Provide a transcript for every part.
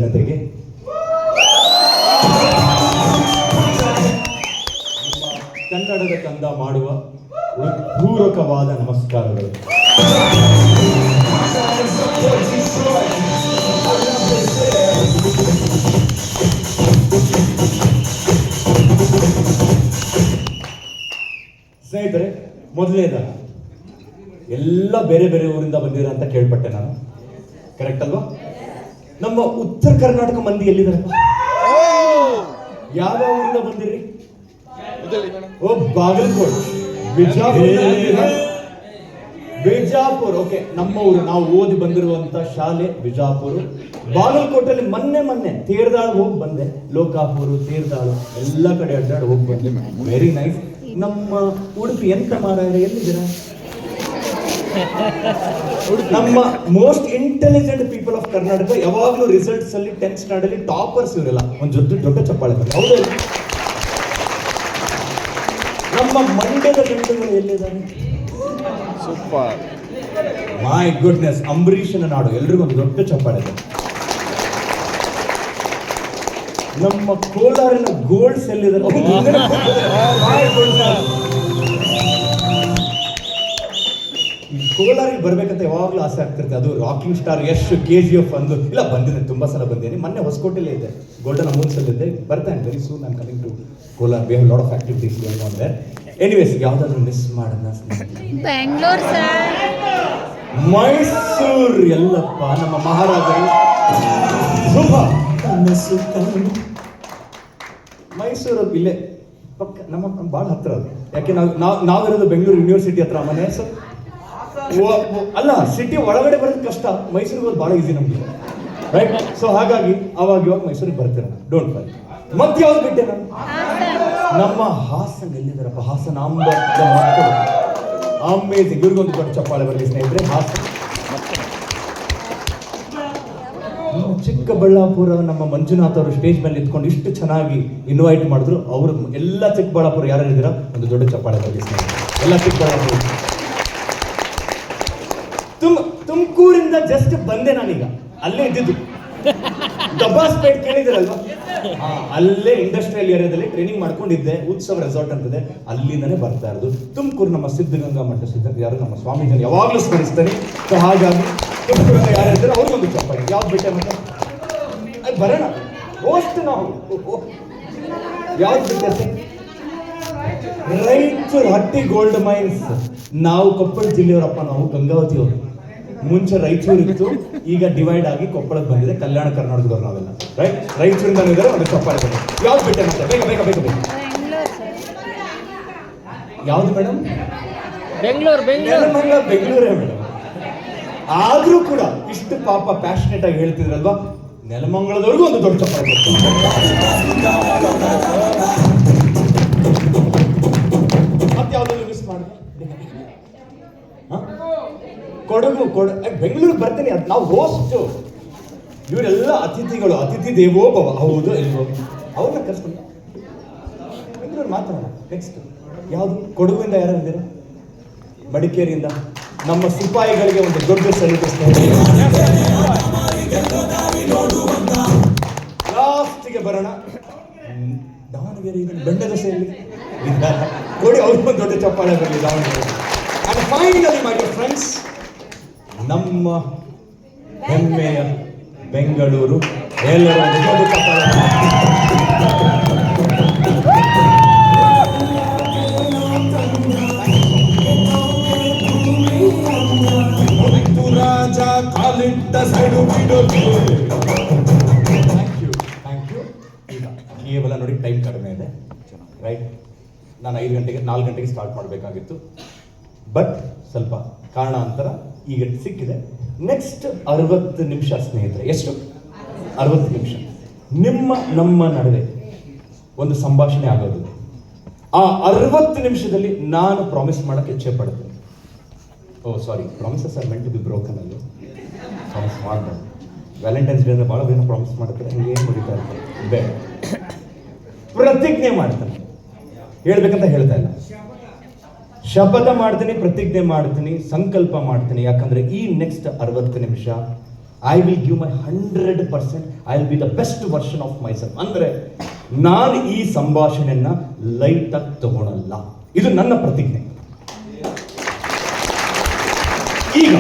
ಜನತೆಗೆ ಕನ್ನಡದ ಕಂದ ಮಾಡುವ ಪೂರಕವಾದ ನಮಸ್ಕಾರಗಳು. ಸ್ನೇಹಿತರೆ, ಮೊದಲನೇದಾಗಿ ಎಲ್ಲ ಬೇರೆ ಬೇರೆ ಊರಿಂದ ಬಂದಿರ ಅಂತ ಕೇಳ್ಪಟ್ಟೆ ನಾನು, ಕರೆಕ್ಟ್ ಅಲ್ವಾ? ನಮ್ಮ ಉತ್ತರ ಕರ್ನಾಟಕ ಮಂದಿ ಎಲ್ಲಿದ್ದಾರೆ? ಯಾವ ಊರಿಂದ ಬಂದಿರಿ? ಓ, ಬಾಗಲಕೋಟ್, ಬಿಜಾಪುರ. ಓಕೆ, ನಮ್ಮ ಊರು, ನಾವು ಓದಿ ಬಂದಿರುವಂತ ಶಾಲೆ ಬಿಜಾಪುರ. ಬಾಗಲಕೋಟಲ್ಲಿ ಮೊನ್ನೆ ತೀರ್ದಾಳ ಹೋಗಿ ಬಂದೆ. ಲೋಕಾಪುರ, ತೀರ್ದಾಳ ಎಲ್ಲ ಕಡೆ ಅಡ್ಡಾಡಿ ಹೋಗಿ ಬಂದೆ. Very nice. ನಮ್ಮ ಉಡುಪಿ ಎಂತ ಮಾರಾಯ, ಎಲ್ಲಿದ್ದೀರಾ? ನಮ್ಮ most intelligent people of Karnataka ಯಾವಾಗಲೂ ರಿಸಲ್ಟ್ಸ್ ಅಲ್ಲಿ 10th ಸ್ಟ್ಯಾಂಡರ್ಡ್ ಅಲ್ಲಿ ಟಾಪರ್ಸ್ ಇವರೆಲ್ಲ. ಒಂದು ದೊಡ್ಡ ಚಪ್ಪಾಳೆ ಬರ್ತದೆ, ಹೌದಾ? ನಮ್ಮ ಮಂಡ್ಯದ ಗಂಟೆಗಳು ಎಲ್ಲಿದ್ದಾರೆ? ಸೂಪರ್, ಮೈ ಗುಡ್ನೆಸ್, ಅಂಬರೀಷನ ನಾಡು, ಎಲ್ರಿಗೂ ಒಂದು ದೊಡ್ಡ ಚಪ್ಪಾಳೆ ಇದೆ. ನಮ್ಮ ಕೋಲಾರಿನ ಗೋಲ್ಡ್ಸ್ ಎಲ್ಲಿದ್ದಾರೆ? ಕೋಲಾರಿಗೆ ಬರ್ಬೇಕಂತ ಯಾವಾಗಲೂ ಆಸೆ ಆಗ್ತಿರುತ್ತೆ. ಅದು ರಾಕಿಂಗ್ ಸ್ಟಾರ್ ಯಶ್, KGF ಅಂದು ಇಲ್ಲ ಬಂದಿದೆ, ತುಂಬಾ ಸಲ ಬಂದಿದ್ದೀನಿ. ಮೊನ್ನೆ ಹೊಸಕೋಟೆಲ್ಲೇ ಇದೆ, ಗೋಲ್ಡನ್ ಅಮೌಂಟ್ಸ್ ಅಲ್ಲಿ ಇದೆ. ಬರ್ತಾನೆ very soon. I coming to Kolar. We have lot of activities going on there. Anyways, ಯಾವ್ದಾದ್ರು ಮಿಸ್ ಮಾಡೋಣ? ಬೆಂಗಳೂರು ಸರ್, ಮೈಸೂರು, ಎಲ್ಲಪ್ಪ ನಮ್ಮ ಮಹಾರಾಜರು. ಮೈಸೂರು ಇಲ್ಲೇ ಪಕ್ಕ, ನಮ್ಮ ಭಾಳ ಹತ್ರ ಅದು. ಯಾಕೆ ನಾವಿರೋದು ಬೆಂಗಳೂರು ಯೂನಿವರ್ಸಿಟಿ ಹತ್ರ ಮನೆ. ಸೊ ಅಲ್ಲ, ಸಿಟಿ ಒಳಗಡೆ ಬರೋದು ಕಷ್ಟ, ಮೈಸೂರಿಗೆ ಹೋಗೋದು ಭಾಳ ಈಸಿ ನಮ್ಗೆ, ರೈಟ್? ಸೊ ಹಾಗಾಗಿ ಇವಾಗ ಮೈಸೂರಿಗೆ ಬರ್ತೀರ, ಡೋಂಟ್ ವರಿ. ಮತ್ತೆ ಯಾವ್ದು ಬಿಟ್ಟೆ ನಾನು? ನಮ್ಮ ಹಾಸನ ಎಲ್ಲಿದ್ದಾರಪ್ಪ? ಹಾಸನ ಅಮೇಜಿಂಗ್. ಇವ್ರಿಗೊಂದು ದೊಡ್ಡ ಚಪ್ಪಾಳೆ ಬರಲಿ ಸ್ನೇಹಿತರೆ. ಹಾಸನ, ಚಿಕ್ಕಬಳ್ಳಾಪುರ, ನಮ್ಮ ಮಂಜುನಾಥ್ ಅವರು ಸ್ಟೇಜ್ ಮೇಲೆ ನಿಂತ್ಕೊಂಡು ಇಷ್ಟು ಚೆನ್ನಾಗಿ ಇನ್ವೈಟ್ ಮಾಡಿದ್ರು. ಅವರು ಎಲ್ಲ ಚಿಕ್ಕಬಳ್ಳಾಪುರ ಯಾರಿದ್ದೀರಾ, ಒಂದು ದೊಡ್ಡ ಚಪ್ಪಾಳೆ ಬರಲಿ ಸ್ನೇಹಿತರೆ. ಎಲ್ಲ ಚಿಕ್ಕಬಳ್ಳಾಪುರ. ತುಮಕೂರಿಂದ ಜಸ್ಟ್ ಬಂದೆ ನಾನೀಗ, ಅಲ್ಲೇ ಇದ್ದಿದ್ದು. ದಬ್ಬಾಸ್ಪೇಟ್ ಕೇಳಿದಿರಲ್ವಾ? ಅಲ್ಲೇ ಇಂಡಸ್ಟ್ರಿಯಲ್ ಏರಿಯಾದಲ್ಲಿ ಟ್ರೈನಿಂಗ್ ಮಾಡ್ಕೊಂಡಿದ್ದೆ. ಉತ್ಸವ ರೆಸಾರ್ಟ್ ಅಂತಿದೆ, ಅಲ್ಲಿಂದನೇ ಬರ್ತಾ ಇರೋದು. ತುಮಕೂರು ನಮ್ಮ ಸಿದ್ಧಗಂಗಾ ಮಠ, ಯಾರು ನಮ್ಮ ಸ್ವಾಮೀಜಿ ಯಾವಾಗಲೂ ಸ್ಮರಿಸ್ತಾರೆ. ಸೊ ಹಾಗಾಗಿ ತುಮಕೂರಿಂದ ಯಾರು ಇರ್ತಾರೆ ಅವ್ರಿಗೊಂದು ಚಪ್ಪಾಳೆ. ಯಾವ್ದು ಬಿಟ್ಟೆ ಮತ್ತೆ? ಅದು ಬರೋಣ ಹೋಸ್ಟ್. ನಾವು ಯಾವ್ದು ಬಿಟ್ಟೆ? ರಾಯಚೂರು ಹಟ್ಟಿ ಗೋಲ್ಡ್ ಮೈನ್ಸ್. ನಾವು ಕೊಪ್ಪಳ ಜಿಲ್ಲೆಯವರಪ್ಪ, ನಾವು ಗಂಗಾವತಿಯವರು. ಮುಂಚೆ ರಾಯಚೂರು ಇತ್ತು, ಈಗ ಡಿವೈಡ್ ಆಗಿ ಕೊಪ್ಪಳಕ್ಕೆ ಬಂದಿದೆ. ಕಲ್ಯಾಣ ಕರ್ನಾಟಕದವ್ರು ನಾವೆಲ್ಲ, ರೈಟ್? ರಾಯಚೂರಿಂದ ಇದ್ದಾರೆ, ಒಂದು ಚಪ್ಪಾಳೆ ಬಂದಿದೆ. ಯಾವ್ದು ಬಿಟ್ಟೆ ಮತ್ತೆ? ಬೇಗ. ಯಾವ್ದು ಮೇಡಮ್? ಬೆಂಗಳೂರೇ ಮೇಡಮ್. ಆದ್ರೂ ಕೂಡ ಇಷ್ಟು ಪಾಪ ಪ್ಯಾಷನೇಟ್ ಆಗಿ ಹೇಳ್ತಿದ್ರಲ್ವಾ, ನೆಲಮಂಗಲದವರೆಗೂ ಒಂದು ದೊಡ್ಡ ಚಪ್ಪಾಳೆ ಬರ್ತದೆ. ಮತ್ತೆ ಯಾವ್ದಾದ್ರು ಮಿಸ್ ಮಾಡಿದೆ? ಕೊಡಗು ಬೆಂಗಳೂರು ಬರ್ತೀನಿ. ಅದು ನಾವು ಹೋಸ್ಟ್, ಇವರೆಲ್ಲ ಅತಿಥಿಗಳು. ಅತಿಥಿ ದೇವೋ ಭವ, ಹೌದು ಎಲ್ವೋ? ಅವ್ರನ್ನ ಕರ್ಸ್ಕೊಂಡು ಬೆಂಗಳೂರು ಮಾತಾಡೋಣ. ನೆಕ್ಸ್ಟ್ ಯಾವುದು? ಕೊಡಗುವಿಂದ ಯಾರಿದ್ದೀರಾ? ಮಡಿಕೇರಿಯಿಂದ ನಮ್ಮ ಸಿಪಾಯಿಗಳಿಗೆ ಒಂದು ದೊಡ್ಡ ಸಲ್ಲಿಸ್ತಾ ಲಾಸ್ಟಿಗೆ ಬರೋಣ. ದಾವಣಗೆರೆ ಬೆಂಡೆ ದೋಸೆಯಲ್ಲಿ ಕೊಡಿ, ಅವ್ರಿಗೊಂದು ದೊಡ್ಡ ಚಪ್ಪಾಳೆ ಬರಲಿ Davanagere. And finally my dear friends, ನಮ್ಮ ಹೆಮ್ಮೆಯ ಬೆಂಗಳೂರು. ಎಲ್ಲರೂ ದೊಡ್ಡ ಚಪ್ಪಾಳೆ. ರಾಜ ಕಾಲಿಟ್ಟ ಸೈಡು ಬಿಡೋದು. Thank you. ಈಗ ಕೇವಲ ನೋಡಿ, ಟೈಮ್ ಕಡಿಮೆ ಇದೆ, ರೈಟ್? ನಾನು 4 ಗಂಟೆಗೆ ಸ್ಟಾರ್ಟ್ ಮಾಡಬೇಕಾಗಿತ್ತು. ಬಟ್ ಸ್ವಲ್ಪ ಕಾರಣಾಂತರ ಈಗ ಸಿಕ್ಕಿದೆ. ನೆಕ್ಸ್ಟ್ 60 ನಿಮಿಷ ಸ್ನೇಹಿತರೆ. ಎಷ್ಟು? 60 ನಿಮಿಷ ನಮ್ಮ ನಡುವೆ ಒಂದು ಸಂಭಾಷಣೆ ಆಗೋದು. ಆ 60 ನಿಮಿಷದಲ್ಲಿ ನಾನು ಪ್ರಾಮಿಸ್ ಮಾಡಕ್ಕೆ ಇಚ್ಛೆ ಪಡ್ತೀನಿ. Promises are meant to be broken. ಅಲ್ಲಿ ಪ್ರಾಮಿಸ್ ಮಾಡ್ಬೋದು. ವ್ಯಾಲೆಂಟೈನ್ಸ್ ಡೇ ಅಂದ್ರೆ ಭಾಳ ಬೇಗ ಪ್ರಾಮಿಸ್ ಮಾಡ್ತಾರೆ, ಹಂಗೆ ಏನು ಮುಗಿತಾ ಇರ್ತಾರೆ. ಬೇಡ, ಪ್ರತಿಜ್ಞೆ ಮಾಡ್ತಾನೆ. ಹೇಳ್ಬೇಕಂತ ಹೇಳ್ತಾ ಇಲ್ಲ, ಶಪಥ ಮಾಡ್ತೀನಿ, ಪ್ರತಿಜ್ಞೆ ಮಾಡ್ತೀನಿ, ಸಂಕಲ್ಪ ಮಾಡ್ತೀನಿ. ಯಾಕಂದ್ರೆ ಈ ನೆಕ್ಸ್ಟ್ 60 ನಿಮಿಷ I will give my 100%. I will be the best version of my self. ಅಂದ್ರೆ ನಾನು ಈ ಸಂಭಾಷಣೆಯನ್ನ ಲೈಟ್ ಆಗಿ ತಗೊಳಲ್ಲ. ಇದು ನನ್ನ ಪ್ರತಿಜ್ಞೆ. ಈಗ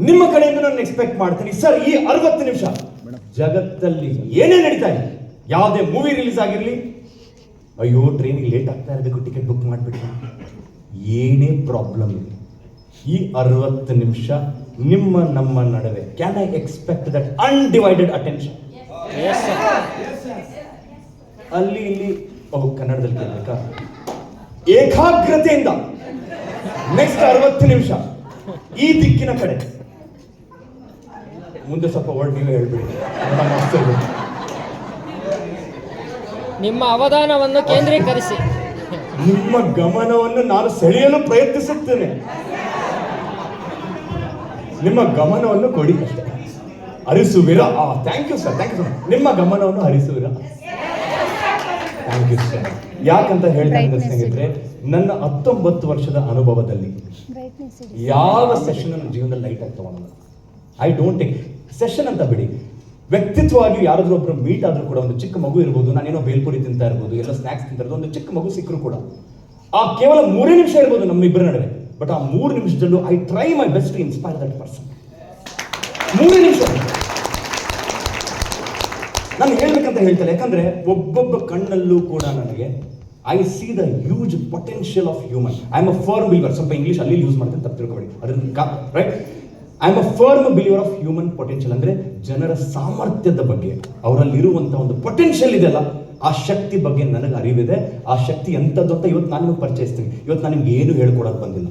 ನಿಮ್ಮ ಕಡೆಯಿಂದ ನಾನು ಎಕ್ಸ್ಪೆಕ್ಟ್ ಮಾಡ್ತೀನಿ, ಸರ್ ಈ 60 ನಿಮಿಷ ಜಗತ್ತಲ್ಲಿ ಏನೇ ನಡೀತಾ ಇದೆ, ಯಾವುದೇ ಮೂವಿ ರಿಲೀಸ್ ಆಗಿರಲಿ, ಅಯ್ಯೋ ಟ್ರೈನಿಗೆ ಲೇಟ್ ಆಗ್ತಾ ಇರಬೇಕು, ಟಿಕೆಟ್ ಬುಕ್ ಮಾಡಿಬಿಟ್ಟು, ಏನೇ ಪ್ರಾಬ್ಲಮ್ ಇಲ್ಲ, ಈ 60 ನಿಮಿಷ ನಿಮ್ಮ ನಮ್ಮ ನಡುವೆ can I expect that undivided attention? ಅಲ್ಲಿ ಇಲ್ಲಿ ಕನ್ನಡದಲ್ಲಿ ಕೇಳಬೇಕಾ? ಏಕಾಗ್ರತೆಯಿಂದ ನೆಕ್ಸ್ಟ್ 60 ನಿಮಿಷ ಈ ದಿಕ್ಕಿನ ಕಡೆ. ಮುಂದೆ ಸ್ವಲ್ಪ ವರ್ಡ್ ನೀವೇ ಹೇಳ್ಬಿಡಿ. ನಿಮ್ಮ ಅವಧಾನವನ್ನು ಕೇಂದ್ರೀಕರಿಸಿ. ನಿಮ್ಮ ಗಮನವನ್ನು ನಾನು ಸೆಳೆಯಲು ಪ್ರಯತ್ನಿಸುತ್ತೇನೆ. ನಿಮ್ಮ ಗಮನವನ್ನು ಕೊಡಿ ಅಷ್ಟೇ. ಹರಿಸುವಿರ. Thank you sir, thank you sir. ನಿಮ್ಮ ಗಮನವನ್ನು ಹರಿಸುವಿರ. Thank you sir. ಯಾಕಂತ ಹೇಳ್ತಾ ಇದ್ದ ಸ್ನೇಹಿತರೆ, ನನ್ನ 19 ವರ್ಷದ ಅನುಭವದಲ್ಲಿ ಯಾವ ಸೆಷನ್ ನನ್ನ ಜೀವನದಲ್ಲಿ ಲೈಟ್ ಆಗಿ ತಗೊಳ್ಳಲ್ಲ. ಐ ಡೋಂಟ್ ಟೇಕ್ ಸೆಷನ್ ಅಂತ ಬಿಡಿ, ವ್ಯಕ್ತಿತ್ವವಾಗಿ ಯಾರಾದ್ರೂ ಒಬ್ರು ಮೀಟ್ ಆದ್ರೂ ಕೂಡ, ಒಂದು ಚಿಕ್ಕ ಮಗು ಇರ್ಬೋದು, ನಾನೇನೋ ಬೇಲ್ಪುರಿ ತಿಂತಾ ಇರ್ಬೋದು, ಎಲ್ಲ ಸ್ನಾಕ್ಸ್ ತಿಂತಾ ಇರ್ಬೋದು, ಒಂದು ಚಿಕ್ಕ ಮಗು ಸಿಕ್ಕರು ಕೂಡ ಆ ಕೇವಲ 3 ನಿಮಿಷ ಇರ್ಬೋದು ನಮ್ಮಿಬ್ಬರ ನಡುವೆ, ಬಟ್ ಆ 3 ನಿಮಿಷದಲ್ಲೂ I try my best to inspire that person. 3 ನಿಮಿಷ ನಾನು ಹೇಳ್ಬೇಕಂತ ಹೇಳ್ತೇನೆ, ಯಾಕಂದ್ರೆ ಒಬ್ಬೊಬ್ಬ ಕಣ್ಣಲ್ಲೂ ಕೂಡ ನನಗೆ I C the huge potential of human. I am a firm believer. ಸ್ವಲ್ಪ ಇಂಗ್ಲಿಷ್ ಅಲ್ಲಿ ಯೂಸ್ ಮಾಡ್ತೀನಿ, ತಪ್ಪು ತಿಳ್ಕೊಬೇಡಿ ಅದನ್ನ, right? I am a firm believer of human potential. ಅಂದ್ರೆ ಜನರ ಸಾಮರ್ಥ್ಯದ ಬಗ್ಗೆ, ಅವರಲ್ಲಿರುವಂತ ಒಂದು ಪೊಟೆನ್ಷಿಯಲ್ ಇದೆಯಲ್ಲ, ಆ ಶಕ್ತಿ ಬಗ್ಗೆ ನನಗೆ ಅರಿವಿದೆ. ಆ ಶಕ್ತಿ ಎಂಥದ್ದು ಅಂತ ಇವತ್ತು ನಾನು ನಿಮ್ಗೆ ಪರಿಚಯಿಸ್ತೀನಿ. ಇವತ್ತು ನಾನು ನಿಮ್ಗೆ ಏನು ಹೇಳ್ಕೊಡೋಕೆ ಬಂದಿಲ್ಲ.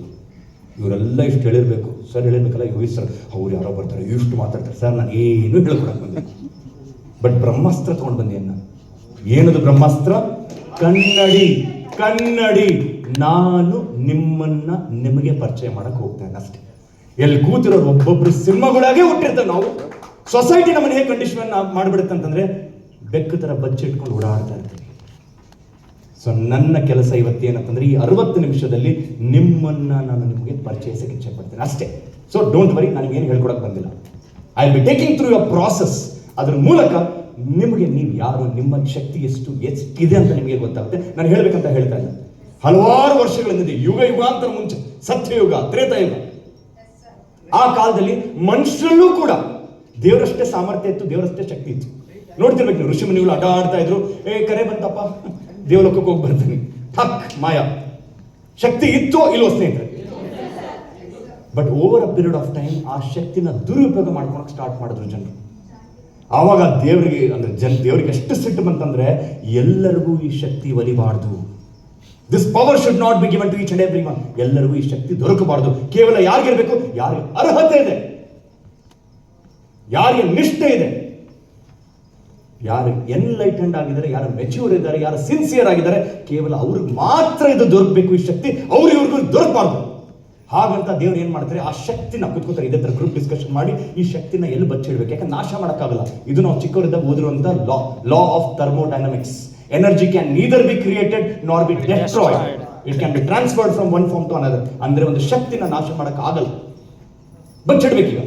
ಇವರೆಲ್ಲ ಇಷ್ಟು ಹೇಳಿರ್ಬೇಕು ಸರ್, ಹೇಳಿರ್ಬೇಕಲ್ಲ, ಯೋಗಿ ಸರ್ ಅವ್ರು ಯಾರೋ ಬರ್ತಾರೆ, ಇಷ್ಟು ಮಾತಾಡ್ತಾರೆ ಸರ್, ನಾನು ಏನು ಹೇಳ್ಕೊಡಕ್ಕೆ ಬಂದಿಲ್ಲ. ಬಟ್ ಬ್ರಹ್ಮಾಸ್ತ್ರ ತಗೊಂಡು ಬಂದಿ ಅನ್ನ. ಏನದು ಬ್ರಹ್ಮಾಸ್ತ್ರ? ಕನ್ನಡಿ. ಕನ್ನಡಿ. ನಾನು ನಿಮ್ಮನ್ನ ನಿಮಗೆ ಪರಿಚಯ ಮಾಡಕ್ ಹೋಗ್ತೇನೆ ಅಷ್ಟೇ. ಎಲ್ಲಿ ಕೂತಿರೋರು ಒಬ್ಬೊಬ್ರು ಸಿನಿಮಾಗಳಾಗೆ ಹುಟ್ಟಿರ್ತಾರೆ. ನಾವು ಸೊಸೈಟಿ ನಮ್ಮನ್ನ ಹೇಗೆ ಕಂಡೀಷನ್ ಮಾಡಿಬಿಡುತ್ತೆ ಅಂತಂದ್ರೆ, ಬೆಕ್ಕು ತರ ಬಚ್ಚಿಟ್ಕೊಂಡು ಓಡಾಡ್ತಾ ಇರ್ತೀವಿ. ಸೊ ನನ್ನ ಕೆಲಸ ಇವತ್ತೇನಂತಂದ್ರೆ, ಈ 60 ನಿಮಿಷದಲ್ಲಿ ನಿಮ್ಮನ್ನ ನಾನು ನಿಮಗೆ ಪರಿಚಯಿಸಕ್ಕೆ ಇಚ್ಛೆ ಪಡ್ತೇನೆ ಅಷ್ಟೇ. ಸೊ ಡೋಂಟ್ ವರಿ, ನನಗೇನು ಹೇಳ್ಕೊಡಕ್ ಬಂದಿಲ್ಲ. I will be taking through your process. ಅದ್ರ ಮೂಲಕ ನಿಮಗೆ ನೀವು ಯಾರು, ನಿಮ್ಮ ಶಕ್ತಿ ಎಷ್ಟಿದೆ ಅಂತ ನಿಮಗೆ ಗೊತ್ತಾಗುತ್ತೆ. ನಾನು ಹೇಳ್ಬೇಕಂತ ಹೇಳ್ತಾ ಇಲ್ಲ. ಹಲವಾರು ವರ್ಷಗಳಿಂದ, ಯುಗ ಯುಗಾಂತರ ಮುಂಚೆ, ಸತ್ಯಯುಗ, ತ್ರೇತಾಯುಗ, ಆ ಕಾಲದಲ್ಲಿ ಮನುಷ್ಯರಲ್ಲೂ ಕೂಡ ದೇವರಷ್ಟೇ ಸಾಮರ್ಥ್ಯ ಇತ್ತು, ದೇವರಷ್ಟೇ ಶಕ್ತಿ ಇತ್ತು. ನೋಡ್ತಿರ್ಬೇಕು ನೀವು, ಋಷಿ ಮುನಿಗಳು ಅಡ್ಡಾಡ್ತಾ ಇದ್ರು, ಕರೆ ಬಂತಪ್ಪ ದೇವಲೋಕಕ್ಕೆ ಹೋಗಿ ಬರ್ತೀನಿ, ಠಕ್ ಮಾಯ. ಶಕ್ತಿ ಇತ್ತೋ ಇಲ್ಲೋ ಸ್ನೇಹಿತರೆ? But over a period of time ಆ ಶಕ್ತಿನ ದುರುಪಯೋಗ ಮಾಡ್ಕೊಳಕ್ ಸ್ಟಾರ್ಟ್ ಮಾಡಿದ್ರು ಜನರು. ಆವಾಗ ದೇವರಿಗೆ ಅಂದ್ರೆ ದೇವರಿಗೆ ಎಷ್ಟು ಸಿಟ್ಟು ಬಂತಂದ್ರೆ, ಎಲ್ಲರಿಗೂ ಈ ಶಕ್ತಿ ಒಲಿಬಾರ್ದು. This power should not be given to each and every one. ಎಲ್ಲರಿಗೂ ಈ ಶಕ್ತಿ ದೊರಕಬಾರದು. ಕೇವಲ ಯಾರಿಗಿರ್ಬೇಕು? ಯಾರಿಗೆ ಅರ್ಹತೆ ಇದೆ, ಯಾರಿಗೆ ನಿಷ್ಠೆ ಇದೆ, ಯಾರು ಎನ್ಲೈಟೆಂಡ್ ಆಗಿದ್ದಾರೆ, ಯಾರು ಮೆಚ್ಯೂರ್ ಇದ್ದಾರೆ, ಯಾರು ಸಿನ್ಸಿಯರ್ ಆಗಿದ್ದಾರೆ, ಕೇವಲ ಅವ್ರಿಗೆ ಮಾತ್ರ ಇದು ದೊರಕಬೇಕು ಈ ಶಕ್ತಿ. ಅವ್ರು ಇವ್ರಿಗೂ ದೊರಕಬಾರ್ದು. ಹಾಗಂತ ದೇವ್ರು ಏನ್ ಮಾಡ್ತಾರೆ, ಆ ಶಕ್ತಿನ ಕುತ್ಕೋತಾರೆ. ಇದೇ ತರ ಗ್ರೂಪ್ ಡಿಸ್ಕಷನ್ ಮಾಡಿ ಈ ಶಕ್ತಿನ ಎಲ್ಲಿ ಬಚ್ಚಿಡ್ಬೇಕು, ಯಾಕಂದ್ರೆ ನಾಶ ಮಾಡೋಕ್ಕಾಗಲ್ಲ. ಇದು ನಾವು ಚಿಕ್ಕವರಿದ್ದಾಗ ಓದಿರುವಂತ law of thermodynamics. Energy can neither be created nor be destroyed. It can be transferred from one form to another. ಅಂದ್ರೆ ಒಂದು ಶಕ್ತಿನ ನಾಶ ಮಾಡಕ್ ಆಗಲ್ಲ, ಬಚ್ಚಿಡ್ಬೇಕೀಗ.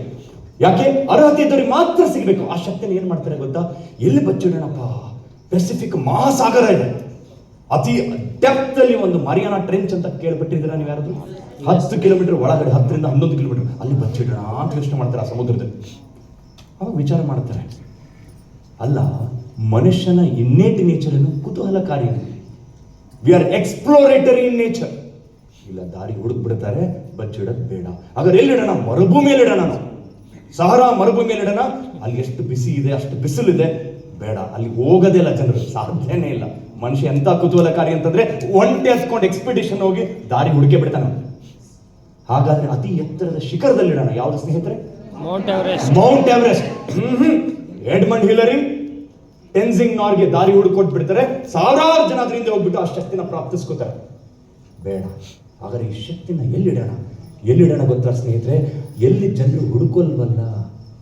ಯಾಕೆ? ಅರ್ಹತೆ ಇದ್ದವ್ರಿಗೆ ಮಾತ್ರ ಸಿಗ್ಬೇಕು. ಆ ಶಕ್ತಿನ ಏನ್ ಮಾಡ್ತಾರೆ ಗೊತ್ತಾ? ಎಲ್ಲಿ ಬಚ್ಚಿಡೋಣಪ್ಪ? ಪೆಸಿಫಿಕ್ ಮಹಾಸಾಗರ ಇದೆ, ಅತಿ ಡೆಪ್ತ್ ಅಲ್ಲಿ ಒಂದು ಮರಿಯಾನಾ ಟ್ರೆಂಚ್ ಅಂತ ಕೇಳ್ಬಿಟ್ಟಿದ್ದೀರಾ ನೀವು ಯಾರಾದ್ರೂ? 10 ಕಿಲೋಮೀಟರ್ ಒಳಗಡೆ, 10 ರಿಂದ 11 ಕಿಲೋಮೀಟರ್ ಅಲ್ಲಿ ಬಚ್ಚಿಡೋಣ ಅಂತ ಯೋಚನೆ ಮಾಡ್ತಾರೆ ಆ ಸಮುದ್ರದಲ್ಲಿ. ಅವಾಗ ವಿಚಾರ ಮಾಡ್ತಾರೆ, ಅಲ್ಲ ಮನುಷ್ಯನ ಇನ್ನೇಟ್ ನೇಚರ್ ಏನು? ಕುತೂಹಲಕಾರಿ. We are exploratory in nature. ಇಲ್ಲ, ದಾರಿ ಹುಡುಕ್ ಬಿಡ್ತಾರೆ, ಬಚ್ಚಿಡೋದು ಬೇಡ. ಹಾಗಾದ್ರೆ ಎಲ್ಲಿಡೋಣ? ಮರುಭೂಮಿಯಲ್ಲಿ ಇಡೋಣ. ನಾವು ಸಹರಾ ಮರುಭೂಮಿಯಲ್ಲಿ ಇಡೋಣ. ಅಲ್ಲಿ ಎಷ್ಟು ಬಿಸಿ ಇದೆ, ಅಷ್ಟು ಬಿಸಿಲಿದೆ, ಬೇಡ. ಅಲ್ಲಿ ಹೋಗೋದೇ ಇಲ್ಲ ಜನರು, ಸಾಧ್ಯನೇ ಇಲ್ಲ. ಮನುಷ್ಯ ಎಂತ ಕುತೂಹಲಕಾರಿ ಅಂತಂದ್ರೆ, ಒಂಟೆ ಹತ್ಕೊಂಡು ಎಕ್ಸ್ಪಿಡಿಷನ್ ಹೋಗಿ ದಾರಿ ಹುಡುಕೆ ಬಿಡ್ತಾನೆ. ಹಾಗಾದ್ರೆ ಅತಿ ಎತ್ತರದ ಶಿಖರದಲ್ಲಿ ಇಡೋಣ. ಯಾವ್ದು ಸ್ನೇಹಿತರೆ? Mount Everest. Mount Everest. Edmund Hillary, Tenzing Norgay ದಾರಿ ಹುಡುಕೊಟ್ಟು ಬಿಡ್ತಾರೆ. ಸಾವಿರಾರು ಜನ ಅದರಿಂದ ಹೋಗ್ಬಿಟ್ಟು ಆ ಶಕ್ತಿನ ಪ್ರಾಪ್ತಿಸ್ಕೋತಾರೆ. ಬೇಡ. ಹಾಗಾದ್ರೆ ಈ ಶಕ್ತಿನ ಎಲ್ಲಿಡೋಣ ಗೊತ್ತಾ ಸ್ನೇಹಿತರೆ? ಎಲ್ಲಿ ಜನರು ಹುಡುಕೋಲ್ವಲ್ಲ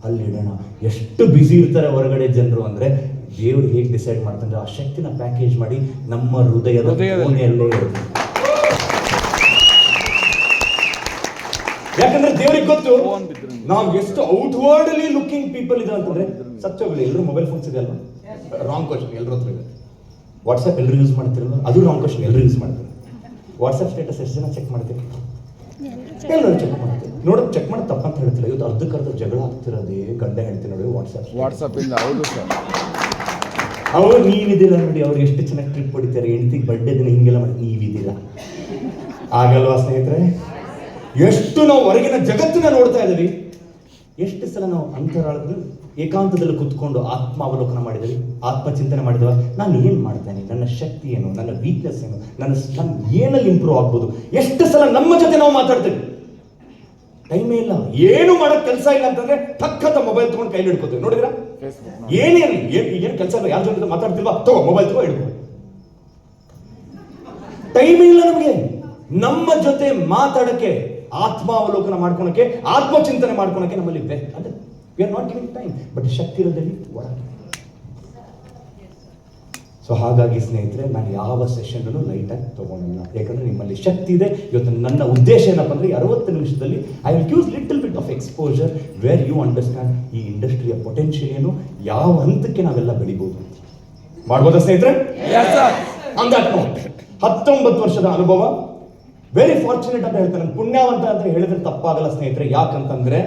ಅಲ್ಲಿಡೋಣ. ಎಷ್ಟು ಬ್ಯುಸಿ ಇರ್ತಾರೆ ಹೊರಗಡೆ ಜನರು ಅಂದ್ರೆ, ದೇವ್ರು ಹೇಗೆ ಡಿಸೈಡ್ ಮಾಡ್ತಾರೆ, ಆ ಶಕ್ತಿನ ಪ್ಯಾಕೇಜ್ ಮಾಡಿ ನಮ್ಮ ಹೃದಯದ ಕೋಣೆಯಲ್ಲೇ ಇರುತ್ತೆ. ಯಾಕಂದ್ರೆ ದೇವರಿಗೆ ಗೊತ್ತು ನಾವು ಎಷ್ಟು ಔಟ್ವರ್ಡ್ಲಿ ಲುಕಿಂಗ್ ಪೀಪಲ್ ಇದೆ ಅಂತಂದ್ರೆ ಸತ್ಯವಿಲ್ಲ. ಎಲ್ಲರೂ ಮೊಬೈಲ್ ಫೋನ್ಸ್ ಇದೆ ಅಲ್ವಾ? ರಾಂಗ್ ಕ್ವಶನ್ ಎಲ್ಲರ ಹತ್ರ ಇದೆ. ವಾಟ್ಸಪ್ ಎಲ್ಲರೂ ಯೂಸ್ ಮಾಡ್ತಿರಲ್ಲ, ಅದು ರಾಂಗ್ ಕ್ವಶನ್. ಎಲ್ಲರೂ ಯೂಸ್ ಮಾಡ್ತಾರೆ. ವಾಟ್ಸಪ್ ಸ್ಟೇಟಸ್ ಎಷ್ಟು ಜನ ಚೆಕ್ ಮಾಡ್ತೀರಿ? ಎಲ್ಲರೂ ಚೆಕ್ ಮಾಡ್ತೀವಿ. ನೋಡೋದು ಚೆಕ್ ಮಾಡಿ ತಪ್ಪಂತ ಹೇಳ್ತಿಲ್ಲ. ಇವತ್ತು ಅರ್ಧಕ್ಕರ್ಧ ಜಗಳ ಆಗ್ತಿರೋದೇ ಗಂಡ ಹೇಳ್ತೀನಿ ನೋಡಿ ವಾಟ್ಸಪ್ ಇಂದ. ಹೌದು ಸರ್. ಅವ್ರು ನೀವಿದಿಲ್ಲ ನೋಡಿ, ಅವ್ರು ಎಷ್ಟು ಚೆನ್ನಾಗಿ ಟ್ರಿಪ್ ಹೊಡಿತಾರೆ, ಹೆಂಡತಿಗೆ ಬರ್ಡೇ ದಿನ ಹಿಂಗೆಲ್ಲ ಮಾಡಿ. ನೀವಿದಿಲ್ಲ ಆಗಲ್ವಾ ಸ್ನೇಹಿತರೆ? ಎಷ್ಟು ನಾವು ಹೊರಗಿನ ಜಗತ್ತನ್ನ ನೋಡ್ತಾ ಇದ್ದೀವಿ, ಎಷ್ಟು ಸಲ ನಾವು ಅಂತರಾಳದಲ್ಲಿ ಏಕಾಂತದಲ್ಲಿ ಕುತ್ಕೊಂಡು ಆತ್ಮಾವಲೋಕನ ಮಾಡಿದ್ವಿ, ಆತ್ಮಚಿಂತನೆ ಮಾಡಿದವ. ನಾನು ಏನು ಮಾಡ್ತೇನೆ, ನನ್ನ ಶಕ್ತಿ ಏನು, ನನ್ನ ವೀಕ್ನೆಸ್ ಏನು, ನಾನು ಏನಲ್ಲಿ ಇಂಪ್ರೂವ್ ಆಗ್ಬೋದು. ಎಷ್ಟು ಸಲ ನಮ್ಮ ಜೊತೆ ನಾವು ಮಾತಾಡ್ತೇವೆ. ಟೈಮೇ ಇಲ್ಲ, ಏನು ಮಾಡೋಕ್ಕೆ ಕೆಲಸ ಇಲ್ಲ ಅಂತಂದ್ರೆ ತಕ್ಕಂತ ಮೊಬೈಲ್ ತಗೊಂಡು ಕೈಲಿ ಹಿಡ್ಕೋತೀವಿ. ನೋಡಿದ್ರ ಏನೇ ಈಗೇನು ಕೆಲಸ ಇಲ್ಲ, ಯಾರ ಜೊತೆ ಮಾತಾಡ್ತಿಲ್ವಾ, ತಗೋ ಮೊಬೈಲ್ ತಗೋ ಹಿಡ್ಕೊ. ಟೈಮೇ ಇಲ್ಲ ನಮಗೆ ನಮ್ಮ ಜೊತೆ ಮಾತಾಡಕ್ಕೆ, ಆತ್ಮಾವಲೋಕನ ಮಾಡ್ಕೊಳಕ್ಕೆ, ಆತ್ಮಚಿಂತನೆ ಮಾಡ್ಕೊಳಕ್ಕೆ ನಮ್ಮಲ್ಲಿ ಅಂದ್ರೆ we are not giving time. But ಶಕ್ತಿ ಇರೋದಲ್ಲಿ ಒಳಗೆ. ಸೊ ಹಾಗಾಗಿ ಸ್ನೇಹಿತರೆ, ನಾನು ಯಾವ ಸೆಷನ್ ಲೈಟಾಗಿ ತಗೊಂಡಿಲ್ಲ. ಯಾಕಂದ್ರೆ ನಿಮ್ಮಲ್ಲಿ ಶಕ್ತಿ ಇದೆ. ಇವತ್ತು ನನ್ನ ಉದ್ದೇಶ ಏನಪ್ಪ ಅಂದ್ರೆ 60 ನಿಮಿಷದಲ್ಲಿ I will give little bit of exposure where you understand ಈ ಇಂಡಸ್ಟ್ರಿಯ ಪೊಟೆನ್ಷಿಯಲ್ ಏನು, ಯಾವ ಹಂತಕ್ಕೆ ನಾವೆಲ್ಲ ಬೆಳಿಬಹುದು. ಮಾಡ್ಬೋದಾ ಸ್ನೇಹಿತರೆ? ಆನ್ ದಟ್ ನೋಟ್ 19 ವರ್ಷದ ಅನುಭವ, ವೆರಿ ಫಾರ್ಚುನೇಟ್ ಅಂತ ಹೇಳ್ತಾರೆ. ಪುಣ್ಯವಂತ ಅಂತ ಹೇಳಿದ್ರೆ ತಪ್ಪಾಗಲ್ಲ ಸ್ನೇಹಿತರೆ. ಯಾಕಂತಂದ್ರೆ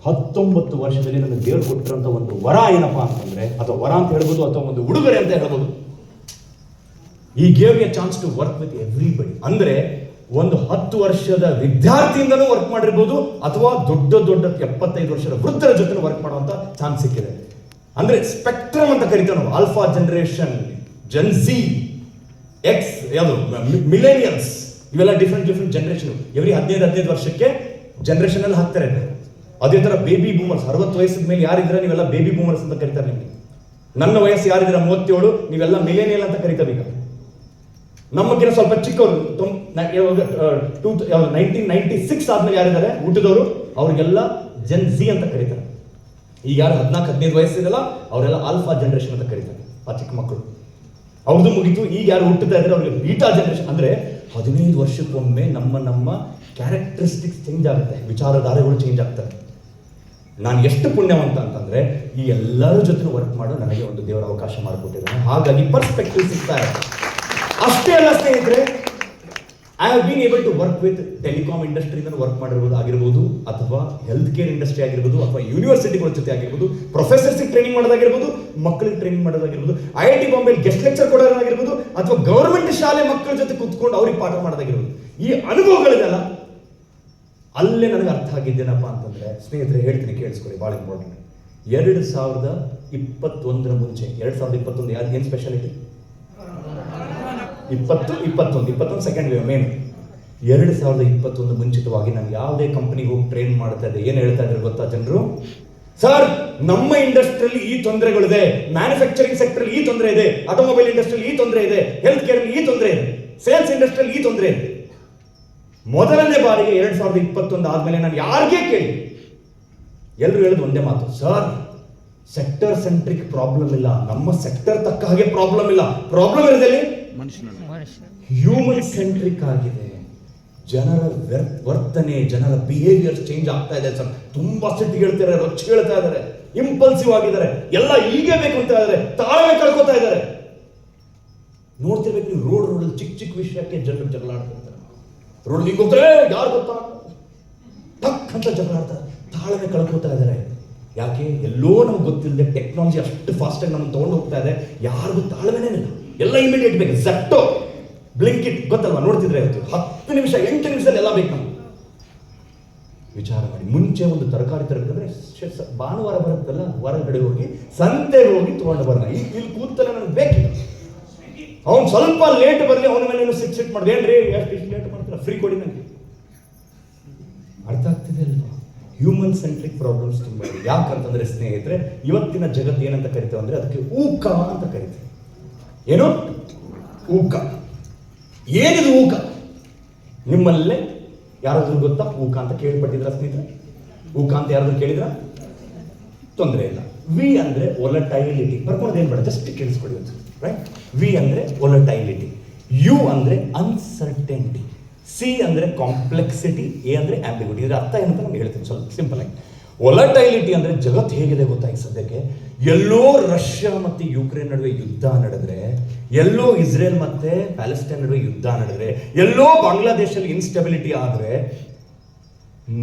19 ವರ್ಷದಲ್ಲಿ ನನಗೆ ದೇವರು ಕೊಟ್ಟಿರೋಂಥ ಒಂದು ವರ ಏನಪ್ಪಾ ಅಂತಂದ್ರೆ, ಅಥವಾ ವರ ಅಂತ ಹೇಳ್ಬೋದು, ಅಥವಾ ಒಂದು ಉಡುಗೊರೆ ಅಂತ ಹೇಳ್ಬೋದು. ಈ gave a chance to work with everybody. ಅಂದ್ರೆ ಒಂದು 10 ವರ್ಷದ ವಿದ್ಯಾರ್ಥಿಯಿಂದನೂ ವರ್ಕ್ ಮಾಡಿರ್ಬೋದು, ಅಥವಾ ದೊಡ್ಡ 75 ವರ್ಷದ ವೃದ್ಧರ ಜೊತೆ ವರ್ಕ್ ಮಾಡುವಂತ ಚಾನ್ಸ್ ಸಿಕ್ಕಿದೆ. ಅಂದ್ರೆ ಸ್ಪೆಕ್ಟ್ರಮ್ ಅಂತ ಕರಿತೇವೆ ನಾವು. ಆಲ್ಫಾ ಜನರೇಷನ್, ಜೆನ್ಸಿ, ಎಕ್ಸ್, ಯಾವುದು ಮಿಲೇನಿಯಲ್ಸ್, ಇವೆಲ್ಲ ಡಿಫ್ರೆಂಟ್ ಜನರೇಷನ್. ಎವ್ರಿ 15 ವರ್ಷಕ್ಕೆ ಜನರೇಷನ್ ಅಲ್ಲಿ ಹಾಕ್ತಾರೆ. ಅದೇ ತರ ಬೇಬಿ ಬೂಮರ್ಸ್, 60 ವಯಸ್ಸಿನ ಮೇಲೆ ಯಾರಿದ್ರೆ ನೀವೆಲ್ಲ ಬೇಬಿ ಬೂಮರ್ಸ್ ಅಂತ ಕರೀತಾರೆ ನಿಮಗೆ. ನನ್ನ ವಯಸ್ಸು ಯಾರಿದ್ರೆ 37, ನೀವೆಲ್ಲ ಮಿಲೇನಿಯಲ್ ಅಂತ ಕರೀತಾರೆ. ಈಗ ನಮಗಿನ ಸ್ವಲ್ಪ ಚಿಕ್ಕವರು 1996 ಆದ್ಮೇಲೆ ಯಾರಿದ್ದಾರೆ ಹುಟ್ಟಿದವರು, ಅವ್ರಿಗೆಲ್ಲ ಜೆನ್ ಝಿ ಅಂತ ಕರೀತಾರೆ. ಈಗ ಯಾರು 14-15 ವಯಸ್ಸಿದೆಲ್ಲ ಅವರೆಲ್ಲ ಆಲ್ಫಾ ಜನರೇಷನ್ ಅಂತ ಕರೀತಾರೆ. ಆ ಚಿಕ್ಕ ಮಕ್ಕಳು ಅವ್ರದ್ದು ಮುಗಿತು. ಈಗ ಯಾರು ಹುಟ್ಟುತ್ತಾ ಇದ್ರೆ ಅವ್ರಿಗೆ ಬೀಟಾ ಜನರೇಷನ್. ಅಂದ್ರೆ 15 ವರ್ಷಕ್ಕೊಮ್ಮೆ ನಮ್ಮ ಕ್ಯಾರೆಕ್ಟರಿಸ್ಟಿಕ್ಸ್ ಚೇಂಜ್ ಆಗುತ್ತೆ, ವಿಚಾರಧಾರೆಗಳು ಚೇಂಜ್ ಆಗ್ತವೆ. ನಾನು ಎಷ್ಟು ಪುಣ್ಯವಂತ ಅಂತಂದ್ರೆ ಈ ಎಲ್ಲರ ಜೊತೆ ವರ್ಕ್ ಮಾಡೋ ನನಗೆ ಒಂದು ದೇವರ ಅವಕಾಶ ಮಾಡಿಕೊಟ್ಟಿದ್ದಾನೆ. ಹಾಗಾಗಿ ಪರ್ಸ್ಪೆಕ್ಟಿವ್ ಸಿಗ್ತಾ ಇದೆ. ಅಷ್ಟೇ ಅಲ್ಲ ಸ್ನೇಹಿತರೆ, I have been able to work with telecom ಇಂಡಸ್ಟ್ರಿಯಿಂದ ವರ್ಕ್ ಮಾಡಿರ್ಬೋದು ಆಗಿರ್ಬೋದು, ಅಥವಾ ಹೆಲ್ತ್ ಕೇರ್ ಇಂಡಸ್ಟ್ರಿ ಆಗಿರ್ಬೋದು, ಅಥವಾ ಯೂನಿವರ್ಸಿಟಿಗಳ ಜೊತೆ ಆಗಿರ್ಬೋದು, ಪ್ರೊಫೆಸರ್ಸ್ಗೆ ಟ್ರೈನಿಂಗ್ ಮಾಡೋದಾಗಿರ್ಬೋದು, ಮಕ್ಕಳಿಗೆ ಟ್ರೈನಿಂಗ್ ಮಾಡೋದಾಗಿರ್ಬೋದು, IIT ಬಾಂಬೆಲಿ ಗೆಸ್ಟ್ ಲೆಕ್ಚರ್ ಕೊಡೋದಾಗಿರ್ಬೋದು, ಅಥವಾ ಗವರ್ಮೆಂಟ್ ಶಾಲೆ ಮಕ್ಕಳ ಜೊತೆ ಕುತ್ಕೊಂಡು ಅವ್ರಿಗೆ ಪಾಠ ಮಾಡೋದಾಗಿರ್ಬೋದು. ಈ ಅನುಭವಗಳಿದೆಲ್ಲ ಅಲ್ಲೇ ನನಗೆ ಅರ್ಥ ಆಗಿದ್ದೇನಪ್ಪ ಅಂತಂದ್ರೆ ಸ್ನೇಹಿತರೆ ಹೇಳ್ತೀನಿ, ಕೇಳಿಸ್ಕೊಳ್ಳಿ, ಭಾಳ ಇಂಪಾರ್ಟೆಂಟ್. 2021 ಮುಂಚೆ 2021 ಯಾರು ಏನು ಸ್ಪೆಷಾಲಿಟಿ? 21 second wave main. 2021 ಮುಂಚಿತವಾಗಿ ನಾನು ಯಾವುದೇ ಕಂಪನಿಗೆ ಹೋಗಿ ಟ್ರೈನ್ ಮಾಡ್ತಾ ಇದ್ದೆ, ಏನು ಹೇಳ್ತಾ ಇದ್ರು ಗೊತ್ತಾ ಜನರು? ಸರ್, ನಮ್ಮ ಇಂಡಸ್ಟ್ರಿಯಲ್ಲಿ ಈ ತೊಂದರೆಗಳಿದೆ, ಮ್ಯಾನುಫ್ಯಾಕ್ಚರಿಂಗ್ ಸೆಕ್ಟರ್ ಈ ತೊಂದರೆ ಇದೆ, ಆಟೋಮೊಬೈಲ್ ಇಂಡಸ್ಟ್ರಿಯಲ್ಲಿ ಈ ತೊಂದರೆ ಇದೆ, ಹೆಲ್ತ್ ಕೇರ್ ಈ ತೊಂದರೆ ಇದೆ, ಸೇಲ್ಸ್ ಇಂಡಸ್ಟ್ರಿಯಲ್ಲಿ ಈ ತೊಂದರೆ ಇದೆ. ಮೊದಲನೇ ಬಾರಿಗೆ 2021 ಆದ್ಮೇಲೆ ನಾನು ಯಾರಿಗೇ ಕೇಳಿ ಎಲ್ಲರೂ ಹೇಳೋದು ಒಂದೇ ಮಾತು, ಸರ್ ಸೆಕ್ಟರ್ ಸೆಂಟ್ರಿಕ್ ಪ್ರಾಬ್ಲಮ್ ಇಲ್ಲ, ನಮ್ಮ ಸೆಕ್ಟರ್ ತಕ್ಕ ಹಾಗೆ ಪ್ರಾಬ್ಲಮ್ ಇಲ್ಲ, ಪ್ರಾಬ್ಲಮ್ ಇರೋದಲ್ಲಿ ಹ್ಯೂಮನ್ ಸೆಂಟ್ರಿಕ್ ಆಗಿದೆ. ಜನರ ವರ್ತನೆ, ಜನರ ಬಿಹೇವಿಯರ್ ಚೇಂಜ್ ಆಗ್ತಾ ಇದೆ ಸರ್. ತುಂಬಾ ಸಿಟ್ಟು ಹೇಳ್ತಾರೆ, ರೊಚ್ಚ ಹೇಳ್ತಾ ಇದ್ದಾರೆ, ಇಂಪಲ್ಸಿವ್ ಆಗಿದ್ದಾರೆ, ಎಲ್ಲ ಹೀಗೆ ಬೇಕು ಅಂತ ಇದ್ದಾರೆ, ತಾಳ್ಮೆ ಕಳ್ಕೊತಾ ಇದ್ದಾರೆ. ನೋಡ್ತಿರ್ಬೇಕು ನೀವು, ರೋಡಲ್ಲಿ ಚಿಕ್ಕ ವಿಷಯಕ್ಕೆ ಜನರು ಜಗಳ ಆಡ್ತಿರ್ತಾರೆ. ರೋಡ್ ಹಿಂಗ್ ಹೋಗ್ತಾರೆ, ಯಾರು ಗೊತ್ತಾ ಟಕ್ ಅಂತ ಜಗಳ ಆಡ್ತಾರೆ, ತಾಳ್ಮೆ ಕಳ್ಕೊತಾ ಇದ್ದಾರೆ. ಯಾಕೆ? ಎಲ್ಲೋ ನಮ್ಗೆ ಗೊತ್ತಿಲ್ಲದೆ ಟೆಕ್ನಾಲಜಿ ಅಷ್ಟು ಫಾಸ್ಟ್ ಆಗಿ ನಮ್ಮನ್ನು ತಗೊಂಡು ಹೋಗ್ತಾ ಇದೆ, ಯಾರಿಗೂ ತಾಳ್ಮೆನೇ ಇಲ್ಲ, ಎಲ್ಲ ಇಮಿಡಿಯೇಟ್ ಬೇಕು. ಝೆಪ್ಟೋ, ಬ್ಲಿಂಕಿಟ್ ಗೊತ್ತಲ್ವಾ, ನೋಡ್ತಿದ್ರೆ ಇವತ್ತು 10 ನಿಮಿಷ 8 ನಿಮಿಷದಲ್ಲಿ ಎಲ್ಲ ಬೇಕು ನಮ್ಗೆ. ವಿಚಾರ ಮಾಡಿ, ಮುಂಚೆ ಒಂದು ತರಕಾರಿ ತರಬೇಕಂದ್ರೆ ಭಾನುವಾರ ಬರುತ್ತಲ್ಲ, ಹೊರಗಡೆ ಹೋಗಿ ಸಂತೆಗೆ ಹೋಗಿ ತಗೊಂಡು ಬರೋಣ. ಇಲ್ಲಿ ಕೂತಲ್ಲ ನನಗೆ ಬೇಕಿಲ್ಲ, ಅವ್ನು ಸ್ವಲ್ಪ ಲೇಟ್ ಬರಲಿ, ಅವನ ಮೇಲೆ ಸಿಟ್ ಮಾಡಿದೆ, ಏನ್ರಿ ಎಷ್ಟು ಲೇಟ್ ಮಾಡ್ತಾರೆ, ಫ್ರೀ ಕೊಡಿ ನನಗೆ. ಅರ್ಥ ಆಗ್ತಿದೆ ಅಲ್ವಾ? ಹ್ಯೂಮನ್ ಸೆಂಟ್ರಿಕ್ ಪ್ರಾಬ್ಲಮ್ಸ್ ತುಂಬ ಇದೆ. ಯಾಕಂತಂದ್ರೆ ಸ್ನೇಹಿತರೆ, ಇವತ್ತಿನ ಜಗತ್ತು ಏನಂತ ಕರಿತೇವೆ ಅಂದ್ರೆ ಅದಕ್ಕೆ ಊಕ ಅಂತ ಕರಿತೇವೆ. ಏನು ಊಕ? ಏನಿದು ಊಕ? ನಿಮ್ಮಲ್ಲೇ ಯಾರಾದ್ರೂ ಗೊತ್ತಾ ಊಕ ಅಂತ ಕೇಳ್ಪಟ್ಟಿದ್ರ ಸ್ನೇಹಿತರೆ? ಊಕ ಅಂತ ಯಾರಾದ್ರೂ ಕೇಳಿದ್ರ? ತೊಂದರೆ ಇಲ್ಲ. ವಿ ಅಂದ್ರೆ ಒಲಟೈಲಿಟಿ. ಬರ್ಕೊಳ್ಳೋದೇನು ಬೇಡ, ಜಸ್ಟ್ ಕೇಳಿಸ್ಕೊಳ್ಳಿ ರೈಟ್. ವಿ ಅಂದ್ರೆ ಒಲಟೈಲಿಟಿ, ಯು ಅಂದ್ರೆ ಅನ್ಸರ್ಟೆನಿಟಿ. ಸಿ ಅಂದರೆ ಕಾಂಪ್ಲೆಕ್ಸಿಟಿ, ಎ ಅಂದರೆ ಆಂಬಿಗ್ಯೂಟಿ. ಇದರ ಅರ್ಥ ಏನಂತ ನಾನು ಹೇಳ್ತೀನಿ ಸ್ವಲ್ಪ ಸಿಂಪಲ್ ಆಗಿ. ವೊಲಟೈಲಿಟಿ ಅಂದರೆ ಜಗತ್ತು ಹೇಗಿದೆ ಗೊತ್ತಾ ಈಗ ಸದ್ಯಕ್ಕೆ, ಎಲ್ಲೋ ರಷ್ಯಾ ಮತ್ತು ಯುಕ್ರೇನ್ ನಡುವೆ ಯುದ್ಧ ನಡೆದ್ರೆ, ಎಲ್ಲೋ ಇಸ್ರೇಲ್ ಮತ್ತು ಪ್ಯಾಲೆಸ್ಟೈನ್ ನಡುವೆ ಯುದ್ಧ ನಡೆದ್ರೆ, ಎಲ್ಲೋ ಬಾಂಗ್ಲಾದೇಶಲ್ಲಿ ಇನ್ಸ್ಟೆಬಿಲಿಟಿ ಆದರೆ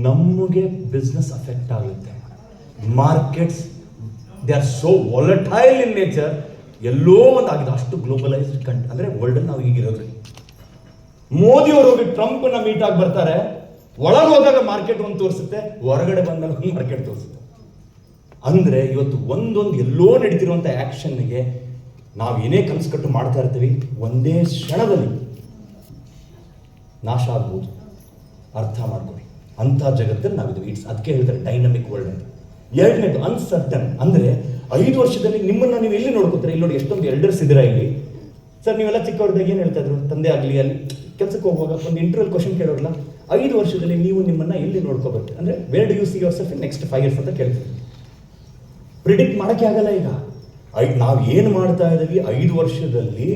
ನಮಗೆ ಬಿಸ್ನೆಸ್ ಅಫೆಕ್ಟ್ ಆಗುತ್ತೆ. Markets they are so volatile in nature. ಎಲ್ಲೋ ಒಂದು ಆಗಿದೆ, ಅಷ್ಟು ಗ್ಲೋಬಲೈಸ್ಡ್ ಅಂದರೆ ವರ್ಲ್ಡಲ್ಲಿ ನಾವು ಈಗಿರೋದ್ರಿ. ಮೋದಿ ಅವರು ಹೋಗಿ ಟ್ರಂಪ್ನ ಮೀಟ್ ಆಗಿ ಬರ್ತಾರೆ, ಒಳಗೆ ಹೋದಾಗ ಮಾರ್ಕೆಟ್ ಒಂದು ತೋರಿಸುತ್ತೆ, ಹೊರಗಡೆ ಬಂದಾಗ ಒಂದು ಮಾರ್ಕೆಟ್ ತೋರಿಸುತ್ತೆ. ಅಂದರೆ ಇವತ್ತು ಒಂದೊಂದು ಎಲ್ಲೋ ನಡೀತಿರುವಂಥ ಆ್ಯಕ್ಷನ್ನಿಗೆ ನಾವು ಏನೇ ಕನಸು ಕಟ್ಟು ಮಾಡ್ತಾ ಇರ್ತೀವಿ, ಒಂದೇ ಕ್ಷಣದಲ್ಲಿ ನಾಶ ಆಗ್ಬೋದು. ಅರ್ಥ ಮಾಡ್ಕೊಳ್ಳಿ, ಅಂಥ ಜಗತ್ತಲ್ಲಿ ನಾವಿದ್ದೀವಿ. ಅದಕ್ಕೆ ಹೇಳ್ತಾರೆ ಡೈನಮಿಕ್ ವರ್ಲ್ಡ್ ಅಂತ. ಎರಡನೇದು ಅನ್ಸರ್ಟನ್, ಅಂದರೆ 5 ವರ್ಷದಲ್ಲಿ ನಿಮ್ಮನ್ನು ನೀವು ಎಲ್ಲಿ ನೋಡ್ಕೋತಾರೆ. ಇಲ್ಲಿ ನೋಡಿ ಎಷ್ಟೊಂದು ಎಲ್ಡರ್ಸ್ ಇದ್ದೀರಾ ಇಲ್ಲಿ. ಸರ್ ನೀವೆಲ್ಲ ಚಿಕ್ಕವ್ರದಾಗ ಏನು ಹೇಳ್ತಾ ಇದ್ರು, ತಂದೆ ಆಗಲಿ ಅಲ್ಲಿ ಕೆಲಸಕ್ಕೆ ಹೋಗುವಾಗ ಒಂದು ಇಂಟರ್ವ್ಯೂ ಕ್ವಶನ್ ಕೇಳೋರಲ್ಲ, 5 ವರ್ಷದಲ್ಲಿ ನೀವು ನಿಮ್ಮನ್ನು ಎಲ್ಲಿ ನೋಡ್ಕೋಬೇಕು ಅಂದರೆ where do U see your self in next 5 years ಅಂತ ಕೇಳ್ತೀವಿ. ಪ್ರಿಡಿಕ್ಟ್ ಮಾಡೋಕ್ಕೆ ಆಗಲ್ಲ. ಈಗ ನಾವು ಏನು ಮಾಡ್ತಾ ಇದ್ದೀವಿ 5 ವರ್ಷದಲ್ಲಿ,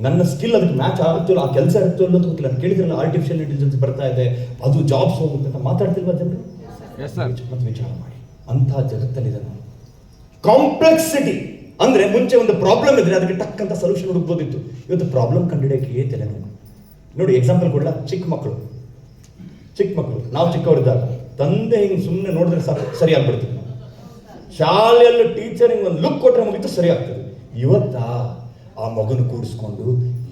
ನನ್ನ ಸ್ಕಿಲ್ ಅದಕ್ಕೆ ಮ್ಯಾಚ್ ಆಗುತ್ತಿಲ್ಲ, ಆ ಕೆಲಸ ಇರುತ್ತೋ ಅಂತ ಗೊತ್ತಿಲ್ಲ. ನಾನು ಕೇಳಿದ್ರಲ್ಲ ಆರ್ಟಿಫಿಷಿಯಲ್ ಇಂಟೆಲಿಜೆನ್ಸ್ ಬರ್ತಾ ಇದೆ, ಅದು ಜಾಬ್ಸ್ ಹೋಗುತ್ತೆ ಅಂತ ಮಾತಾಡ್ತಿಲ್ವಾ ಜನರು? ಮತ್ತು ವಿಚಾರ ಮಾಡಿ, ಅಂಥ ಜಗತ್ತಲ್ಲಿದೆ ನಾವು. ಕಾಂಪ್ಲೆಕ್ಸಿಟಿ ಅಂದರೆ ಮುಂಚೆ ಒಂದು ಪ್ರಾಬ್ಲಮ್ ಇದ್ರೆ ಅದಕ್ಕೆ ಟಕ್ ಅಂತ ಸೊಲ್ಯೂಷನ್ ಹುಡುಕ್ಬೋದಿತ್ತು. ಇವತ್ತು ಪ್ರಾಬ್ಲಮ್ ಕಂಡುಹಿಡಿಯೋಕೆ ತಲೆನೋವು. ನೋಡಿ ಎಕ್ಸಾಂಪಲ್ ಕೊಡಲ್ಲ, ಚಿಕ್ಕ ಮಕ್ಕಳು ನಾವು ಚಿಕ್ಕವರಿದ್ದಾಗ ತಂದೆ ಹಿಂಗೆ ಸುಮ್ಮನೆ ನೋಡಿದ್ರೆ ಸರಿ ಆಗ್ಬಿಡ್ತೀವಿ. ಶಾಲೆಯಲ್ಲಿ ಟೀಚರ್ ಹಿಂಗೆ ಒಂದು ಲುಕ್ ಕೊಟ್ಟರೆ ಮುಗಿತು, ಸರಿ ಆಗ್ತದೆ. ಇವತ್ತಾ ಆ ಮಗನ ಕೂಡಿಸ್ಕೊಂಡು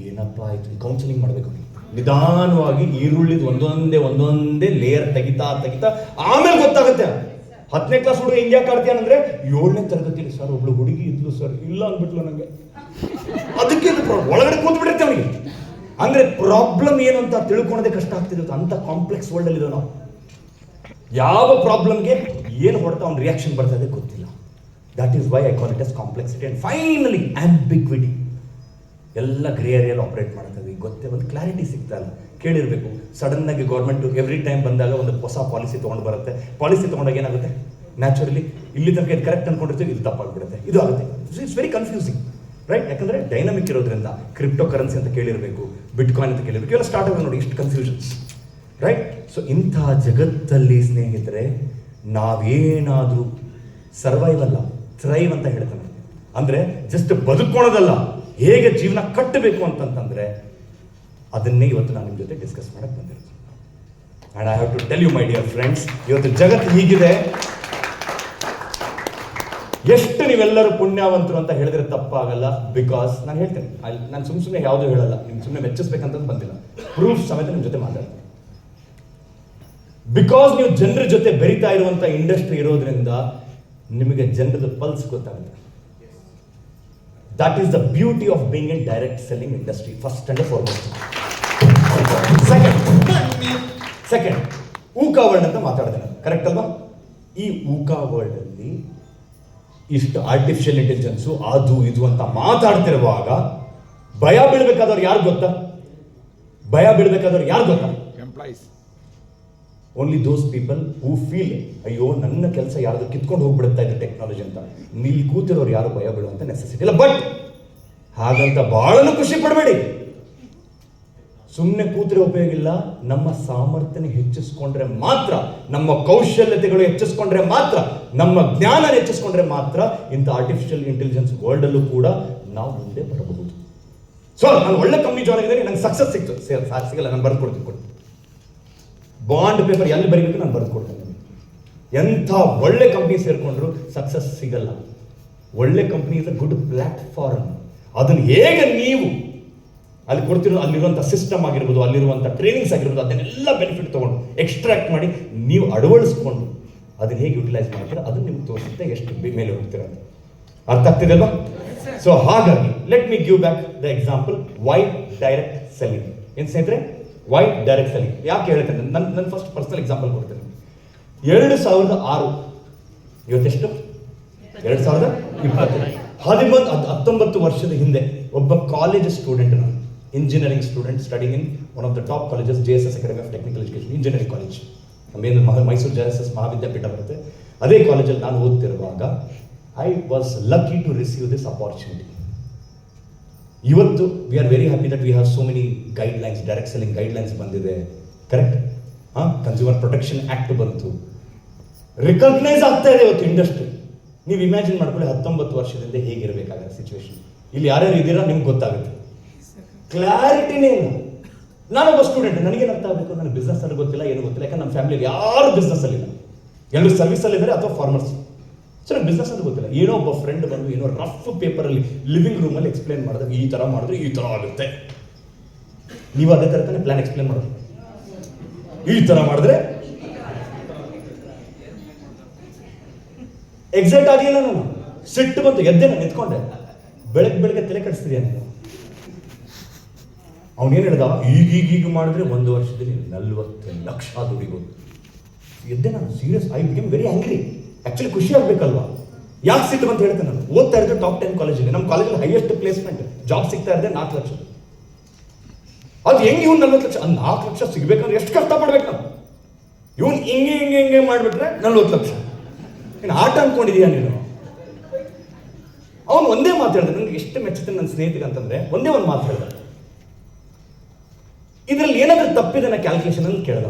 ಏನಪ್ಪ ಆಯ್ತು ಕೌನ್ಸಿಲಿಂಗ್ ಮಾಡಬೇಕು, ನಿಧಾನವಾಗಿ ಈರುಳ್ಳಿದು ಒಂದೊಂದೇ ಲೇಯರ್ ತೆಗಿತಾ ಆಮೇಲೆ ಗೊತ್ತಾಗುತ್ತೆ. 10ನೇ ಕ್ಲಾಸ್ ಹುಡುಗ ಹಿಂಗೆ ಯಾಕೆ ಆಡ್ತೀಯಾನಂದ್ರೆ 7ನೇ ತರಗತಿಯಲ್ಲಿ ಸರ್ ಒಬ್ಳು ಹುಡುಗಿ ಇದ್ಲು ಸರ್, ಇಲ್ಲ ಅಂದ್ಬಿಟ್ಲು ನನಗೆ. ಅದಕ್ಕೆ ಒಳಗಡೆ ಕೂತ್ಬಿಟ್ಟಿರ್ತೆ ಅವನಿಗೆ. ಅಂದ್ರೆ ಪ್ರಾಬ್ಲಮ್ ಏನು ಅಂತ ತಿಳ್ಕೊಳ್ಳೋದೇ ಕಷ್ಟ ಆಗ್ತಿರುತ್ತೆ. ಅಂತ ಕಾಂಪ್ಲೆಕ್ಸ್ ವರ್ಲ್ಡ್ ಅಲ್ಲಿ ನಾವು. ಯಾವ ಪ್ರಾಬ್ಲಮ್ಗೆ ಏನು ಹೊಡ್ತಾ ಅವ್ನ ರಿಯಾಕ್ಷನ್ ಬರ್ತಾ ಇದೆ ಗೊತ್ತಿಲ್ಲ. That is why I call it as complexity and finally ambiguity. ಎಲ್ಲ ಗ್ರೇ ಏರಿಯಲ್ಲಿ ಆಪರೇಟ್ ಮಾಡ್ತೀವಿ, ಗೊತ್ತೇ ಒಂದು ಕ್ಲಾರಿಟಿ ಸಿಗ್ತಾ ಇಲ್ಲ. ಕೇಳಿರಬೇಕು, ಸಡನ್ ಆಗಿ ಗೌರ್ಮೆಂಟ್ ಎವ್ರಿ ಟೈಮ್ ಬಂದಾಗ ಒಂದು ಹೊಸ ಪಾಲಿಸಿ ತೊಗೊಂಡು ಬರುತ್ತೆ. ಪಾಲಿಸಿ ತೊಗೊಂಡಾಗ ಏನಾಗುತ್ತೆ, ನ್ಯಾಚುರಲಿ ಇಲ್ಲಿ ತನಕ ಇದು ಕರೆಕ್ಟ್ ಅನ್ಕೊಂಡಿರ್ತೀವಿ, ಇದು ತಪ್ಪಾಗ್ಬಿಡುತ್ತೆ, ಇದು ಆಗುತ್ತೆ. It's very confusing, right? ಯಾಕಂದ್ರೆ ಡೈನಮಿಕ್ ಇರೋದ್ರಿಂದ ಕ್ರಿಪ್ಟೋ ಕರೆನ್ಸಿ ಅಂತ ಕೇಳಿರಬೇಕು, ಬಿಟ್ಕಾಯಿನ್ ಅಂತ ಕೇಳಿರಬೇಕು, ಇವೆಲ್ಲ ಸ್ಟಾರ್ಟ್ ಆಗಿ ನೋಡಿ ಇಷ್ಟು ಕನ್ಫ್ಯೂಷನ್ಸ್, ರೈಟ್? ಸೊ ಇಂಥ ಜಗತ್ತಲ್ಲಿ ಸ್ನೇಹಿತರೆ ನಾವೇನಾದರೂ ಸರ್ವೈವ್ ಅಲ್ಲ, ಥ್ರೈವ್ ಅಂತ ಹೇಳ್ತಾನೆ. ಅಂದರೆ ಜಸ್ಟ್ ಬದುಕೋಣದಲ್ಲ, ಹೇಗೆ ಜೀವನ ಕಟ್ಟಬೇಕು ಅಂತಂತಂದ್ರೆ ಅದನ್ನೇ ಇವತ್ತು ನಾನು ನಿಮ್ಮ ಜೊತೆ ಡಿಸ್ಕಸ್ ಮಾಡಕ್ಕೆ ಬಂದಿರೋದು. And I have to tell you my dear friends, ಇವತ್ತು ಜಗತ್ತು ಹೀಗಿದೆ. ಎಷ್ಟು ನೀವೆಲ್ಲರೂ ಪುಣ್ಯವಂತರು ಅಂತ ಹೇಳಿದ್ರೆ ತಪ್ಪಾಗಲ್ಲ. ಬಿಕಾಸ್ ನಾನು ಹೇಳ್ತೇನೆ, ನಾನು ಸುಮ್ಮನೆ ಯಾವುದೂ ಹೇಳಲ್ಲ, ನಿಮ್ಗೆ ಸುಮ್ಮನೆ ಮೆಚ್ಚಿಸ್ಬೇಕಂತ ಬಂದಿಲ್ಲ, ಪ್ರೂಫ್ ಸಮೇತ ನಿಮ್ಮ ಜೊತೆ ಮಾತಾಡ್ತೀನಿ. ಬಿಕಾಸ್ ನೀವು ಜನರ ಜೊತೆ ಬೆರಿತಾ ಇರುವಂಥ ಇಂಡಸ್ಟ್ರಿ ಇರೋದ್ರಿಂದ ನಿಮಗೆ ಜನರದ ಪಲ್ಸ್ ಗೊತ್ತಾಗುತ್ತೆ. That is the beauty of being in direct selling industry, first and foremost. Second ಊಕಾ ವರ್ಲ್ಡ್ ಅಂತ ಮಾತಾಡಿದೆ ನಾನು, ಕರೆಕ್ಟ್ ಅಲ್ವಾ? ಈ ಊಕಾ ವರ್ಲ್ಡ್ ಅಲ್ಲಿ ಇಷ್ಟು ಆರ್ಟಿಫಿಷಿಯಲ್ ಇಂಟೆಲಿಜೆನ್ಸು ಅದು ಇದು ಅಂತ ಮಾತಾಡ್ತಿರುವಾಗ ಭಯ ಬೀಳ್ಬೇಕಾದವ್ರು ಯಾರು ಗೊತ್ತಾ? Employees. Only those people who feel ಅಯ್ಯೋ ನನ್ನ ಕೆಲಸ ಯಾರ್ದು ಕಿತ್ಕೊಂಡು ಹೋಗ್ಬಿಡುತ್ತಾ ಇದೆ ಟೆಕ್ನಾಲಜಿ ಅಂತ. ಇಲ್ಲಿ ಕೂತಿರೋರು ಯಾರು ಭಯ ಬೀಳುವಂತ ನೆಸೆಸಿಟಿ ಇಲ್ಲ. ಬಟ್ ಹಾಗಂತ ಬಹಳನು ಖುಷಿ ಪಡಬೇಡಿ. ಸುಮ್ಮನೆ ಕೂತಿರೋ ಉಪಯೋಗ ಇಲ್ಲ. ನಮ್ಮ ಸಾಮರ್ಥ್ಯನ ಹೆಚ್ಚಿಸ್ಕೊಂಡ್ರೆ ಮಾತ್ರ, ನಮ್ಮ ಕೌಶಲ್ಯತೆಗಳು ಹೆಚ್ಚಿಸ್ಕೊಂಡ್ರೆ ಮಾತ್ರ, ನಮ್ಮ ಜ್ಞಾನ ಹೆಚ್ಚಿಸ್ಕೊಂಡ್ರೆ ಮಾತ್ರ ಇಂಥ ಆರ್ಟಿಫಿಷಿಯಲ್ ಇಂಟೆಲಿಜೆನ್ಸ್ ವರ್ಲ್ಡ್ ಅಲ್ಲೂ ಕೂಡ ನಾವು ಮುಂದೆ ಬರಬಹುದು. ಸೊ ನಾನು ಒಳ್ಳೆ ಕಂಪ್ನಿ ಜಾಯ್ನ್ ಆಗಿದ್ದೀನಿ, ನಂಗೆ ಸಕ್ಸಸ್ ಸಿಕ್ತು. ಸಿಗಲ್ಲ, ನಾನು ಬರೆದು ಕೊಡ್ತೀನಿ. ಬಾಂಡ್ ಪೇಪರ್ ಎಲ್ಲಿ ಬರೀಬೇಕು ನಾನು ಬರೆದು ಕೊಡ್ತೇನೆ. ಎಂಥ ಒಳ್ಳೆ ಕಂಪ್ನಿ ಸೇರಿಕೊಂಡ್ರು ಸಕ್ಸಸ್ ಸಿಗಲ್ಲ. ಒಳ್ಳೆ company is a good platform. ಅದನ್ನು ಹೇಗೆ ನೀವು ಅಲ್ಲಿ ಕೊಡ್ತಿರೋ ಅಲ್ಲಿರುವಂಥ ಸಿಸ್ಟಮ್ ಆಗಿರ್ಬೋದು, ಅಲ್ಲಿರುವಂಥ ಟ್ರೈನಿಂಗ್ಸ್ ಆಗಿರ್ಬೋದು, ಅದನ್ನೆಲ್ಲ ಬೆನಿಫಿಟ್ ತೊಗೊಂಡು ಎಕ್ಸ್ಟ್ರಾಕ್ಟ್ ಮಾಡಿ ನೀವು ಅಳವಡಿಸ್ಕೊಂಡು ಅದನ್ನ ಹೇಗೆ ಯುಟಿಲೈಸ್ ಮಾಡ್ತೀರಾ ಅದನ್ನು ನಿಮ್ಗೆ ತೋರಿಸುತ್ತೆ ಎಷ್ಟು ಮೇಲೆ ಹೋಗ್ತೀರ ಅಂತ. ಅರ್ಥ ಆಗ್ತಿದೆ ಅಲ್ವಾ? ಸೊ ಹಾಗಾಗಿ let me give back the example why direct selling. ಏನು ಸ್ನೇಹಿತರೆ, ವೈ ಡೈರೆಕ್ಟ್ ಸೆಲ್ಲಿಂಗ್ ಯಾಕೆ ಹೇಳ್ತೇನೆ? ನನ್ನ ಫಸ್ಟ್ ಪರ್ಸನಲ್ ಎಕ್ಸಾಂಪಲ್ ಕೊಡ್ತೇನೆ. 2006 ಇವತ್ತೆಷ್ಟು 2020 19 ವರ್ಷದ ಹಿಂದೆ ಒಬ್ಬ ಕಾಲೇಜ್ ಸ್ಟೂಡೆಂಟ್, ನಾನು engineering student studying in one of the top colleges, JSS academy of technical education, engineering college. ನಮ್ಮೇನು ಮೈಸೂರು JSS ಮಹಾವಿದ್ಯಾಪೀಠ ಬರುತ್ತೆ, ಅದೇ ಕಾಲೇಜಲ್ಲಿ ನಾನು ಓದ್ತಿರುವಾಗ I was lucky to receive this opportunity. ಇವತ್ತು we are very happy that we have so many guidelines, direct selling guidelines ಬಂದಿದೆ. Correct? Consumer protection act ಬಂತು, recognise ಆಗ್ತಾ ಇದೆ ಇವತ್ತು ಇಂಡಸ್ಟ್ರಿ. ನೀವು ಇಮ್ಯಾಜಿನ್ ಮಾಡ್ಕೊಳ್ಳಿ 19 ವರ್ಷದಿಂದ ಹೇಗಿರಬೇಕಾಗುತ್ತೆ ಸಿಚುವೇಶನ್. ಇಲ್ಲಿ ಯಾರ್ಯಾರು ಇದ್ದೀರಾ ನಿಮ್ಗೆ ಗೊತ್ತಾಗುತ್ತೆ. ಕ್ಲಾರಿಟಿನೇ ಇಲ್ಲ. ನಾನೊಬ್ಬ ಸ್ಟೂಡೆಂಟ್, ನನಗೇನು ಅರ್ಥ ಆಗಬೇಕು, ನನಗೆ ಬಿಸ್ನೆಸ್ ಅಲ್ಲಿ ಗೊತ್ತಿಲ್ಲ, ಏನು ಗೊತ್ತಿಲ್ಲ. ಯಾಕಂದ್ರೆ ನಮ್ಮ ಫ್ಯಾಮಿಲಿಯಲ್ಲಿ ಯಾರು ಬಿಸ್ನೆಸ್ ಅಲ್ಲಿ ಇಲ್ಲ, ಎಲ್ಲರೂ ಸರ್ವಿಸ್ ಅಲ್ಲಿ ಇದ್ದಾರೆ ಅಥವಾ ಫಾರ್ಮರ್ಸ್. ಸೊ ನನಗೆ ಬಿಸ್ನೆಸ್ ಅಂತ ಗೊತ್ತಿಲ್ಲ. ಏನೋ ಒಬ್ಬ ಫ್ರೆಂಡ್ ಬಂದು ಏನೋ ರಫ್ ಪೇಪರಲ್ಲಿ ಲಿವಿಂಗ್ ರೂಮಲ್ಲಿ ಎಕ್ಸ್ಪ್ಲೇನ್ ಮಾಡಿದ್ರೆ ಈ ಥರ ಮಾಡಿದ್ರೆ ಈ ಥರ ಆಗುತ್ತೆ. ನೀವು ಅದೇ ಥರ ತಾನೇ ಪ್ಲಾನ್ ಎಕ್ಸ್ಪ್ಲೇನ್ ಮಾಡೋದು. ಈ ಥರ ಮಾಡಿದ್ರೆ ಎಕ್ಸೈಟ್ ಆಗಲಿಲ್ಲ ನಾನು, ಸಿಟ್ಟು ಬಂತು, ಎದ್ದೆ ನಾನು ನಿಂತ್ಕೊಂಡೆ. ಬೆಳಗ್ಗೆ ತಲೆ ಕಡಿಸ್ತಿದ್ಯಾ ನೀನು? ಅವನೇನು ಹೇಳ್ದ, ಈಗ ಮಾಡಿದ್ರೆ 1 ವರ್ಷದಲ್ಲಿ 40 ಲಕ್ಷ ದುಡಿಬೋದು. ಎದ್ದೆ ನಾನು, serious. I became very angry. Actually ಖುಷಿ ಆಗ್ಬೇಕಲ್ವಾ? ಯಾಕೆ ಸಿಟ್ಟು ಅಂತ ಹೇಳ್ತೇನೆ ನಾನು. ಓದ್ತಾ ಇದ್ದೆ ಟಾಪ್ 10 ಕಾಲೇಜಿಗೆ. ನಮ್ಮ ಕಾಲೇಜಲ್ಲಿ ಹೈಯೆಸ್ಟ್ ಪ್ಲೇಸ್ಮೆಂಟ್ ಜಾಬ್ ಸಿಗ್ತಾ ಇದೆ 4 ಲಕ್ಷ. ಅದು ಹೆಂಗೆ ಇವ್ನು 40 ಲಕ್ಷ? 4 ಲಕ್ಷ ಸಿಗ್ಬೇಕಂದ್ರೆ ಎಷ್ಟು ಕಷ್ಟಪಡ್ಬೇಕು ನಾವು? ಇವನು ಹಿಂಗೆ ಮಾಡಿಬಿಟ್ರೆ 40 ಲಕ್ಷ. ನೀನು ಆಟ ಅನ್ಕೊಂಡಿದೀಯ ನೀನು? ಅವನು ಒಂದೇ ಮಾತು ಹೇಳ್ದೆ, ನನಗೆ ಎಷ್ಟು ಮೆಚ್ಚುತ್ತೆ ನನ್ನ ಸ್ನೇಹಿತರಿಗೆ ಅಂತಂದ್ರೆ ಒಂದೇ ಒಂದು ಮಾತು ಹೇಳ್ದ, ಇದರಲ್ಲಿ ಏನಾದ್ರೂ ತಪ್ಪಿದೆ ನಾ ಕ್ಯಾಲ್ಕುಲೇಷನ್ ಅಲ್ಲಿ ಕೇಳ್ದ.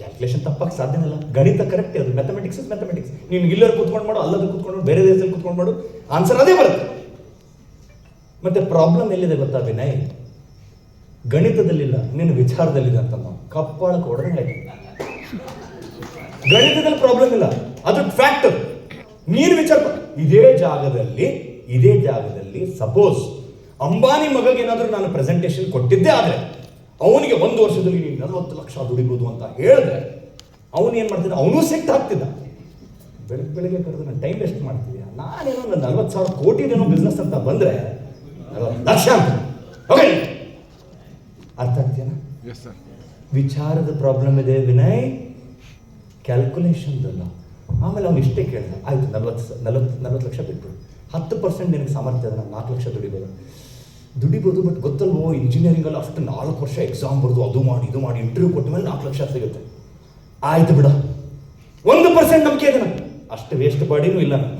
ಕ್ಯಾಲ್ಕುಲೇಷನ್ ತಪ್ಪಕ್ಕೆ ಸಾಧ್ಯನೇ ಇಲ್ಲ, ಗಣಿತ ಕರೆಕ್ಟ್ ಅದು. Mathematics is mathematics. ನೀನು ಇಲ್ಲರೂ ಕೂತ್ಕೊಂಡು ಮಾಡು, ಅಲ್ಲದ ಕೂತ್ಕೊಂಡು ಬೇರೆ ದೇಶದಲ್ಲಿ ಕೂತ್ಕೊಂಡು ಮಾಡು, ಆನ್ಸರ್ ಅದೇ ಬರುತ್ತೆ. ಮತ್ತೆ ಪ್ರಾಬ್ಲಮ್ ಎಲ್ಲಿದೆ ಗೊತ್ತಾ ವಿನಯ್? ಗಣಿತದಲ್ಲಿಲ್ಲ, ನಿನ್ನ ವಿಚಾರದಲ್ಲಿದೆ ಅಂತ. ಕಪ್ಪಾಳಕ್ಕೆ ಹೊಡೆದಂಗೆ. ಗಣಿತದಲ್ಲಿ ಪ್ರಾಬ್ಲಮ್ ಇಲ್ಲ, ಅದು ಫ್ಯಾಕ್ಟರ್. ನೀನು ವಿಚಾರ. ಇದೇ ಜಾಗದಲ್ಲಿ ಸಪೋಸ್ ಅಂಬಾನಿ ಮಗಗೆ ಏನಾದರೂ ನಾನು ಪ್ರೆಸೆಂಟೇಷನ್ ಕೊಟ್ಟಿದ್ದೇ ಆದರೆ ಅವನಿಗೆ 1 ವರ್ಷದಲ್ಲಿ ನೀನು 40 ಲಕ್ಷ ದುಡಿಬೋದು ಅಂತ ಹೇಳಿದ್ರೆ ಅವನು ಏನು ಮಾಡ್ತಿದ್ದ? ಅವನು ಸೆಟ್ ಆಗ್ತಿದ್ದ. ಬೆಳಗ್ಗೆ ಕರೆದು ನಾನು ಟೈಮ್ ವೇಸ್ಟ್ ಮಾಡ್ತಿದ್ದೆ. ನಾನೇನೋ ನನ್ನ 40,000 ಕೋಟಿದೇನೋ ಬಿಸ್ನೆಸ್ ಅಂತ ಬಂದರೆ 40 ಲಕ್ಷ ಅಂತ. ಓಕೆ, ಅರ್ಥ ಆಗ್ತೀಯಾ? ವಿಚಾರದ ಪ್ರಾಬ್ಲಮ್ ಇದೆ ವಿನಯ್, ಕ್ಯಾಲ್ಕುಲೇಷನ್ದಲ್ಲ. ಆಮೇಲೆ ಅವ್ನು ಇಷ್ಟೇ ಕೇಳಿದ, ಆಯ್ತು 40 ಲಕ್ಷ ಬಿಟ್ಬಿಡು, 10% ನಿನಗೆ ಸಾಮರ್ಥ್ಯ ಇದೆ, ನಾನು 4 ಲಕ್ಷ ದುಡಿಬೋದು. ಬಟ್ ಗೊತ್ತಲ್ವೋ, ಇಂಜಿನಿಯರಿಂಗಲ್ಲಿ ಅಷ್ಟು 4 ವರ್ಷ ಎಕ್ಸಾಮ್ ಬರೆದು ಅದು ಮಾಡಿ ಇಂಟರ್ವ್ಯೂ ಕೊಟ್ಟ ಮೇಲೆ 4 ಲಕ್ಷ ಸಿಗುತ್ತೆ. ಆಯ್ತು ಬಿಡ, 1% ನಂಬಿಕೆ ಇದೆ ನನಗೆ. ಅಷ್ಟು ವೇಸ್ಟ್ ಬಾಡಿನೂ ಇಲ್ಲ ನಾನು.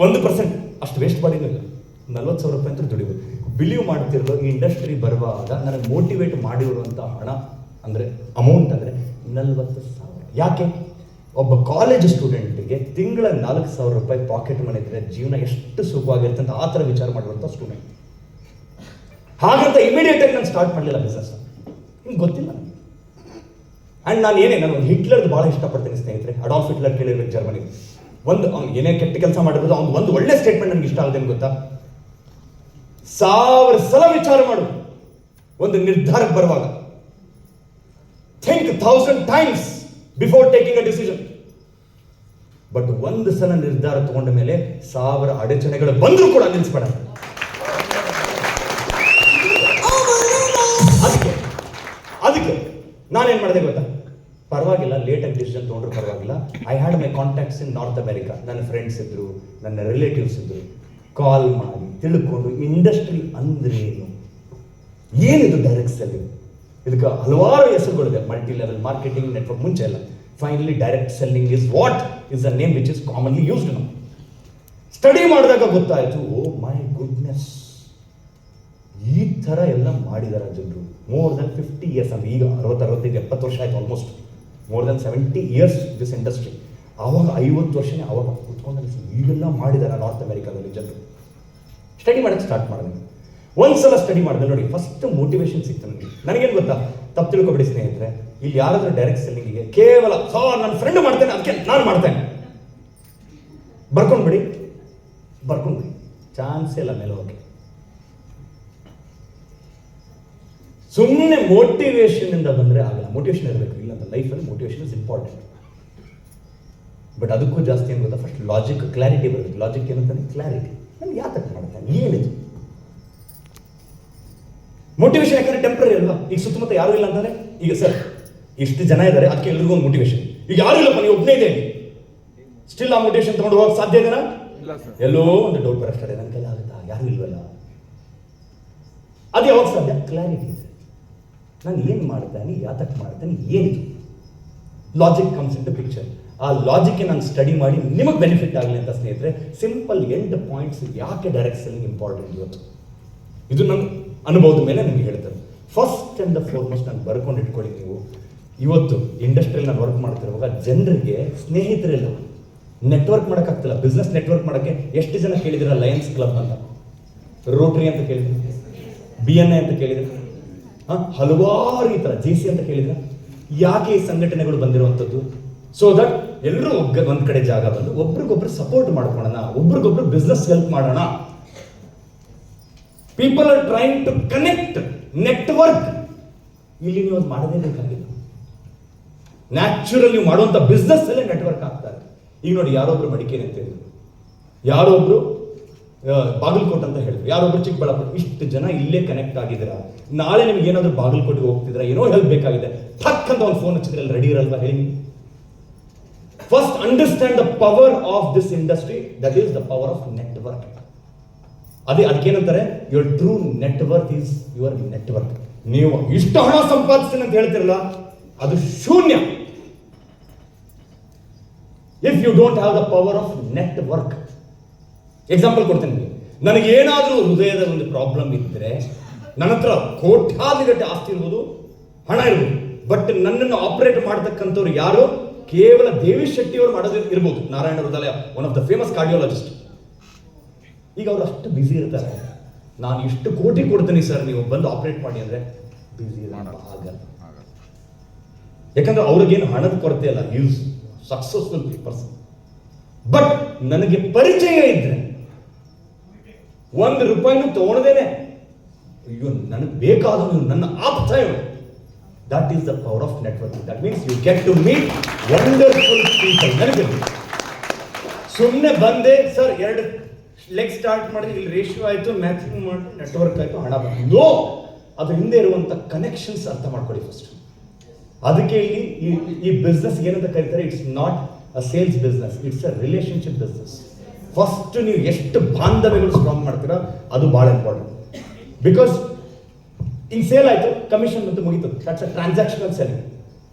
1% ಅಷ್ಟು ವೇಸ್ಟ್ ಬಾಡಿನೂ ಇಲ್ಲ. 40,000 ರೂಪಾಯಿ ಅಂತ ದುಡಿಬೋದು. ಬಿಲೀವ್ ಮಾಡ್ತಿರೋ ಈ ಇಂಡಸ್ಟ್ರಿ ಬರುವಾಗ ನನಗೆ ಮೋಟಿವೇಟ್ ಮಾಡಿರುವಂಥ ಹಣ ಅಂದರೆ ಅಮೌಂಟ್ ಅಂದರೆ 40,000. ಯಾಕೆ? ಒಬ್ಬ ಕಾಲೇಜ್ ಸ್ಟೂಡೆಂಟ್ಗೆ ತಿಂಗಳ 4,000 ರೂಪಾಯಿ ಪಾಕೆಟ್ ಮನಿ ಇದ್ರೆ ಜೀವನ ಎಷ್ಟು ಸುಖವಾಗಿರುತ್ತೆ ಅಂತ ಆ ಥರ ವಿಚಾರ ಮಾಡುವಂಥ ಸ್ಟೂಡೆಂಟ್. ಹಾಗಂತ ಇಮಿಡಿಯೇಟ್ ಆಗಿ ನಾನು ಸ್ಟಾರ್ಟ್ ಮಾಡಲಿಲ್ಲ ಬಿಸ್ನೆಸ್. ನಿಮ್ಗೆ ಗೊತ್ತಿಲ್ಲ ನನಗೆ. ಆ್ಯಂಡ್ ನಾನು ಒಂದು ಹಿಟ್ಲರ್ದು ಭಾಳ ಇಷ್ಟಪಡ್ತೀನಿ ಸ್ನೇಹಿತರೆ. ಅಡಾಲ್ಫ್ ಹಿಟ್ಲರ್ ಕೇಳಿರ್ಬೇಕು, ಜರ್ಮನಿ. ಅವ್ನು ಏನೇ ಕೆಟ್ಟ ಕೆಲಸ ಮಾಡಿರೋದು ಅವ್ನು ಒಂದು ಒಳ್ಳೆ ಸ್ಟೇಟ್ಮೆಂಟ್ ನನಗೆ ಇಷ್ಟ ಆಗುತ್ತೆ ಗೊತ್ತಾ? 1000 ಸಲ ವಿಚಾರ ಮಾಡು ಒಂದು ನಿರ್ಧಾರಕ್ಕೆ ಬರುವಾಗ. Think 1000 times before taking a decision. But 1 ಸಲ ನಿರ್ಧಾರ ತಗೊಂಡ ಮೇಲೆ 1000 ಅಡಚಣೆಗಳು ಬಂದರೂ ಕೂಡ ನಿಲ್ಲಿಸ್ಬೇಡ. ಅದಕ್ಕೆ ನಾನೇನ್ ಮಾಡಿದೆ ಗೊತ್ತಾ? ಪರವಾಗಿಲ್ಲ, ಲೇಟಾಗಿ ಡಿಸಿಷನ್ ತೊಗೊಂಡ್ರು ಪರವಾಗಿಲ್ಲ. I had my contacts in north America. ನನ್ನ ಫ್ರೆಂಡ್ಸ್ ಇದ್ರು, ನನ್ನ ರಿಲೇಟಿವ್ಸ್ ಇದ್ರು. ಕಾಲ್ ಮಾಡಿ ತಿಳ್ಕೊಂಡು ಇಂಡಸ್ಟ್ರಿ ಅಂದ್ರೇನು, ಏನಿದು ಡೈರೆಕ್ಟ್ ಸೆಲ್ಲಿಂಗ್, ಇದಕ್ಕೆ ಹಲವಾರು ಹೆಸರುಗಳಿದೆ. ಮಲ್ಟಿ ಲೆವೆಲ್ ಮಾರ್ಕೆಟಿಂಗ್, ನೆಟ್ವರ್ಕ್, ಮುಂಚೆ ಎಲ್ಲ. Finally direct selling is what is the name which is commonly used ನಾವು. ಸ್ಟಡಿ ಮಾಡಿದಾಗ ಗೊತ್ತಾಯಿತು, ಓ ಮೈ ಗುಡ್ನೆಸ್, ಈ ಥರ ಎಲ್ಲ ಮಾಡಿದ್ದಾರೆ ಜನರು. ಮೋರ್ ದೆನ್ 50 years ಅಂದರೆ ಈಗ 60, 65, 70 ವರ್ಷ ಆಯ್ತು. Almost more than 70 years this industry. ಆವಾಗ 50 ವರ್ಷನೇ ಆವಾಗ ಕೂತ್ಕೊಂಡು ಈಗೆಲ್ಲ ಮಾಡಿದ್ದಾರೆ ನಾರ್ತ್ ಅಮೆರಿಕಾದಲ್ಲಿ ಜನರು. ಸ್ಟಡಿ ಮಾಡೋಕ್ಕೆ ಸ್ಟಾರ್ಟ್ ಮಾಡಿದೆ. ಒಂದ್ಸಲ ಸ್ಟಡಿ ಮಾಡಿದೆ ನೋಡಿ, ಫಸ್ಟ್ ಮೋಟಿವೇಶನ್ ಸಿಕ್ತು ನನಗೆ. ನನಗೇನು ಗೊತ್ತಾ, ತಪ್ಪು ತಿಳ್ಕೊಬೇಡಿ ಸ್ನೇಹಿತರೆ, ಇಲ್ಲಿ ಯಾರಾದರೂ ಡೈರೆಕ್ಟ್ ಸೆಲ್ಲಿಂಗಿಗೆ ಕೇವಲ ನನ್ನ ಫ್ರೆಂಡ್ ಮಾಡ್ತೇನೆ ಅದಕ್ಕೆ ನಾನು ಮಾಡ್ತೇನೆ ಬರ್ಕೊಂಡ್ಬಿಡಿ, ಚಾನ್ಸೇ ಇಲ್ಲ ಮೇಲೆ ಹೋಗಿ. ಸುಮ್ಮನೆ ಮೋಟಿವೇಶನ್ ಇಂದ ಬಂದರೆ ಆಗಲ್ಲ. ಮೋಟಿವೇಶನ್ ಇರಬೇಕು, ಇಲ್ಲ ಅಂತ ಲೈಫಲ್ಲಿ ಮೋಟಿವೇಶನ್ ಇಸ್ ಇಂಪಾರ್ಟೆಂಟ್. ಬಟ್ ಅದಕ್ಕೂ ಜಾಸ್ತಿ ಏನು ಗೊತ್ತಾ, ಫಸ್ಟ್ ಲಾಜಿಕ್, ಕ್ಲಾರಿಟಿ ಬರಬೇಕು. ಲಾಜಿಕ್ ಏನಂತಾನೆ ಕ್ಲಾರಿಟಿ. ನಾನು ಯಾಕೆ ಮಾಡ್ತಾನೆ, ಏನಿದು ಮೋಟಿವೇಶನ್? ಯಾಕಂದ್ರೆ ಟೆಂಪ್ರರಿ ಅಲ್ವಾ. ಈಗ ಸುತ್ತಮುತ್ತ ಯಾರು ಇಲ್ಲ ಅಂತಂದ್ರೆ, ಈಗ ಸರ್ ಇಷ್ಟು ಜನ ಇದ್ದಾರೆ ಅದಕ್ಕೆ ಎಲ್ರಿಗೂ ಒಂದು ಮೋಟಿವೇಶನ್. ಈಗ ಯಾರು ಇಲ್ಲಪ್ಪ, ನೀವು ಒಬ್ಬನೇ ಇದೆ, ಸ್ಟಿಲ್ ಆ ಮೋಟಿವೇಶನ್ ತಗೊಂಡು ಹೋಗಕ್ಕೆ ಸಾಧ್ಯ ಇದೆನಾ? ಎಲ್ಲೋ ಒಂದು ಡೌಟ್ ಬರಷ್ಟೇ, ನನ್ನ ಕೈಲಿ ಆಗುತ್ತಾ, ಯಾರು ಇಲ್ವಲ್ಲ. ಅದು ಯಾವಾಗ ಸಾಧ್ಯ? ಕ್ಲಾರಿಟಿ ಇದೆ. ನಾನು ಏನು ಮಾಡ್ತಾನೆ, ಯಾತಕ್ಕೆ ಮಾಡ್ತಾನೆ, ಏನಿದು logic comes in the picture. ಆ ಲಾಜಿಕ್ಗೆ ನಾನು ಸ್ಟಡಿ ಮಾಡಿ ನಿಮಗೆ ಬೆನಿಫಿಟ್ ಆಗಲಿ ಅಂತ ಸ್ನೇಹಿತರೆ, ಸಿಂಪಲ್ 8 ಪಾಯಿಂಟ್ಸ್ ಯಾಕೆ ಡೈರೆಕ್ಟ್ ಸೆಲ್ಲಿಂಗ್ ಇಂಪಾರ್ಟೆಂಟ್ ಇವತ್ತು, ಇದು ನನ್ನ ಅನುಭವದ ಮೇಲೆ ನಿಮಗೆ ಹೇಳ್ತಾರೆ. ಫಸ್ಟ್ ಆ್ಯಂಡ್ ದ ಫಾರ್ಮೋಸ್ಟ್ ನಾನು ಬರ್ಕೊಂಡು ಇಟ್ಕೊಳ್ಳಿ ನೀವು. ಇವತ್ತು ಇಂಡಸ್ಟ್ರಿಯಲ್ಲಿ ನಾನು ವರ್ಕ್ ಮಾಡ್ತಿರುವಾಗ ಜನರಿಗೆ ಸ್ನೇಹಿತರಿಲ್ಲ, ನೆಟ್ವರ್ಕ್ ಮಾಡೋಕ್ಕಾಗ್ತಿಲ್ಲ. ಬಿಸ್ನೆಸ್ ನೆಟ್ವರ್ಕ್ ಮಾಡೋಕ್ಕೆ ಎಷ್ಟು ಜನ ಕೇಳಿದಿರ ಲಯನ್ಸ್ ಕ್ಲಬ್ ಅಂತ, ರೋಟ್ರಿ ಅಂತ ಕೇಳಿದ್ರು, BNI ಅಂತ ಕೇಳಿದ್ರು, ಹಲವಾರು ಈ ಥರ JC ಅಂತ ಕೇಳಿದ್ರ. ಯಾಕೆ ಈ ಸಂಘಟನೆಗಳು ಬಂದಿರುವಂಥದ್ದು? ಸೊ ದಟ್ ಎಲ್ಲರೂ ಒಂದ್ ಕಡೆ ಜಾಗ ಬಂದು ಒಬ್ರಿಗೊಬ್ರು ಸಪೋರ್ಟ್ ಮಾಡ್ಕೊಳ್ಳೋಣ, ಒಬ್ರಿಗೊಬ್ರು ಬಿಸ್ನೆಸ್ ಹೆಲ್ಪ್ ಮಾಡೋಣ. People are trying to connect, network. ಇಲ್ಲಿ ನೀವು ಅದು ಮಾಡದೇ ಬೇಕಾಗಿಲ್ಲ. ನ್ಯಾಚುರಲ್ ನೀವು ಮಾಡುವಂತ ಬಿಸ್ನೆಸ್ ಅಲ್ಲೇ ನೆಟ್ವರ್ಕ್ ಆಗ್ತಾರೆ. ಈಗ ನೋಡಿ, ಯಾರೊಬ್ರು ಮಡಿಕೇರಿ ಅಂತ ಹೇಳಿದ್ರು, ಯಾರೊಬ್ರು ಬಾಗಲಕೋಟೆ ಅಂತ ಹೇಳಿದ್ರು, ಯಾರೊಬ್ರು ಚಿಕ್ಕಬಳ್ಳಾಪುರ. ಇಷ್ಟು ಜನ ಇಲ್ಲೇ ಕನೆಕ್ಟ್ ಆಗಿದ್ದೀರಾ. ನಾಳೆ ನಿಮ್ಗೆ ಏನಾದ್ರು ಬಾಗಲಕೋಟೆಗೆ ಹೋಗ್ತಿದ್ರ, ಏನೋ ಹೆಲ್ಪ್ ಬೇಕಾಗಿದೆ, ಥಕ್ ಅಂತ ಒಂದು ಫೋನ್ ಹಚ್ಚಿದ್ರೆ ಅಲ್ಲಿ ರೆಡಿ ಇರಲ್ವಾ ಹೇಳಿ? First understand the power of this industry, that is the power of network. ಅದಕ್ಕೇನಂತಾರೆ, your true network is your network. ನೀವು ಇಷ್ಟು ಹಣ ಸಂಪಾದಿಸ್ತೀನಿ ಅಂತ ಹೇಳ್ತಿರಲ್ಲ, ಅದು ಶೂನ್ಯ if you don't have the power of network. Example ಕೊಡ್ತೀನಿ ನಿಮಗೆ. ನನಗೆ ಏನಾದರೂ ಹೃದಯದ ಒಂದು ಪ್ರಾಬ್ಲಮ್ ಇದ್ದರೆ, ನನ್ನ ಹತ್ರ ಕೋಟ್ಯಾಧಿಗಟ್ಟೆ ಆಸ್ತಿ ಇರ್ಬೋದು, ಹಣ ಇರ್ಬೋದು, ಬಟ್ ನನ್ನನ್ನು ಆಪರೇಟ್ ಮಾಡತಕ್ಕಂಥವ್ರು ಯಾರು? ಕೇವಲ ದೇವಿ ಶೆಟ್ಟಿ ಅವರು ಮಾಡೋದು ಇರ್ಬೋದು, ನಾರಾಯಣ ಹೃದಯ, one of the famous cardiologist. ಈಗ ಅವ್ರು ಅಷ್ಟು ಬ್ಯುಸಿ ಇರ್ತಾರೆ. ನಾನು ಇಷ್ಟು ಕೋಟಿ ಕೊಡ್ತೀನಿ ಸರ್, ನೀವು ಬಂದು ಆಪರೇಟ್ ಮಾಡಿ ಅಂದ್ರೆ ಬ್ಯುಸಿ ಆಗಲ್ಲ. ಯಾಕಂದ್ರೆ ಅವ್ರಿಗೇನು ಹಣದ ಕೊರತೆ ಅಲ್ಲ, ಯೂಸ್ ಸಕ್ಸಸ್ಫುಲ್ ಪರ್ಸನ್. ಬಟ್ ನನಗೆ ಪರಿಚಯ ಇದ್ರೆ, ₹1 ತಗೊಳ್ದೇನೆ, ಅಯ್ಯೋ ನನಗೆ ಬೇಕಾದವನು ನನ್ನ ಆಪ್ತ ಇವನು. That is the power of networking. That means you get to meet wonderful people. ನನಗೆ ಸುಮ್ಮನೆ ಬಂದೆ ಸರ್, 2 ಲೆಗ್ ಸ್ಟಾರ್ಟ್ ಮಾಡಿದ್ರೆ ಇಲ್ಲಿ ರೇಷಿಯೋ ಆಯಿತು, ಮ್ಯಾಥಿಂಗ್ ಮಾಡಿ ನೆಟ್ವರ್ಕ್ ಆಯಿತು, ಹಣ ಬಂತು. ನೋ, ಅದ್ರ ಹಿಂದೆ ಇರುವಂಥ ಕನೆಕ್ಷನ್ಸ್ ಅರ್ಥ ಮಾಡ್ಕೊಳ್ಳಿ ಫಸ್ಟ್. ಅದಕ್ಕೆ ಇಲ್ಲಿ ಈ ಬಿಸ್ನೆಸ್ ಏನಂತ ಕರೀತಾರೆ, it's not a sales business, it's a relationship business. First ನೀವು ಎಷ್ಟು ಬಾಂಧವ್ಯಗಳು ಸ್ಟ್ರಾಂಗ್ ಮಾಡ್ತೀರಾ, ಅದು ಭಾಳ ಇಂಪಾರ್ಟೆಂಟ್. ಬಿಕಾಸ್ ಈಗ ಸೇಲ್ ಆಯಿತು, ಕಮಿಷನ್ ಮತ್ತು ಮುಗಿತು, that's a transactional selling.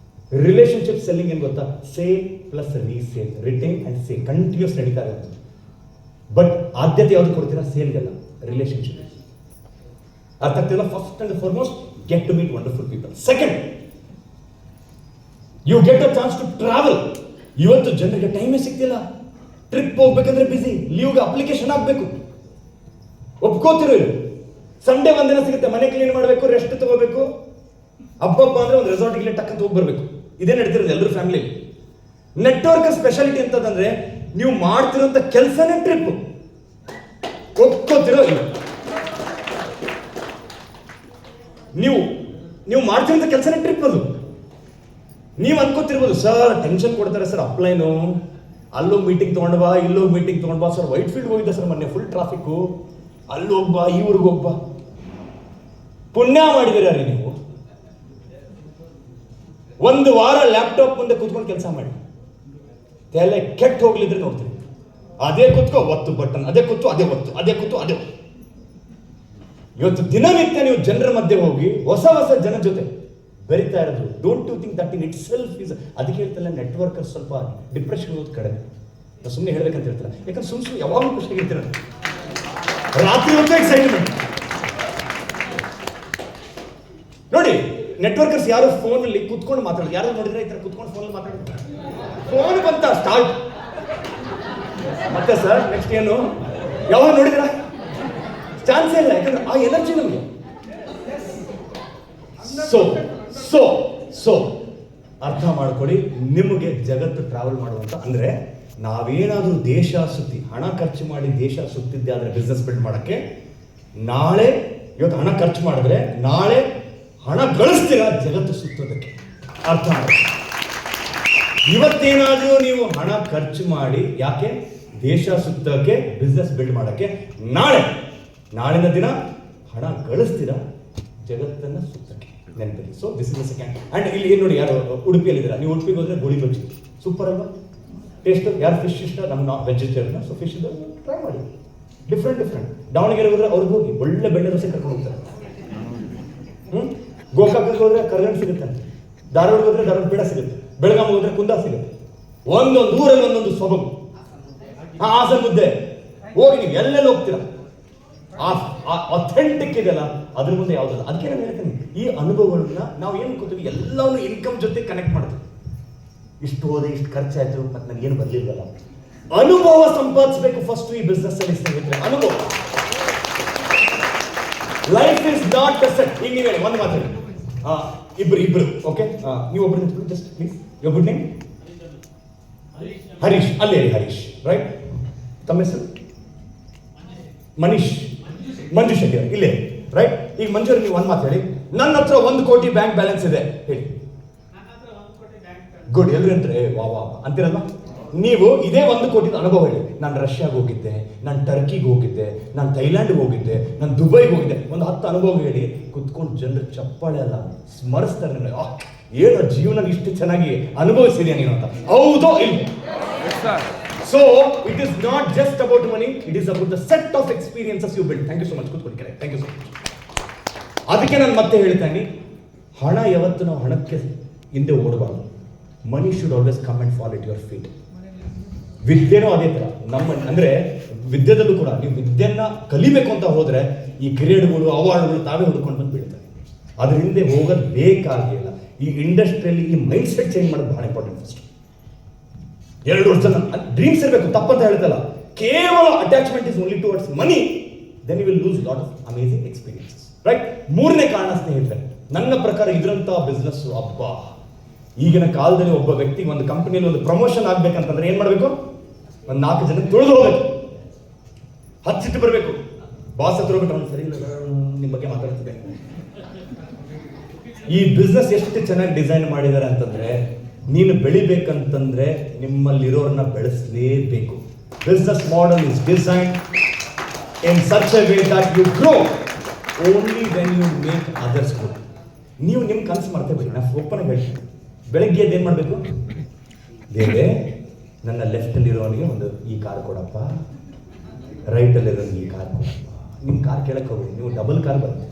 Relationship selling ಏನು ಗೊತ್ತಾ? Sale plus resale, retain and sale continues ನಡೀತಾ ಇರುತ್ತೆ. ಬಟ್ ಆದ್ಯತೆ ಯಾವ್ದು ಕೊಡ್ತೀರಾ? ಸೇಲ್ಗೆಲ್ಲ, ರಿಲೇಶನ್ಶಿಪ್. ಅರ್ಥ ಆಗ್ತಿಲ್ಲ? First and foremost get to meet wonderful people. Second, you get a chance to travel. ಇವತ್ತು ಜನರಿಗೆ ಟೈಮೇ ಸಿಗ್ತಿಲ್ಲ. ಟ್ರಿಪ್ ಹೋಗ್ಬೇಕಂದ್ರೆ ಬಿಸಿ, ಲೀವ್ಗೆ ಅಪ್ಲಿಕೇಶನ್ ಹಾಕ್ಬೇಕು, ಒಪ್ಕೋತಿರೋ ಇಲ್ಲ. ಸಂಡೇ ಒಂದಿನ ಸಿಗುತ್ತೆ, ಮನೆ ಕ್ಲೀನ್ ಮಾಡಬೇಕು, ರೆಸ್ಟ್ ತಗೋಬೇಕು, ಹಬ್ಬ ಅಂದ್ರೆ ಒಂದು ರೆಸಾರ್ಟ್ಗೆ ಟಕ್ಕಂತ ಹೋಗಿ ಬರಬೇಕು. ಇದೇ ನಡೀತಿರೋದು ಎಲ್ಲರೂ ಫ್ಯಾಮಿಲಿಯಲ್ಲಿ. ನೆಟ್ವರ್ಕ್ ಸ್ಪೆಷಾಲಿಟಿ ಅಂತಂದ್ರೆ ನೀವು ಮಾಡ್ತಿರೋಂಥ ಕೆಲಸನೇ ಟ್ರಿಪ್, ಒಪ್ಕೋತಿರೋ ಇಲ್ಲ. ನೀವು ಮಾಡ್ತಿರೋಂಥ ಕೆಲಸನೇ ಟ್ರಿಪ್. ಅದು ನೀವು ಅನ್ಕೋತಿರ್ಬೋದು, ಸರ್ ಟೆನ್ಷನ್ ಕೊಡ್ತಾರೆ ಸರ್, ಅಪ್ಲೈನು, ಅಲ್ಲೋಗಿ ಮೀಟಿಂಗ್ ತೊಗೊಂಡು ಬಾ, ಇಲ್ಲೋಗಿ ಮೀಟಿಂಗ್ ತೊಗೊಂಡು ಬಾ. ಸರ್ ವೈಟ್ ಫೀಲ್ಡ್ ಹೋಗಿದ್ದೆ ಸರ್ ಮೊನ್ನೆ, ಫುಲ್ ಟ್ರಾಫಿಕ್ಕು, ಅಲ್ಲಿ ಹೋಗ್ಬಾ, ಈ ಊರಿಗೆ ಹೋಗ್ಬಾ. ಪುಣ್ಯ ಮಾಡಿದಿರ ರೀ ನೀವು. 1 ವಾರ ಲ್ಯಾಪ್ಟಾಪ್ ಮುಂದೆ ಕೂತ್ಕೊಂಡು ಕೆಲಸ ಮಾಡಿ, ತಲೆ ಕೆಟ್ಟ ಹೋಗ್ಲಿದ್ರೆ ನೋಡ್ತೀವಿ. ಅದೇ ಕೂತ್ಕೋ, ಒತ್ತು ಬಟನ್, ಅದೇ ಕೂತು ಅದೇ ಒತ್ತು, ಅದೇ ಕೂತು ಅದೇ ಒತ್ತು. ಇವತ್ತು ದಿನನಿತ್ಯ ನೀವು ಜನರ ಮಧ್ಯೆ ಹೋಗಿ ಹೊಸ ಜನ ಜೊತೆ ಬೆರಿತಾ ಇರೋದು. Don't you think that in itself is. ಅದಕ್ಕೆ ಹೇಳ್ತಲ್ಲ, ನೆಟ್ವರ್ಕರ್ ಸ್ವಲ್ಪ ಡಿಪ್ರೆಷನ್ ಹೋದ್ ಕಡಿಮೆ. ನಾವು ಸುಮ್ಮನೆ ಹೇಳ್ಬೇಕಂತ ಹೇಳ್ತಾರೆ, ಯಾಕಂದ್ರೆ ಸುಮ್ಮನೆ ಯಾವಾಗಲೂ ಖುಷಿಯಾಗಿರ್ತೀರ, ರಾತ್ರಿ ಹೊತ್ತು ಎಕ್ಸೈಟ್ಮೆಂಟ್. ನೋಡಿ, ನೆಟ್ವರ್ಕರ್ಸ್ ಯಾರು ಫೋನಲ್ಲಿ ಕುತ್ಕೊಂಡು ಮಾತಾಡೋದು, ಯಾರು ನೋಡಿದ್ರೆ ಈ ತರ ಕುತ್ಕೊಂಡು ಫೋನಲ್ಲಿ ಮಾತಾಡ್ತಾರೆ. ಫೋನ್ ಬಂತ ಸ್ಟಾರ್ಟ್, ಮತ್ತೆ ಸರ್ ನೆಕ್ಸ್ಟ್ ಏನು, ಯಾವಾಗ ನೋಡಿದ್ರ ಚಾನ್ಸೇ ಇಲ್ಲ. ಯಾಕಂದ್ರೆ ಆ ಎನರ್ಜಿ ನಮಗೆ. ಸೊ ಅರ್ಥ ಮಾಡ್ಕೊಳ್ಳಿ, ನಿಮಗೆ ಜಗತ್ತು ಟ್ರಾವೆಲ್ ಮಾಡುವಂತ ಅಂದ್ರೆ, ನಾವೇನಾದ್ರೂ ದೇಶ ಸುತ್ತಿ ಹಣ ಖರ್ಚು ಮಾಡಿ ದೇಶ ಸುತ್ತಿದ್ದೆ ಆದ್ರೆ ಬಿಸ್ನೆಸ್ ಬಿಲ್ಡ್ ಮಾಡಕ್ಕೆ, ನಾಳೆ ಇವತ್ತು ಹಣ ಖರ್ಚು ಮಾಡಿದ್ರೆ ನಾಳೆ ಹಣ ಗಳಿಸ್ತೀರಾ ಜಗತ್ತು ಸುತ್ತೋದಕ್ಕೆ. ಅರ್ಥ ಮಾಡಿ, ಇವತ್ತೇನಾದ್ರೂ ನೀವು ಹಣ ಖರ್ಚು ಮಾಡಿ ಯಾಕೆ ದೇಶ ಸುತ್ತಕ್ಕೆ, ಬಿಸ್ನೆಸ್ ಬಿಲ್ಡ್ ಮಾಡಕ್ಕೆ, ನಾಳಿನ ದಿನ ಹಣ ಗಳಿಸ್ತೀರಾ ಜಗತ್ತನ್ನ ಸುತ್ತಕ್ಕೆ. ನೆನಪಲ್ಲಿ. So this is the second. And ಇಲ್ಲಿ ಏನು ನೋಡಿ, ಯಾರು ಉಡುಪಿಯಲ್ಲಿದ್ದೀರಾ, ನೀವು ಉಡುಪಿಗೆ ಹೋದ್ರೆ ಗೋಳಿ ಬಜ್ಜಿ ಸೂಪರ್ ಅಲ್ವಾ ಟೇಸ್ಟ್. ಯಾರು ಫಿಶ್ ಇಷ್ಟ, ನಮ್ಮ ವೆಜಿಟೇರಿಯನ್, ಸೊ ಫಿಶ್ ಟ್ರೈ ಮಾಡಿ, ಡಿಫ್ರೆಂಟ್. ದಾವಣಗೆರೆ ಹೋದ್ರೆ ಅವ್ರಿಗೆ ಹೋಗಿ ಒಳ್ಳೆ ಬೆಣ್ಣೆ ದೋಸೆ ಕರ್ಕೊಂಡು ಹೋಗ್ತಾರೆ. ಗೋಕಾಕಕ್ಕೆ ಹೋದ್ರೆ ಕರ್ಗಂಡು ಸಿಗುತ್ತೆ, ಧಾರವಾಡ ಹೋದ್ರೆ ಧಾರವಾಡ ಪೇಡ ಸಿಗುತ್ತೆ, ಬೆಳಗಾವಿ ಹೋದ್ರೆ ಕುಂದ ಸಿಗುತ್ತೆ. ಒಂದೊಂದು ಊರಲ್ಲಿ ಒಂದೊಂದು ಸೊಬಗು. ಹಾಸನ ಮುದ್ದೆ ಹೋಗಿ ನೀವು ಎಲ್ಲೆಲ್ಲಿ ಹೋಗ್ತೀರಾ, ಅಥೆಂಟಿಕ್ ಇದೆಯಲ್ಲ ಅದ್ರ ಮುಂದೆ ಯಾವುದಲ್ಲ. ಅದಕ್ಕೆ ನಾನು ಹೇಳ್ತೀನಿ, ಈ ಅನುಭವಗಳನ್ನ ನಾವು ಏನು ಅನ್ಕೋತೀವಿ ಎಲ್ಲವನ್ನೂ ಇನ್ಕಮ್ ಜೊತೆ ಕನೆಕ್ಟ್ ಮಾಡ್ತೀವಿ. ಇಷ್ಟು ಹೋದೆ, ಇಷ್ಟು ಖರ್ಚಾಯ್ತು, ಮತ್ತೆ ನನಗೆ ಏನು ಬರ್ಲಿಲ್ವಲ್ಲ. ಅನುಭವ ಸಂಪಾದಿಸಬೇಕು ಫಸ್ಟ್ ಈ ಬಿಸ್ನೆಸ್ ಅಲ್ಲಿ ಸ್ನೇಹಿತರೆ. ಅನುಭವ. Life is not the set. ಈಗ ನೀವೇ ಒಂದು ಮಾತಾಡಿ, ಇಬ್ರು ಓಕೆ, ನೀವು ಒಬ್ರು ನಿಂತ್ಕೊಳ್ಳಿ just please. Your good name? Harish. ಅಲ್ಲೇ ಹರೀಶ್, ರೈಟ್? ತಮ್ಮ ಹೆಸರು? ಮಂಜು ಶೆಟ್ಟಿ ಇಲ್ಲೇ, ರೈಟ್? ಈಗ ಮಂಜು ಅವ್ರಿಗೆ ನೀವು ಒಂದು ಮಾತು ಹೇಳಿ, ನನ್ನ ಹತ್ರ 1 ಕೋಟಿ ಬ್ಯಾಂಕ್ ಬ್ಯಾಲೆನ್ಸ್ ಇದೆ ಹೇಳಿ. ಗುಡ್. ಎಲ್ಲರೂ ಅಂತಾರೆ ವಾ ವಾ ಅಂತಿರಲ್ವಾ? ನೀವು ಇದೇ 1 ಕೋಟಿದ ಅನುಭವ ಹೇಳಿ. ನಾನು ರಷ್ಯಾಗೆ ಹೋಗಿದ್ದೆ, ನಾನು ಟರ್ಕಿಗೆ ಹೋಗಿದ್ದೆ, ನಾನು ಥೈಲ್ಯಾಂಡ್ಗೆ ಹೋಗಿದ್ದೆ, ನಾನು ದುಬೈಗೆ ಹೋಗಿದ್ದೆ. ಒಂದು 10 ಅನುಭವ ಹೇಳಿ. ಕುತ್ಕೊಂಡು ಜನರು ಚಪ್ಪಾಳೆ ಅಲ್ಲ ಸ್ಮರಿಸ್ತಾರೆ ನಿಮಗೆ, ಏನೋ ಜೀವನ ಇಷ್ಟು ಚೆನ್ನಾಗಿ ಅನುಭವಿಸಿದ್ಯಾ ನೀನು ಅಂತ. ಹೌದೋ ಇಲ್ಲ? So it is not just about money, it is about the set of experiences you build. Thank you so much. ಕೂತ್ಕೊಳ್ಳಿ. Correct. Thank you so much. ಅದಕ್ಕೆ ನಾನು ಮತ್ತೆ ಹೇಳ್ತೇನೆ, ಹಣ ಯಾವತ್ತು ನಾವು ಹಣಕ್ಕೆ ಹಿಂದೆ ಓಡಬಾರ್ದು. Money should always come and fall at your feet. ವಿದ್ಯೆನೂ ಅದೇ ಥರ. ಅಂದರೆ ವಿದ್ಯೆದಲ್ಲೂ ಕೂಡ ನೀವು ವಿದ್ಯೆಯನ್ನ ಕಲಿಬೇಕು ಅಂತ ಹೋದರೆ ಈ ಗ್ರೇಡ್ಗಳು ಅವಾರ್ಡ್ಗಳು ತಾವೇ ಹುಡ್ಕೊಂಡು ಬಂದು ಬೀಳ್ತಾರೆ. ಅದ್ರ ಹಿಂದೆ ಹೋಗೋದು ಬೇಕಾಗಿಲ್ಲ. ಈ ಇಂಡಸ್ಟ್ರಿಯಲ್ಲಿ ಈ ಮೈಂಡ್ ಸೆಟ್ ಚೇಂಜ್ ಮಾಡೋದು ಬಹಳ ಇಂಪಾರ್ಟೆಂಟ್. ಫಸ್ಟ್ 2 ವರ್ಷ ಡ್ರೀಮ್ಸ್ ಇರಬೇಕು, ತಪ್ಪಂತ ಹೇಳ್ತಲ್ಲ. ಕೇವಲ attachment is only towards money, then you will lose lot of amazing experiences, right? 3ನೇ ಕಾರಣ ಸ್ನೇಹಿತರೆ, ನನ್ನ ಪ್ರಕಾರ ಇದರಂತ ಬಿಸ್ನೆಸ್ ಅಬ್ಬಾ. ಈಗಿನ ಕಾಲದಲ್ಲಿ ಒಬ್ಬ ವ್ಯಕ್ತಿಗೆ ಒಂದು ಕಂಪನಿಯಲ್ಲಿ ಒಂದು ಪ್ರಮೋಷನ್ ಆಗ್ಬೇಕಂತಂದ್ರೆ ಏನ್ ಮಾಡಬೇಕು? ಒಂದು 4 ಜನ ತುಳಿದು ಹೋಗ್ಬೇಕು, ಹಚ್ಚಿಟ್ಟು ಬರಬೇಕು. ಬಾಸ್ ಹತ್ರ ಹೋಗ್ಬಿಟ್ಟು ಅವ್ನು ಸರಿ ಇಲ್ಲ ನಿಮ್ಮ ಬಗ್ಗೆ ಮಾತಾಡ್ತಿದ್ದೆ. ಈ ಬಿಸ್ನೆಸ್ ಎಷ್ಟು ಚೆನ್ನಾಗಿ ಡಿಸೈನ್ ಮಾಡಿದ್ದಾರೆ ಅಂತಂದ್ರೆ, ನೀನು ಬೆಳಿಬೇಕಂತಂದ್ರೆ ನಿಮ್ಮಲ್ಲಿರೋರನ್ನ ಬೆಳೆಸಲೇಬೇಕು. Business model is design in such a way that you grow only when you make others grow. ನೀವು ನಿಮ್ಮ ಕನಸು ಮಾಡ್ತೇವೆ. ನಾನು ಓಪನ್ ಆಗಿ ಹೇಳ್ತೀನಿ, ಬೆಳಗ್ಗೆ ಏನು ಮಾಡಬೇಕು? ದೇವೇ, ನನ್ನ ಲೆಫ್ಟಲ್ಲಿರೋನಿಗೆ ಒಂದು ಈ ಕಾರ್ ಕೊಡಪ್ಪ, ರೈಟಲ್ಲಿರೋನಿಗೆ ಈ ಕಾರ್ ಕೊಡಪ್ಪ. ನಿಮ್ಮ ಕಾರ್ ಕೇಳಕ್ಕೆ ಹೋಗಿ ನೀವು ಡಬಲ್ ಕಾರ್ ಬರುತ್ತೆ.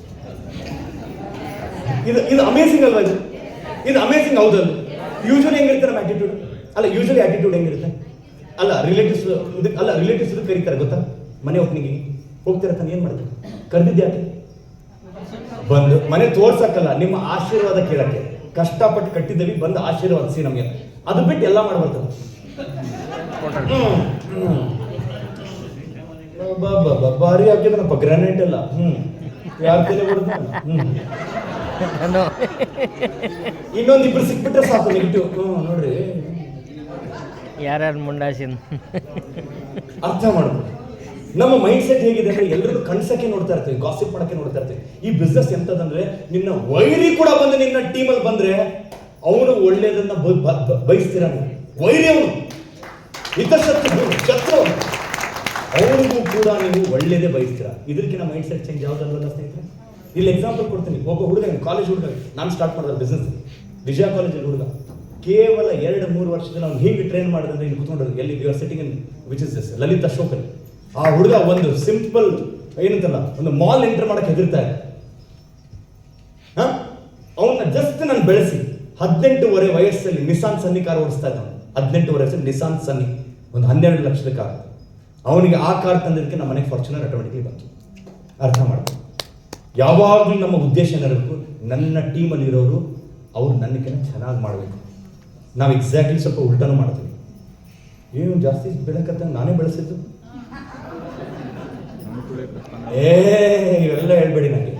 ಇದು ಅಮೇಸಿಂಗ್ ಅಲ್ವಾ? ಇದು ಅಮೇಸಿಂಗ್ ಹೌದಲ್ಲ? ಯೂಶಲಿ ಹೆಂಗಿರುತ್ತೆ ನಮ್ಮ ಆಟಿಟ್ಯೂಡ್? ಅಲ್ಲ, ಯೂಶಲಿ ಆಟಿಟ್ಯೂಡ್ ಹೆಂಗಿರುತ್ತೆ? ರಿಲೇಟಿವ್ಸ್ ಇದು ಕರೀತಾರೆ ಗೊತ್ತಾ? ಮನೆ ಓಪನಿಂಗಿಗೆ ಹೋಗ್ತಿರ ತಾನೆ, ಏನು ಮಾಡ್ತೀವಿ? ಕರೆದಿದ್ಯಾಕೆ? ಬಂದು ಮನೆ ತೋರ್ಸಕ್ಕಲ್ಲ, ನಿಮ್ಮ ಆಶೀರ್ವಾದ ಕೇಳಕ್ಕೆ. ಕಷ್ಟಪಟ್ಟು ಕಟ್ಟಿದ್ದೀವಿ, ಬಂದು ಆಶೀರ್ವಾದಿಸಿ ನಮಗೆ. ಅದು ಬಿಟ್ಟು ಎಲ್ಲ ಮಾಡ್ಬರ್ತದೆ. ಭಾರಿ ಹಾಕಿದ್ರಪ್ಪ ಗ್ರಾನೈಟ್ ಎಲ್ಲ. ಯಾರು ತಲೆ ಹೊಡೆದ? ಇನ್ನೊಂದಿಬ್ರು ಸಿಕ್ಬಿಟ್ರೆ ಸಾಕು ನೆಗೆಟಿವ್. ನೋಡ್ರಿ ಯಾರ್ಯಾರು ಮುಂಡಾಸಿನ ಅರ್ಥ ಮಾಡ್ಬೋದು. ನಮ್ಮ ಮೈಂಡ್ ಸೆಟ್ ಹೇಗಿದೆ ಅಂದ್ರೆ ಎಲ್ಲರೂ ಕಣ್ಸಕ್ಕೆ ನೋಡ್ತಾ ಇರ್ತೀವಿ, ಗಾಸಿಪ್ ಮಾಡಕ್ಕೆ ನೋಡ್ತಾ ಇರ್ತೀವಿ. ಈ ಬಿಸ್ನೆಸ್ ಎಂತದಂದ್ರೆ, ನಿನ್ನ ವೈರಿ ಕೂಡ ಬಂದು ನಿನ್ನ ಟೀಮಲ್ಲಿ ಬಂದ್ರೆ ಅವನು ಒಳ್ಳೇದನ್ನ ಬಯಸ್ತೀರ. ವೈರಿ ಅವನು ಶತ್ರು, ಅವನಿಗೂ ಕೂಡ ನೀವು ಒಳ್ಳೇದೇ ಬಯಸ್ತೀರ. ಇದಕ್ಕಿಂತ ಮೈಂಡ್ ಸೆಟ್ ಚೇಂಜ್ ಯಾವ್ದಲ್ವಲ್ಲ ಸ್ನೇಹಿತರೆ? ಇಲ್ಲಿ ಎಕ್ಸಾಂಪಲ್ ಕೊಡ್ತೀನಿ. ಒಬ್ಬ ಹುಡುಗ, ಕಾಲೇಜ್ ಹುಡುಗ, ನಾನು ಸ್ಟಾರ್ಟ್ ಮಾಡಿದ ಬಿಸ್ನೆಸ್ ವಿಜಯ ಕಾಲೇಜಲ್ಲಿ ಹುಡುಗ. ಕೇವಲ 2-3 ವರ್ಷದಲ್ಲಿ ಅವ್ನು ಹೇಗೆ ಟ್ರೈನ್ ಮಾಡಿದ್ರೆ ಇಲ್ಲಿ ಕೂತ್ಕೊಂಡ್ರು. ಎಲ್ಲಿ you are sitting in which is this Lalit ಅಶೋಕಲ್ಲಿ. ಆ ಹುಡುಗ ಒಂದು ಸಿಂಪಲ್ ಏನಂತಲ್ಲ, ಒಂದು ಮಾಲ್ ಎಂಟರ್ ಮಾಡಕ್ಕೆ ಹೆದರ್ತಾ ಇದೆ. ಅವನ್ನ ಜಸ್ಟ್ ನಾನು ಬೆಳೆಸಿ 18 ವಯಸ್ಸಲ್ಲಿ ನಿಸಾನ್ ಸನ್ನಿ ಕಾರ್ ಓಡಿಸ್ತಾ ಇದ್ದ. 18 ವಯಸ್ಸಲ್ಲಿ ನಿಸಾನ್ ಸನ್ನಿ, ಒಂದು 12 ಲಕ್ಷದ ಕಾರ್. ಅವನಿಗೆ ಆ ಕಾರ್ ತಂದಿದ್ದಕ್ಕೆ ನಮ್ಮ ಮನೆಗೆ ಫಾರ್ಚುನರ್ ಆಟೋಮೆಟಿಕ್ಲಿ ಬಂತು. ಅರ್ಥ ಮಾಡ್ತೀನಿ. ಯಾವಾಗಲೂ ನಮ್ಮ ಉದ್ದೇಶ ಏನಿರಬೇಕು, ನನ್ನ ಟೀಮಲ್ಲಿ ಇರೋರು ಅವ್ರು ನನಗಿಂತ ಚೆನ್ನಾಗಿ ಮಾಡಬೇಕು. ನಾವು ಎಕ್ಸಾಕ್ಟ್ಲಿ ಸ್ವಲ್ಪ ಉಲ್ಟಾನು ಮಾಡ್ತೀವಿ. ಏನು ಜಾಸ್ತಿ ಬೆಳಕತ್ತ ನಾನೇ ಬೆಳೆಸಿದ್ದು, ಇವೆಲ್ಲ ಹೇಳ್ಬೇಡಿ ನನಗೆ.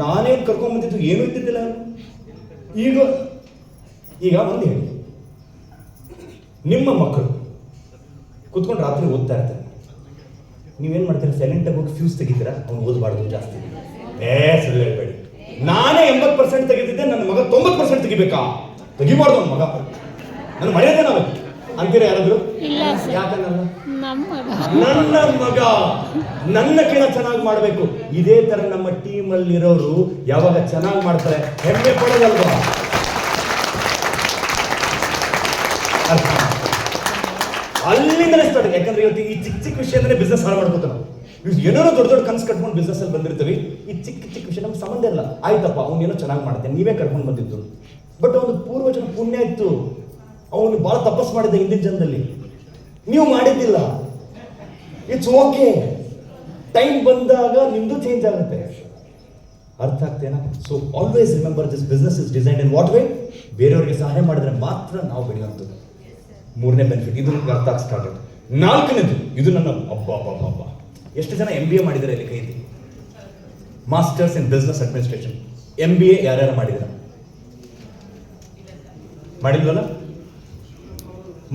ನಾನೇ ಕರ್ಕೊಂಡ್ಬಂದಿದ್ದು ಏನೂ ಇದ್ದಿದ್ದಿಲ್ಲ. ಈಗ ಒಂದು ಹೇಳಿ, ನಿಮ್ಮ ಮಕ್ಕಳು ಕುತ್ಕೊಂಡು ರಾತ್ರಿ ಓದ್ತಾ ಇರ್ತಾರೆ. ನೀವೇನು ಮಾಡ್ತೀರಾ? ಸೈಲೆಂಟಾಗಿ ಹೋಗಿ ಫ್ಯೂಸ್ ತೆಗಿತೀರಾ, ಅವ್ನು ಓದಬಾರ್ದು ಜಾಸ್ತಿ. ಸುಳ್ಳು ಹೇಳ್ಬೇಡಿ. ನಾನೇ 80% ತೆಗಿತಿದ್ದೆ, ನನ್ನ ಮಗ 90% ತೆಗಿಬೇಕಾ? ತೆಗಿಬಾರ್ದು ನನ್ನ ಮಗ, ನನ್ನ ಮರ್ಯಾದೆ ನಾವು ಅಂತೀರ ಯಾರಾದ್ರು? ಯಾಕನ್ನಲ್ಲ? ನನ್ನ ಮಗ ನನ್ನಕ್ಕಿಂತ ಚೆನ್ನಾಗಿ ಮಾಡಬೇಕು. ಇದೇ ತರ ನಮ್ಮ ಟೀಮಲ್ಲಿ ಇರೋರು ಯಾವಾಗ ಚೆನ್ನಾಗಿ ಮಾಡ್ತಾರೆ ಹೆಮ್ಮೆ ಪಡೋದಲ್ವಾ? ಅಲ್ಲಿಂದಲೇ ಸ್ಟಾರ್ಟ್. ಯಾಕಂದ್ರೆ ಇವತ್ತು ಈ ಚಿಕ್ಕ ಚಿಕ್ಕ ವಿಷಯದಲ್ಲೇ ಬಿಸ್ನೆಸ್ ಹಾಳು ಮಾಡ್ಕೋತಾರೆ ನಾವು. ಏನೋ ದೊಡ್ಡ ಕನಸು ಕಟ್ಕೊಂಡು ಬಿಸ್ನೆಸ್ ಅಲ್ಲಿ ಬಂದಿರ್ತೀವಿ. ಈ ಚಿಕ್ಕ ಚಿಕ್ಕ ವಿಷಯ ನಮ್ಗೆ ಸಂಬಂಧ ಇಲ್ಲ. ಆಯ್ತಪ್ಪ, ಅವನೇನೋ ಚೆನ್ನಾಗಿ ಮಾಡ್ತೇನೆ, ನೀವೇ ಕರ್ಕೊಂಡು ಬಂದಿದ್ದು. ಬಟ್ ಅವನು ಪೂರ್ವಜನ ಪುಣ್ಯ ಇತ್ತು, ಅವನು ಬಹಳ ತಪಸ್ ಮಾಡಿದ್ದ ಹಿಂದಿನ ಜನದಲ್ಲಿ, ನೀವು ಮಾಡಿದ್ದಿಲ್ಲ. It's okay. ಟೈಮ್ ಬಂದಾಗ ನಿಮ್ದು ಚೇಂಜ್ ಆಗುತ್ತೆ. ಅರ್ಥ ಆಗ್ತೇನಾ? So always remember this business is design in what way? ಬೇರೆಯವ್ರಿಗೆ ಸಹಾಯ ಮಾಡಿದ್ರೆ ಮಾತ್ರ ನಾವು ಬೆಳೆಯುವಂಥದ್ದು. ಮೂರನೇ ಬೆನಿಫಿಟ್, ಇದು ನಿಮ್ಗೆ ಅರ್ಥ ಆಗಿ ಸ್ಟಾರ್ಟ್ ಆಗುತ್ತೆ. ನಾಲ್ಕನೇದು, ಇದು ನನ್ನ ಅಬ್ಬ ಎಷ್ಟು ಜನ MBA ಮಾಡಿದ್ದಾರೆ ಇಲ್ಲಿ ಕೈ ಎತ್ತಿ? Masters in business administration MBA ಯಾರ್ಯಾರು ಮಾಡಿದಾರ? ಮಾಡಿದ್ವಲ್ಲ?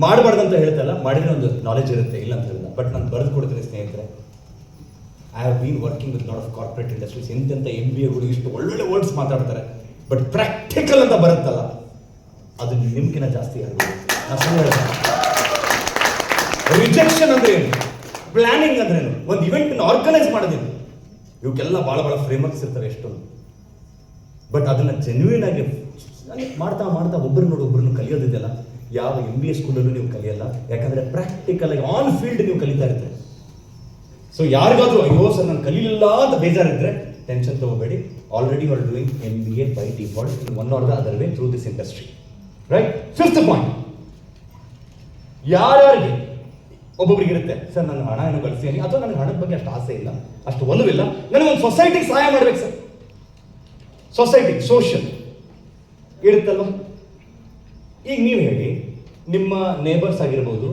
ಮಾಡಬಾರ್ದಂತ ಹೇಳ್ತಲ್ಲ, ಮಾಡಿದ್ರೆ ಒಂದು ನಾಲೆಜ್ ಇರುತ್ತೆ, ಇಲ್ಲ ಅಂತ ಹೇಳಿಲ್ಲ. ಬಟ್ ನಾನು ಬರೆದು ಕೊಡ್ತೀನಿ ಸ್ನೇಹಿತರೆ. I have been working with lot of corporate industries. ಎಂತೆಂಥ MBAಗಳು ಇಷ್ಟು ಒಳ್ಳೊಳ್ಳೆ ವರ್ಡ್ಸ್ ಮಾತಾಡ್ತಾರೆ, ಬಟ್ ಪ್ರಾಕ್ಟಿಕಲ್ ಅಂತ ಬರುತ್ತಲ್ಲ, ಅದು ನಿಮ್ಗಿನ ಜಾಸ್ತಿ ಆಗ್ಬೋದು. ರಿಜೆಕ್ಷನ್ ಅಂದ್ರೆ ಏನು, ಪ್ಲಾನಿಂಗ್ ಅಂದ್ರೆ ಏನು, ಒಂದು ಇವೆಂಟ್ ಆರ್ಗನೈಸ್ ಮಾಡೋದಿಲ್ಲ, ಇವಕ್ಕೆಲ್ಲ ಭಾಳ ಫ್ರೇಮ್ವರ್ಕ್ಸ್ ಇರ್ತಾರೆ ಎಷ್ಟೊಂದು. ಬಟ್ ಅದನ್ನ ಜೆನ್ಯೂನ್ ಆಗಿ ಮಾಡ್ತಾ ಒಬ್ಬರು ನೋಡಿ ಒಬ್ಬರನ್ನು ಕಲಿಯೋದಿದೆಯಲ್ಲ, ಯಾವ MBA ಸ್ಕೂಲಲ್ಲೂ ನೀವು ಕಲಿಯಲ್ಲ. ಯಾಕಂದ್ರೆ ಪ್ರಾಕ್ಟಿಕಲ್ ಆಗಿ ಆನ್ ಫೀಲ್ಡ್ ನೀವು ಕಲಿತಾ ಇರ್ತೀರಿ. ಸೊ ಯಾರಿಗಾದ್ರೂ ಅಯ್ಯೋ ಸರ್ ನಾನು ಕಲೀಲಿಲ್ಲ ಅಂತ ಬೇಜಾರಿದ್ರೆ ಟೆನ್ಷನ್ ತಗೋಬೇಡಿ. Already you are doing MBA by default in one or the other way through this industry. Right? Fifth point, ಯಾರ್ಯಾರಿಗೆ ಒಬ್ಬೊಬ್ರಿಗೆ ಇರುತ್ತೆ ಸರ್, ನಾನು ಹಣ ಏನೋ ಗಳಿಸ್ತೀನಿ, ಅಥವಾ ನನಗೆ ಹಣದ ಬಗ್ಗೆ ಅಷ್ಟು ಆಸೆ ಇಲ್ಲ, ಅಷ್ಟು ಒಲವಿಲ್ಲ, ನನಗೊಂದು ಸೊಸೈಟಿಗೆ ಸಹಾಯ ಮಾಡ್ಬೇಕು ಸರ್. ಸೊಸೈಟಿ, ಸೋಷಿಯಲ್ ಇರುತ್ತಲ್ವ? ಈಗ ನೀವು ಹೇಳಿ, ನಿಮ್ಮ ನೇಬರ್ಸ್ ಆಗಿರ್ಬೋದು,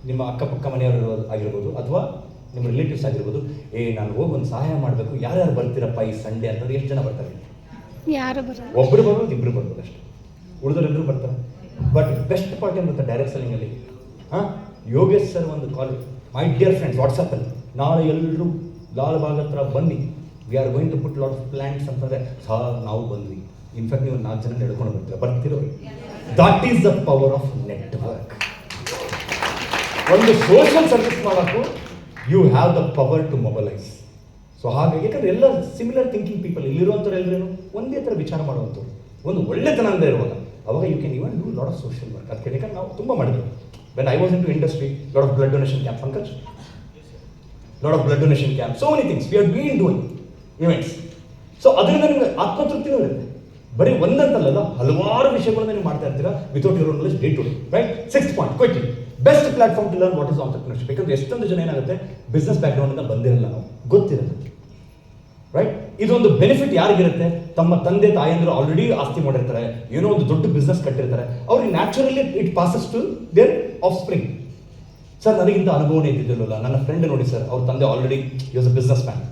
ನಿಮ್ಮ ಅಕ್ಕಪಕ್ಕ ಮನೆಯವರು ಆಗಿರ್ಬೋದು, ಅಥವಾ ನಿಮ್ಮ ರಿಲೇಟಿವ್ಸ್ ಆಗಿರ್ಬೋದು, ನಾನು ಹೋಗಿ ಒಂದು ಸಹಾಯ ಮಾಡಬೇಕು, ಯಾರ್ಯಾರು ಬರ್ತೀರಪ್ಪ ಈ ಸಂಡೇ ಅಂತಂದ್ರೆ ಎಷ್ಟು ಜನ ಬರ್ತಾರೆ? ಯಾರು ಬರೋದು? ಒಬ್ಬರು ಬರ್ಬೋದು, ಇಬ್ಬರು ಬರ್ಬೋದು ಅಷ್ಟೇ, ಉಳಿದವರೆಲ್ಲರೂ ಬರ್ತಾರೆ. ಬಟ್ ಬೆಸ್ಟ್ ಪಾರ್ಟ್ ಏನು ಗೊತ್ತಾ ಡೈರೆಕ್ಟ್ ಸೆಲ್ಲಿಂಗಲ್ಲಿ? ಯೋಗೇಶ್ ಸರ್ ಒಂದು ಕಾಲ್, ಮೈ ಡಿಯರ್ ಫ್ರೆಂಡ್ಸ್, ವಾಟ್ಸಪ್ಪಲ್ಲಿ ನಾಳೆ ಎಲ್ಲರೂ ಲಾಲ್ಬಾಗ್ ಹತ್ರ ಬನ್ನಿ, we are going to put lot of plants ಅಂತಂದರೆ ಸರ್ ನಾವು ಬಂದ್ವಿ. ಇನ್ಫ್ಯಾಕ್ಟ್ ನೀವು 4 ಜನ ನಡ್ಕೊಂಡು ಬರ್ತಿರೋ. That is the power of network. ಒಂದು ಸೋಷಿಯಲ್ ಸರ್ವಿಸ್ ಮಾಡೋಕ್ಕೂ you have the power to mobilise. So ಹಾಗಾಗಿ, ಯಾಕಂದ್ರೆ ಎಲ್ಲ ಸಿಮಿಲರ್ ಥಿಂಕಿಂಗ್ ಪೀಪಲ್ ಇಲ್ಲಿರುವಂಥವ್ರು ಎಲ್ಲರೇನು ಒಂದೇ ಥರ ವಿಚಾರ ಮಾಡುವಂಥವ್ರು, ಒಂದು ಒಳ್ಳೆತನದಿಂದ ಇರುವಾಗ ಅವಾಗ you can even do lot of social work. ಅದಕ್ಕೆ ಯಾಕಂದ್ರೆ ನಾವು ತುಂಬ ಮಾಡಿದ್ವಿ. When I was into industry, lot of blood donation camp, Pankaj, lot of blood donation camp, so many things we are been doing events. So ಅದರಿಂದ ನಿಮಗೆ ಆತ್ಮತೃಪ್ತಿನೂ ಇರುತ್ತೆ. ಬರೀ ಒಂದಂತಲ್ಲ, ಹಲವಾರು ವಿಷಯಗಳನ್ನ ನೀವು ಮಾಡ್ತಾ ಇರ್ತೀರಾ without your knowledge day to day. Right? 6th point, quickly, best platform to learn what is entrepreneurship. ಯಾಕಂದ್ರೆ ಎಷ್ಟೊಂದು ಜನ ಏನಾಗುತ್ತೆ, ಬಿಸ್ನೆಸ್ ಬ್ಯಾಕ್ಗ್ರೌಂಡ್ ಇಂದ ಬಂದಿರಲ್ಲ, ನಾವು ಗೊತ್ತಿರಲ್ಲ. ರೈಟ್? ಇದೊಂದು ಬೆನಿಫಿಟ್ ಯಾರಿಗಿರುತ್ತೆ? ತಮ್ಮ ತಂದೆ ತಾಯಂದ್ರು ಆಲ್ರೆಡಿ ಆಸ್ತಿ ಮಾಡಿರ್ತಾರೆ, ಏನೋ ಒಂದು ದೊಡ್ಡ ಬಿಸ್ನೆಸ್ ಕಟ್ಟಿರ್ತಾರೆ, ಅವ್ರಿಗೆ naturally it passes to their offspring. Sir ನನಗಿಂತ ಅನುಭವನೇ ಇದ್ದಿದ್ದಿಲ್ಲ, ನನ್ನ ಫ್ರೆಂಡ್ ನೋಡಿ ಸರ್, ಅವ್ರ ತಂದೆ already use a businessman.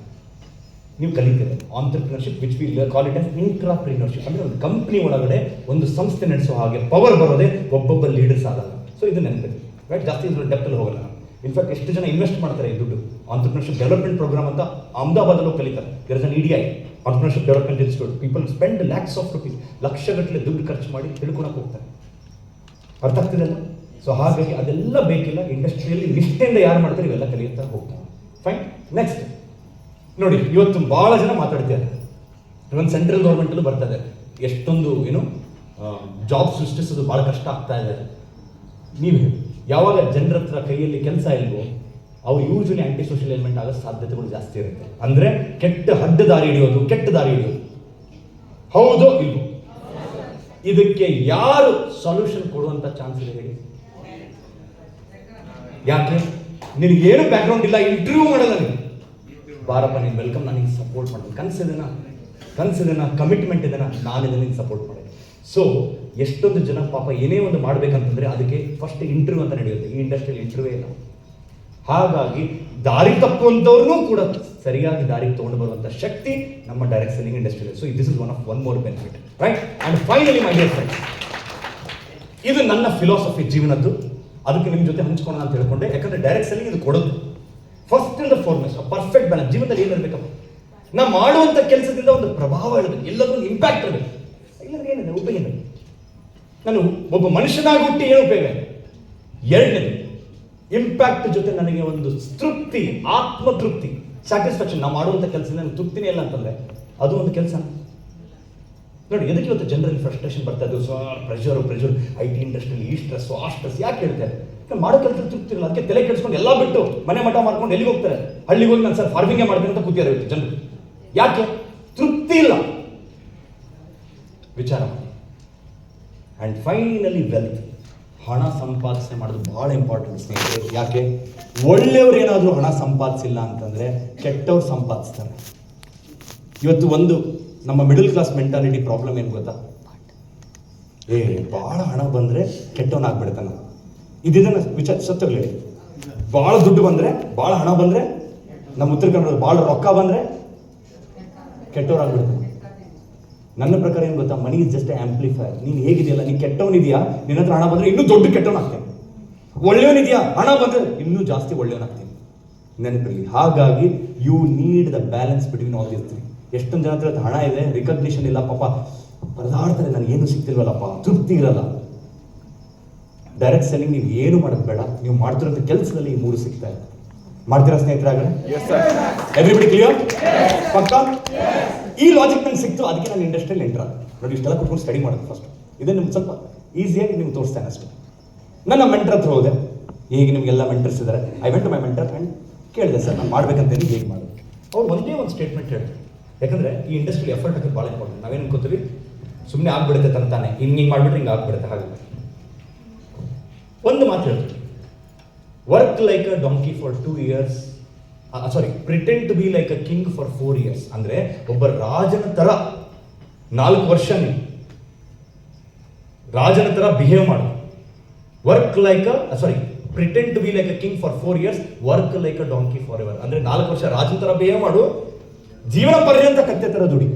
ನೀವು ಕಲಿತೀರಿ entrepreneurship, which we call it as intrapreneurship. ಅಂದ್ರೆ ಒಂದು ಕಂಪ್ನಿ ಒಳಗಡೆ ಒಂದು ಸಂಸ್ಥೆ ನಡೆಸೋ ಹಾಗೆ ಪವರ್ ಬರೋದೇ ಒಬ್ಬೊಬ್ಬ ಲೀಡರ್ಸ್ ಆಗಲ್ಲ. ಸೊ ಇದು ನೆನಪಿದೆ. ರೈಟ್? ಜಾಸ್ತಿ ಡೆಪ್ತಲ್ಲಿ ಹೋಗಲ್ಲ ನಾನು. ಇನ್ಫ್ಯಾಕ್ಟ್ ಎಷ್ಟು ಜನ ಇನ್ವೆಸ್ಟ್ ಮಾಡ್ತಾರೆ ಈ ದುಡ್ಡು, ಆಂಟರ್ಪ್ರಿನರ್ಶಿಪ್ ಡೆವಲಪ್ಮೆಂಟ್ ಪ್ರೋಗ್ರಾಮ್ ಅಂತ ಅಹಮದಾಬಾದಲ್ಲಿ ಕಲಿತಾರೆ. There is an EDI, entrepreneurship development institute. People spend lakhs of rupees, ಲಕ್ಷಗಟ್ಟಲೆ ದುಡ್ಡು ಖರ್ಚು ಮಾಡಿ ತಿಳ್ಕೊಳಕ್ಕೆ ಹೋಗ್ತಾರೆ. ಅರ್ಥ ಆಗ್ತಿದೆಲ್ಲ? ಸೊ ಹಾಗಾಗಿ ಅದೆಲ್ಲ ಬೇಕಿಲ್ಲ. ಇಂಡಸ್ಟ್ರಿಯಲ್ಲಿ ನಿಷ್ಠೆಯಿಂದ ಯಾರು ಮಾಡ್ತಾರೆ ಇವೆಲ್ಲ ಕಲಿಯುತ್ತಾ ಹೋಗ್ತಾರೆ. ಫೈನ್. ನೆಕ್ಸ್ಟ್ ನೋಡಿ, ಇವತ್ತು ಬಹಳ ಜನ ಮಾತಾಡ್ತಿದ್ದಾರೆ, ಇವನ್ ಸೆಂಟ್ರಲ್ ಗೌರ್ಮೆಂಟಲ್ಲೂ ಬರ್ತಾ ಇದೆ, ಎಷ್ಟೊಂದು ಜಾಬ್ ಸೃಷ್ಟಿಸೋದು ಬಹಳ ಕಷ್ಟ ಆಗ್ತಾ ಇದೆ. ನೀವು ಯಾವಾಗ ಜನರ ಹತ್ರ ಕೈಯಲ್ಲಿ ಕೆಲಸ ಇಲ್ವೋ, ಅವು ಯೂಶಲಿ ಆಂಟಿ ಸೋಷಿಯಲ್ ಎಲಿಮೆಂಟ್ ಆಗೋ ಸಾಧ್ಯತೆಗಳು ಜಾಸ್ತಿ ಇರುತ್ತೆ. ಅಂದ್ರೆ ಕೆಟ್ಟ ದಾರಿ ಹಿಡಿಯೋದು. ಹೌದೋ ಇಲ್ವೋ? ಇದಕ್ಕೆ ಯಾರು ಸೊಲ್ಯೂಷನ್ ಕೊಡುವಂತ ಚಾನ್ಸ್ ಇದೆ ಹೇಳಿ? ಯಾಕೆ? ನಿನಗೇನು ಬ್ಯಾಕ್ಗ್ರೌಂಡ್ ಇಲ್ಲ, ಇಂಟರ್ವ್ಯೂ ಮಾಡಲ್ಲ ನೀನು, ಬಾರಪ್ಪ ನೀನು ವೆಲ್ಕಮ್, ನನಗೆ ಸಪೋರ್ಟ್ ಮಾಡ್ತೀನಿ, ಕನಸಿದೆನಾ, ಕಮಿಟ್ಮೆಂಟ್ ಇದೆನಾ, ನಾನು ಇದನ್ನು ಸಪೋರ್ಟ್ ಮಾಡಿ. ಸೊ ಎಷ್ಟೊಂದು ಜನ ಪಾಪ ಏನೇ ಒಂದು ಮಾಡ್ಬೇಕಂತಂದ್ರೆ ಅದಕ್ಕೆ ಫಸ್ಟ್ ಇಂಟರ್ವ್ಯೂ ಅಂತ ನಡೆಯುತ್ತೆ. ಈ ಇಂಡಸ್ಟ್ರಿಯಲ್ಲಿ ಇಂಟರ್ವ್ಯೂ ಇಲ್ಲ. ಹಾಗಾಗಿ ದಾರಿ ತಪ್ಪುವಂಥವ್ರನ್ನೂ ಕೂಡ ಸರಿಯಾಗಿ ದಾರಿಗೆ ತಗೊಂಡು ಬರುವಂಥ ಶಕ್ತಿ ನಮ್ಮ direct selling industry. So this is one more benefit. Right? And finally my dear friends, ಇದು ನನ್ನ ಫಿಲಾಸಫಿ ಜೀವನದ್ದು. ಅದಕ್ಕೆ ನಿಮ್ಮ ಜೊತೆ ಹಂಚ್ಕೊಳ್ಳೋಣ ಅಂತ ಹೇಳ್ಕೊಂಡೆ. ಯಾಕಂದ್ರೆ ಡೈರೆಕ್ಟ್ ಸೆಲ್ಲಿಂಗ್ ಇದು ಕೊಡೋದು first and foremost perfect balance. ಜೀವನದಲ್ಲಿ ಏನಿರ್ಬೇಕಪ್ಪ, ನಾ ಮಾಡುವಂಥ ಕೆಲಸದಿಂದ ಒಂದು ಪ್ರಭಾವ ಇರಬೇಕು, ಎಲ್ಲದೊಂದು ಇಂಪ್ಯಾಕ್ಟ್ ಇರಬೇಕು. ಇಲ್ಲದ್ರೆ ಏನಿದೆ ಉಪಯೋಗ ಇಲ್ಲ. ನಾನು ಒಬ್ಬ ಮನುಷ್ಯನಾಗಿ ಹುಟ್ಟಿ ಏನು ಉಪಯೋಗ ಇದೆ? ಎರಡನೇದು, ಇಂಪ್ಯಾಕ್ಟ್ ಜೊತೆ ನನಗೆ ಒಂದು ತೃಪ್ತಿ, ಆತ್ಮತೃಪ್ತಿ, ಸ್ಯಾಟಿಸ್ಫ್ಯಾಕ್ಷನ್. ನಾವು ಮಾಡುವಂಥ ಕೆಲಸದಿಂದ ನನಗೆ ತೃಪ್ತಿನೇ ಇಲ್ಲ ಅಂತಂದ್ರೆ ಅದು ಒಂದು ಕೆಲಸ. ನೋಡಿ, ಎದಕ್ಕೆ ಇವತ್ತು ಜನರಲ್ಲಿ ಫ್ರಸ್ಟ್ರೇಷನ್ ಬರ್ತಾ ಇದ್ದು, ಪ್ರೆಷರ್ IT ಇಂಡಸ್ಟ್ರಿಯಲ್ಲಿ ಈ ಸ್ಟ್ರೆಸ್ ಆ ಸ್ಟ್ರೆಸ್ ಯಾಕೆ ಹೇಳ್ತಾರೆ? ಮಾಡೋ ಕೆಲಸ ತೃಪ್ತಿ ಇಲ್ಲ, ಅದಕ್ಕೆ ತಲೆ ಕೆಡಿಸ್ಕೊಂಡು ಎಲ್ಲ ಬಿಟ್ಟು ಮನೆ ಮಠ ಮಾಡ್ಕೊಂಡು ಎಲ್ಲಿಗೆ ಹೋಗ್ತಾರೆ? ಹಳ್ಳಿಗೆ ಹೋಗಿ ನಾನು ಸರ್ ಫಾರ್ಮಿಂಗೇ ಮಾಡ್ತೀನಿ ಅಂತ ಕೂತಿದ್ದಾರೆ ಜನರು. ಯಾಕೆ? ತೃಪ್ತಿ ಇಲ್ಲ. ವಿಚಾರ ಮಾಡಿ. And finally wealth. ಹಣ ಸಂಪಾದನೆ ಮಾಡೋದು ಬಹಳ ಇಂಪಾರ್ಟೆಂಟ್ ಸ್ನೇಹಿತರೆ. ಯಾಕೆ? ಒಳ್ಳೆಯವ್ರು ಏನಾದರೂ ಹಣ ಸಂಪಾದಿಸಿಲ್ಲ ಅಂತಂದ್ರೆ ಕೆಟ್ಟವ್ರು ಸಂಪಾದಿಸ್ತಾರೆ. ಇವತ್ತು ಒಂದು ನಮ್ಮ ಮಿಡಲ್ ಕ್ಲಾಸ್ ಮೆಂಟಾಲಿಟಿ ಪ್ರಾಬ್ಲಮ್ ಏನು ಗೊತ್ತಾ? ಭಾಳ ಹಣ ಬಂದರೆ ಕೆಟ್ಟವನಾಗ್ಬಿಡ್ತಾನೆ. ಇದನ್ನ ಸತ್ತೋಗ್ಲಿ. ಭಾಳ ದುಡ್ಡು ಬಂದರೆ, ಭಾಳ ಹಣ ಬಂದರೆ, ನಮ್ಮ ಉತ್ತರ ಕನ್ನಡ ಭಾಳ ರೊಕ್ಕ ಬಂದರೆ ಕೆಟ್ಟವರಾಗ್ಬಿಡ್ತಾನೆ. ನನ್ನ ಪ್ರಕಾರ ಏನು ಗೊತ್ತಾ? Money is just amplifier. ನೀನು ಹೇಗಿದೆಯಲ್ಲ, ನೀನು ಕೆಟ್ಟವನಿದೆಯಾ, ನಿನ್ನ ಹತ್ರ ಹಣ ಬಂದರೆ ಇನ್ನೂ ದೊಡ್ಡ ಕೆಟ್ಟವನಾಗ್ತೇನೆ. ಒಳ್ಳೆಯವನಿದೆಯಾ, ಹಣ ಬಂದರೆ ಇನ್ನೂ ಜಾಸ್ತಿ ಒಳ್ಳೆಯವನಾಗ್ತೀನಿ. ನೆನಪಿರಲಿ. ಹಾಗಾಗಿ you need the balance between all these things. ಎಷ್ಟೊಂದು ಜನ ಹತ್ರ ಹಣ ಇದೆ, ರಿಕಗ್ನಿಷನ್ ಇಲ್ಲ, ಪಾಪ ಪರದಾಡ್ತಾರೆ, ನನಗೇನು ಸಿಗ್ತಿಲ್ವಲ್ಲಪ್ಪ, ತೃಪ್ತಿ ಇರಲ್ಲ. ಡೈರೆಕ್ಟ್ ಸೆಲ್ಲಿಂಗ್ ನೀವು ಏನು ಮಾಡೋದು ಬೇಡ, ನೀವು ಮಾಡ್ತಿರೋಂಥ ಕೆಲಸದಲ್ಲಿ ಈ ಮೂರು ಸಿಗ್ತಾ ಇದೆ. ಮಾಡ್ತೀರಾ ಸ್ನೇಹಿತರಾಗಲೇ? Everybody clear? ಪಕ್ಕ? ಈ ಲಾಜಿಕ್ ನಂಗೆ ಸಿಕ್ತು, ಅದಕ್ಕೆ ನಾನು ಇಂಡಸ್ಟ್ರಿಯಲ್ಲಿ ಎಂಟರ್ ಆದೆ. ನೋಡಿ, ಇಷ್ಟೆಲ್ಲ ಕೂತ್ಕೊಂಡು ಸ್ಟಡಿ ಮಾಡೋದು ಫಸ್ಟ್. ಇದನ್ನು ನಿಮ್ಗೆ ಸ್ವಲ್ಪ ಈಸಿಯಾಗಿ ನಿಮ್ಗೆ ತೋರಿಸ್ತೇನೆ ಅಷ್ಟೇ. ನನ್ನ ಮೆಂಟರ್ ಹತ್ರ ಹೋದೆ. ಈಗ ನಿಮಗೆಲ್ಲ ಮೆಂಟರ್ಸ್ ಇದ್ದಾರೆ. I went to my mentor and ಕೇಳಿದೆ, ಸರ್ ನಾನು ಮಾಡ್ಬೇಕಂತೇಳಿ ಹೇಗೆ ಮಾಡೋದು? ಅವ್ರು ಒಂದೇ ಒಂದು ಸ್ಟೇಟ್ಮೆಂಟ್ ಹೇಳಿದ್ರು. ಯಾಕಂದರೆ ಈ ಇಂಡಸ್ಟ್ರಿ ಎಫರ್ಟ್ ಹಾಕೋದು ಭಾಳ ಇಂಪಾರ್ಟೆಂಟ್. ನಾವೇನು ಅನ್ಕೋತೀವಿ, ಸುಮ್ಮನೆ ಆಗ್ಬಿಡುತ್ತೆ ತಾನೆ, ಹಿಂಗೆ ಮಾಡಿಬಿಟ್ರೆ ಹಿಂಗೆ ಆಗ್ಬಿಡುತ್ತೆ. ಹಾಗೆ ಒಂದು ಮಾತು ಹೇಳ್ತೀವಿ, work like a donkey for 2 years, pretend to be like a king for 4 years. ಅಂದರೆ ಒಬ್ಬ ರಾಜನ ಥರ 4 ವರ್ಷ ನೀವು ರಾಜನ ಥರ ಬಿಹೇವ್ ಮಾಡು. Work like pretend to be like a king for 4 years, work like a donkey forever. ಅಂದರೆ 4 ವರ್ಷ ರಾಜನ ಥರ ಬಿಹೇವ್ ಮಾಡು, ಜೀವನ ಪರ್ಯಂತ ಕತ್ತೆ ಥರ ದುಡಿ.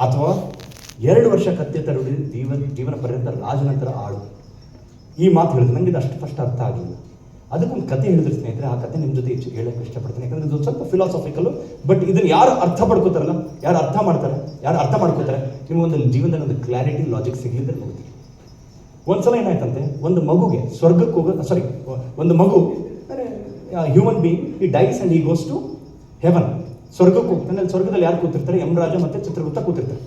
ಅಥವಾ 2 ವರ್ಷ ಕತ್ತೆ ಥರ ದುಡಿ, ಜೀವನ ಪರ್ಯಂತ ರಾಜನ ಥರ ಆಡು. ಈ ಮಾತು ಹೇಳಿದ್ರೆ ನನಗೆ ಇದು ಅಷ್ಟು ಫಸ್ಟ್ ಅರ್ಥ ಆಗಲಿಲ್ಲ. ಅದಕ್ಕೊಂದು ಕತೆ ಹೇಳಿದ್ರೆ ಸ್ನೇಹಿತರೆ, ಆ ಕತೆ ನಿಮ್ಮ ಜೊತೆ ಹೇಳೋಕ್ಕೆ ಇಷ್ಟಪಡ್ತೀನಿ. ಯಾಕಂದರೆ ಇದು ಸ್ವಲ್ಪ ಫಿಲಾಸಫಿಕಲು, ಬಟ್ ಇದನ್ನು ಯಾರು ಅರ್ಥ ಪಡ್ಕೋತಾರಲ್ಲ, ಯಾರು ಅರ್ಥ ಮಾಡ್ತಾರೆ, ಯಾರು ಅರ್ಥ ಮಾಡ್ಕೋತಾರೆ, ನಿಮಗೊಂದು ಜೀವನದಲ್ಲಿ ಒಂದು ಕ್ಲಾರಿಟಿ, ಲಾಜಿಕ್ ಸಿಗಲಿದ್ರೆ ನೋಡ್ತೀವಿ. ಒಂದ್ಸಲ ಏನಾಯ್ತಂತೆ, ಒಂದು ಮಗುಗೆ ಸ್ವರ್ಗಕ್ಕೆ ಒಂದು ಮಗು, ಹ್ಯೂಮನ್ ಬೀಯಿಂಗ್, ಈ ಡೈಸ್ ಆ್ಯಂಡ್ ಈ ಗೋಸ್ ಟು ಹೆವನ್. ಸ್ವರ್ಗಕ್ಕೆ ಹೋಗ್ತಾನೆ. ಅಲ್ಲಿ ಸ್ವರ್ಗದಲ್ಲಿ ಯಾರು ಕೂತಿರ್ತಾರೆ? ಯಮರಾಜ ಮತ್ತು ಚಿತ್ರಗುಪ್ತ ಕೂತಿರ್ತಾರೆ.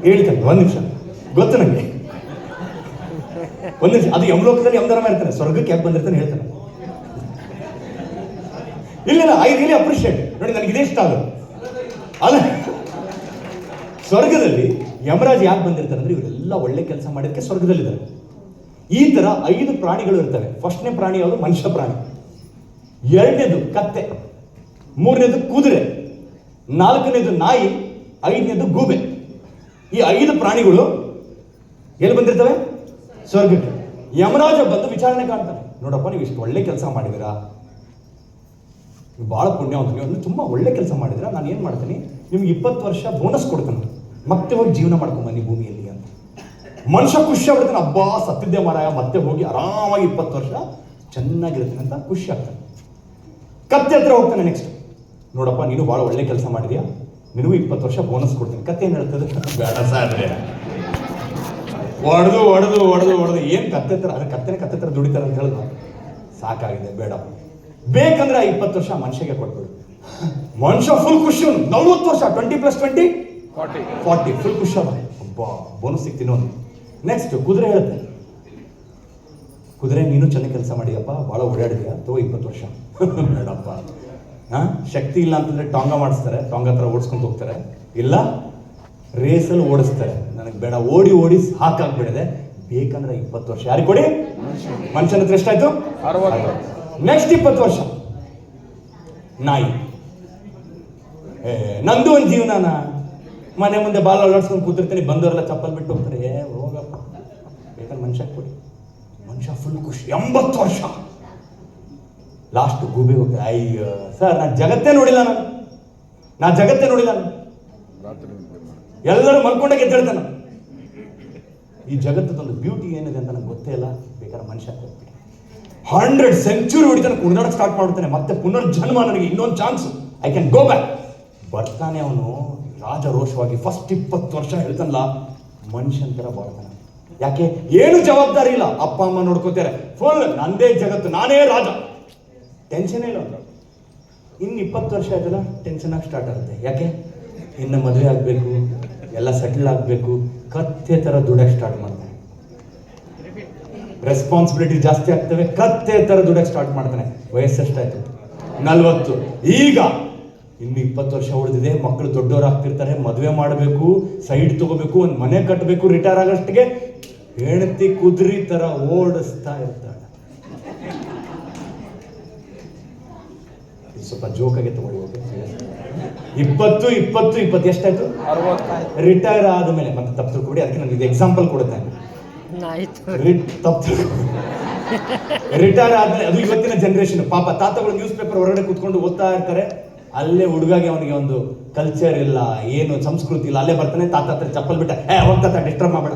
ಹೇಳ್ತಾನೆ, ಒಂದು ನಿಮಿಷ, ಗೊತ್ತು ನನಗೆ, ಒಂದು ನಿಮಿಷ. ಅದು ಯಮಲೋಕದಲ್ಲಿ ಯಮಧರ್ಮ ಇರ್ತಾನೆ, ಸ್ವರ್ಗಕ್ಕೆ ಯಾಕೆ ಬಂದಿರ್ತಾನೆ ಹೇಳ್ತಾನೆ. ಇಲ್ಲ, ಐ ರಿಯಲಿ ಅಪ್ರಿಷಿಯೇಟ್. ನೋಡಿ, ನನಗೆ ಇದೇ ಇಷ್ಟ ಆಗೋದು. ಅಲ್ಲ, ಸ್ವರ್ಗದಲ್ಲಿ ಯಮರಾಜ್ ಯಾಕೆ ಬಂದಿರ್ತಾರೆ ಅಂದ್ರೆ, ಇವರೆಲ್ಲ ಒಳ್ಳೆ ಕೆಲಸ ಮಾಡಿದಕ್ಕೆ ಸ್ವರ್ಗದಲ್ಲಿದ್ದಾರೆ. ಈ ತರ 5 ಪ್ರಾಣಿಗಳು ಇರ್ತವೆ. ಫಸ್ಟ್ನೇ ಪ್ರಾಣಿ ಯಾವುದು? ಮನುಷ್ಯ ಪ್ರಾಣಿ. 2ನೇದು ಕತ್ತೆ, 3ನೇದು ಕುದುರೆ, 4ನೇದು ನಾಯಿ, 5ನೇದು ಗೂಬೆ. ಈ 5 ಪ್ರಾಣಿಗಳು ಎಲ್ಲಿ ಬಂದಿರ್ತವೆ? ಸ್ವರ್ಗಕ್ಕೆ. ಯಮರಾಜ ಬಂದು ವಿಚಾರಣೆ ಕಾಣ್ತಾನೆ. ನೋಡಪ್ಪ, ನೀವು ಇಷ್ಟು ಒಳ್ಳೆ ಕೆಲಸ ಮಾಡಿದಿರಾ, ನೀವು ಭಾಳ ಪುಣ್ಯವಂತ, ನೀವು ತುಂಬ ಒಳ್ಳೆ ಕೆಲಸ ಮಾಡಿದಿರಾ, ನಾನು ಏನು ಮಾಡ್ತೀನಿ, ನಿಮ್ಗೆ 20 ವರ್ಷ ಬೋನಸ್ ಕೊಡ್ತಾನೆ, ಮತ್ತೆ ಹೋಗಿ ಜೀವನ ಮಾಡ್ಕೊಂಬನ್ನಿ ಭೂಮಿಯಲ್ಲಿ ಅಂತ. ಮನುಷ್ಯ ಖುಷಿ ಆಗ್ಬಿಡ್ತಾನೆ. ಹಬ್ಬ, ಸತ್ತಿದ್ದೆ ಮಾರಾಯ, ಮತ್ತೆ ಹೋಗಿ ಆರಾಮಾಗಿ 20 ವರ್ಷ ಚೆನ್ನಾಗಿರ್ತೀನಿ ಅಂತ ಖುಷಿ ಆಗ್ತಾನೆ. ಕತ್ತೆ ಹತ್ರ ಹೋಗ್ತಾನೆ ನೆಕ್ಸ್ಟ್. ನೋಡಪ್ಪ, ನೀನು ಭಾಳ ಒಳ್ಳೆ ಕೆಲಸ ಮಾಡಿದ್ಯಾ, ನಿನಗೂ 20 ವರ್ಷ ಬೋನಸ್ ಕೊಡ್ತೀನಿ. ಕತ್ತೆ ಏನು ಹೇಳ್ತದೆ? ಬೇಡ ಸಾಧ್ರೆ, ಹೊಡೆದು ಏನು ಕತ್ತೆ ಥರ, ಅದು ಕತ್ತೆ ಥರ ದುಡಿತಾರೆ ಅಂತ ಹೇಳಿದ್ರು. ಸಾಕಾಗಿದೆ, ಬೇಡ, ಬೇಕಂದ್ರೆ 20 ವರ್ಷ ಮನುಷ್ಯಗೆ ಕೊಟ್ಬಿಡು. ಮನುಷ್ಯ ಫುಲ್ ಖುಷಿ. 40 ವರ್ಷ, 20 + 20 40 ಫುಲ್ ಖುಷಿ ಅದ. ಒಬ್ಬ ಬೋನಸ್ ಸಿಗ್ತೀನಿ ಒಂದು. ನೆಕ್ಸ್ಟ್ ಕುದುರೆ ಹೇಳುತ್ತೆ, ಕುದುರೆ ನೀನು ಚೆನ್ನಾಗಿ ಕೆಲಸ ಮಾಡಿಯಪ್ಪ, ಭಾಳ ಓಡಾಡಿದ್ಯಾ, ತಗೋ 20 ವರ್ಷ. ಬೇಡಪ್ಪ, ಶಕ್ತಿ ಇಲ್ಲ ಅಂತಂದ್ರೆ ಟಾಂಗ ಮಾಡಿಸ್ತಾರೆ, ಟಾಂಗ ಹತ್ರ ಓಡಿಸ್ಕೊಂಡು ಹೋಗ್ತಾರೆ, ಇಲ್ಲ ರೇಸಲ್ಲಿ ಓಡಿಸ್ತಾರೆ. ನನಗೆ ಬೇಡ, ಓಡಿ ಹಾಕಾಗ್ಬಿಡಿದೆ, ಬೇಕಂದ್ರೆ 20 ವರ್ಷ. ಯಾರಿಗೆ ಕೊಡಿ? ಮನುಷ್ಯನ ಹತ್ರ ಎಷ್ಟಾಯ್ತು? 60. ನೆಕ್ಸ್ಟ್ 20 ವರ್ಷ ನಾಯಿ. ನಂದು ಒಂದು ಜೀವನನ, ಮನೆ ಮುಂದೆ ಬಾಲ್ ಅಲ್ಲಾಡ್ಸ್ಕೊಂಡು ಕೂತಿರ್ತೀನಿ, ಬಂದವರೆಲ್ಲ ಚಪ್ಪಲ್ ಬಿಟ್ಟು ಹೋಗ್ತಾರೆ. ಹೋಗಪ್ಪ, ಬೇಕಂದ್ರೆ ಮನುಷ್ಯ ಕೊಡಿ. ಮನುಷ್ಯ ಫುಲ್ ಖುಷಿ. 80 ವರ್ಷ. ಲಾಸ್ಟ್ ಗೂಬೆ ಹೋಗ್ತಾರೆ. ಅಯ್ಯೋ ಸರ್, ನಾನು ಜಗತ್ತೇ ನೋಡಿಲ್ಲ, ಎಲ್ಲರೂ ಮಲ್ಕೊಂಡಾಗ ಎದ್ದೇಳ್ತಾನೆ. ಈ ಜಗತ್ತದೊಂದು ಬ್ಯೂಟಿ ಏನಿದೆ ಅಂತ ನನಗೆ ಗೊತ್ತೇ ಇಲ್ಲ. ಬೇಕಾದ್ರೆ ಮನುಷ್ಯ ಕೊಡ್ತೀನಿ, 100 ಸೆಂಚುರಿ ಹೊಡಿತಾನೆ, ಕುಣಿದಾಡಕ್ಕೆ ಸ್ಟಾರ್ಟ್ ಮಾಡ್ತಾನೆ. ಮತ್ತೆ ಪುನರ್ಜನ್ಮ, ನನಗೆ ಇನ್ನೊಂದು chance, I can go back. ಬರ್ತಾನೆ ಅವನು ರಾಜರೋಷವಾಗಿ. ಫಸ್ಟ್ 20 ವರ್ಷ ಹೇಳ್ತಾನಲ್ಲ, ಮನುಷ್ಯನ ಥರ ಬಾಳ್ತಾನೆ. ಯಾಕೆ? ಏನು ಜವಾಬ್ದಾರಿ ಇಲ್ಲ, ಅಪ್ಪ ಅಮ್ಮ ನೋಡ್ಕೋತಾರೆ, ಫುಲ್ ನಂದೇ ಜಗತ್ತು, ನಾನೇ ರಾಜ, ಟೆನ್ಷನೇ ಇಲ್ಲ. ಇನ್ನು 20 ವರ್ಷ ಆಯ್ತಲ್ಲ, ಟೆನ್ಷನ್ ಆಗಿ ಸ್ಟಾರ್ಟ್ ಆಗುತ್ತೆ. ಯಾಕೆ? ಇನ್ನು ಮದುವೆ ಆಗಬೇಕು, ಎಲ್ಲ ಸೆಟಲ್ ಆಗಬೇಕು, ಕತ್ತೆ ಥರ ದುಡಕ್ಕೆ ಸ್ಟಾರ್ಟ್ ಮಾಡ್ತಾನೆ. ರೆಸ್ಪಾನ್ಸಿಬಿಲಿಟಿ ಜಾಸ್ತಿ ಆಗ್ತವೆ, ಕತ್ತೆ ಥರ ದುಡಕ್ಕೆ ಸ್ಟಾರ್ಟ್ ಮಾಡ್ತಾನೆ. ವಯಸ್ಸೆಷ್ಟಾಯ್ತು? 40. ಈಗ ಇನ್ನು 20 ವರ್ಷ ಉಳಿದಿದೆ, ಮಕ್ಕಳು ದೊಡ್ಡವರಾಗ್ತಿರ್ತಾರೆ, ಮದುವೆ ಮಾಡಬೇಕು, ಸೈಡ್ ತಗೋಬೇಕು, ಒಂದು ಮನೆ ಕಟ್ಟಬೇಕು, ರಿಟೈರ್ ಆಗೋಷ್ಟಿಗೆ ಹೆಂಡತಿ ಕುದುರೆ ತರ ಓಡಿಸ್ತಾ ಇರ್ತಾಳೆ. ಸ್ವಲ್ಪ ಜೋಕಾಗೆ ತಗೊಳ್ಳಿ. ಓಕೆ, 20 ಎಷ್ಟಾಯ್ತು? 60 ರಿಟೈರ್ ಆದಮೇಲೆ ಮತ್ತೆ ತಪ್ಪು ತಿಳ್ಕೊಬಿಡಿ, ಅದಕ್ಕೆ ನಾನು ಇದು ಎಕ್ಸಾಂಪಲ್ ಕೊಡುತ್ತೇನೆ. ಆಯ್ತು. ತಪ್ಪು ರಿಟೈರ್ ಆದ್ಮೇಲೆ, ಅದು ಇವತ್ತಿನ ಜನರೇಷನ್ ಪಾಪ, ತಾತಗಳು ನ್ಯೂಸ್ ಪೇಪರ್ ಹೊರಗಡೆ ಕೂತ್ಕೊಂಡು ಓದ್ತಾ ಇರ್ತಾರೆ, ಅಲ್ಲೇ ಹುಡುಗಾಗೆ ಅವನಿಗೆ ಒಂದು ಕಲ್ಚರ್ ಇಲ್ಲ, ಏನು ಸಂಸ್ಕೃತಿ ಇಲ್ಲ, ಅಲ್ಲೇ ಬರ್ತಾನೆ, ತಾತ ಹತ್ರ ಚಪ್ಪಲ್ ಬಿಟ್ಟ, ಹೋಗ್ತಾತ ಡಿಸ್ಟರ್ಬ್ ಮಾಡಬೇಡ.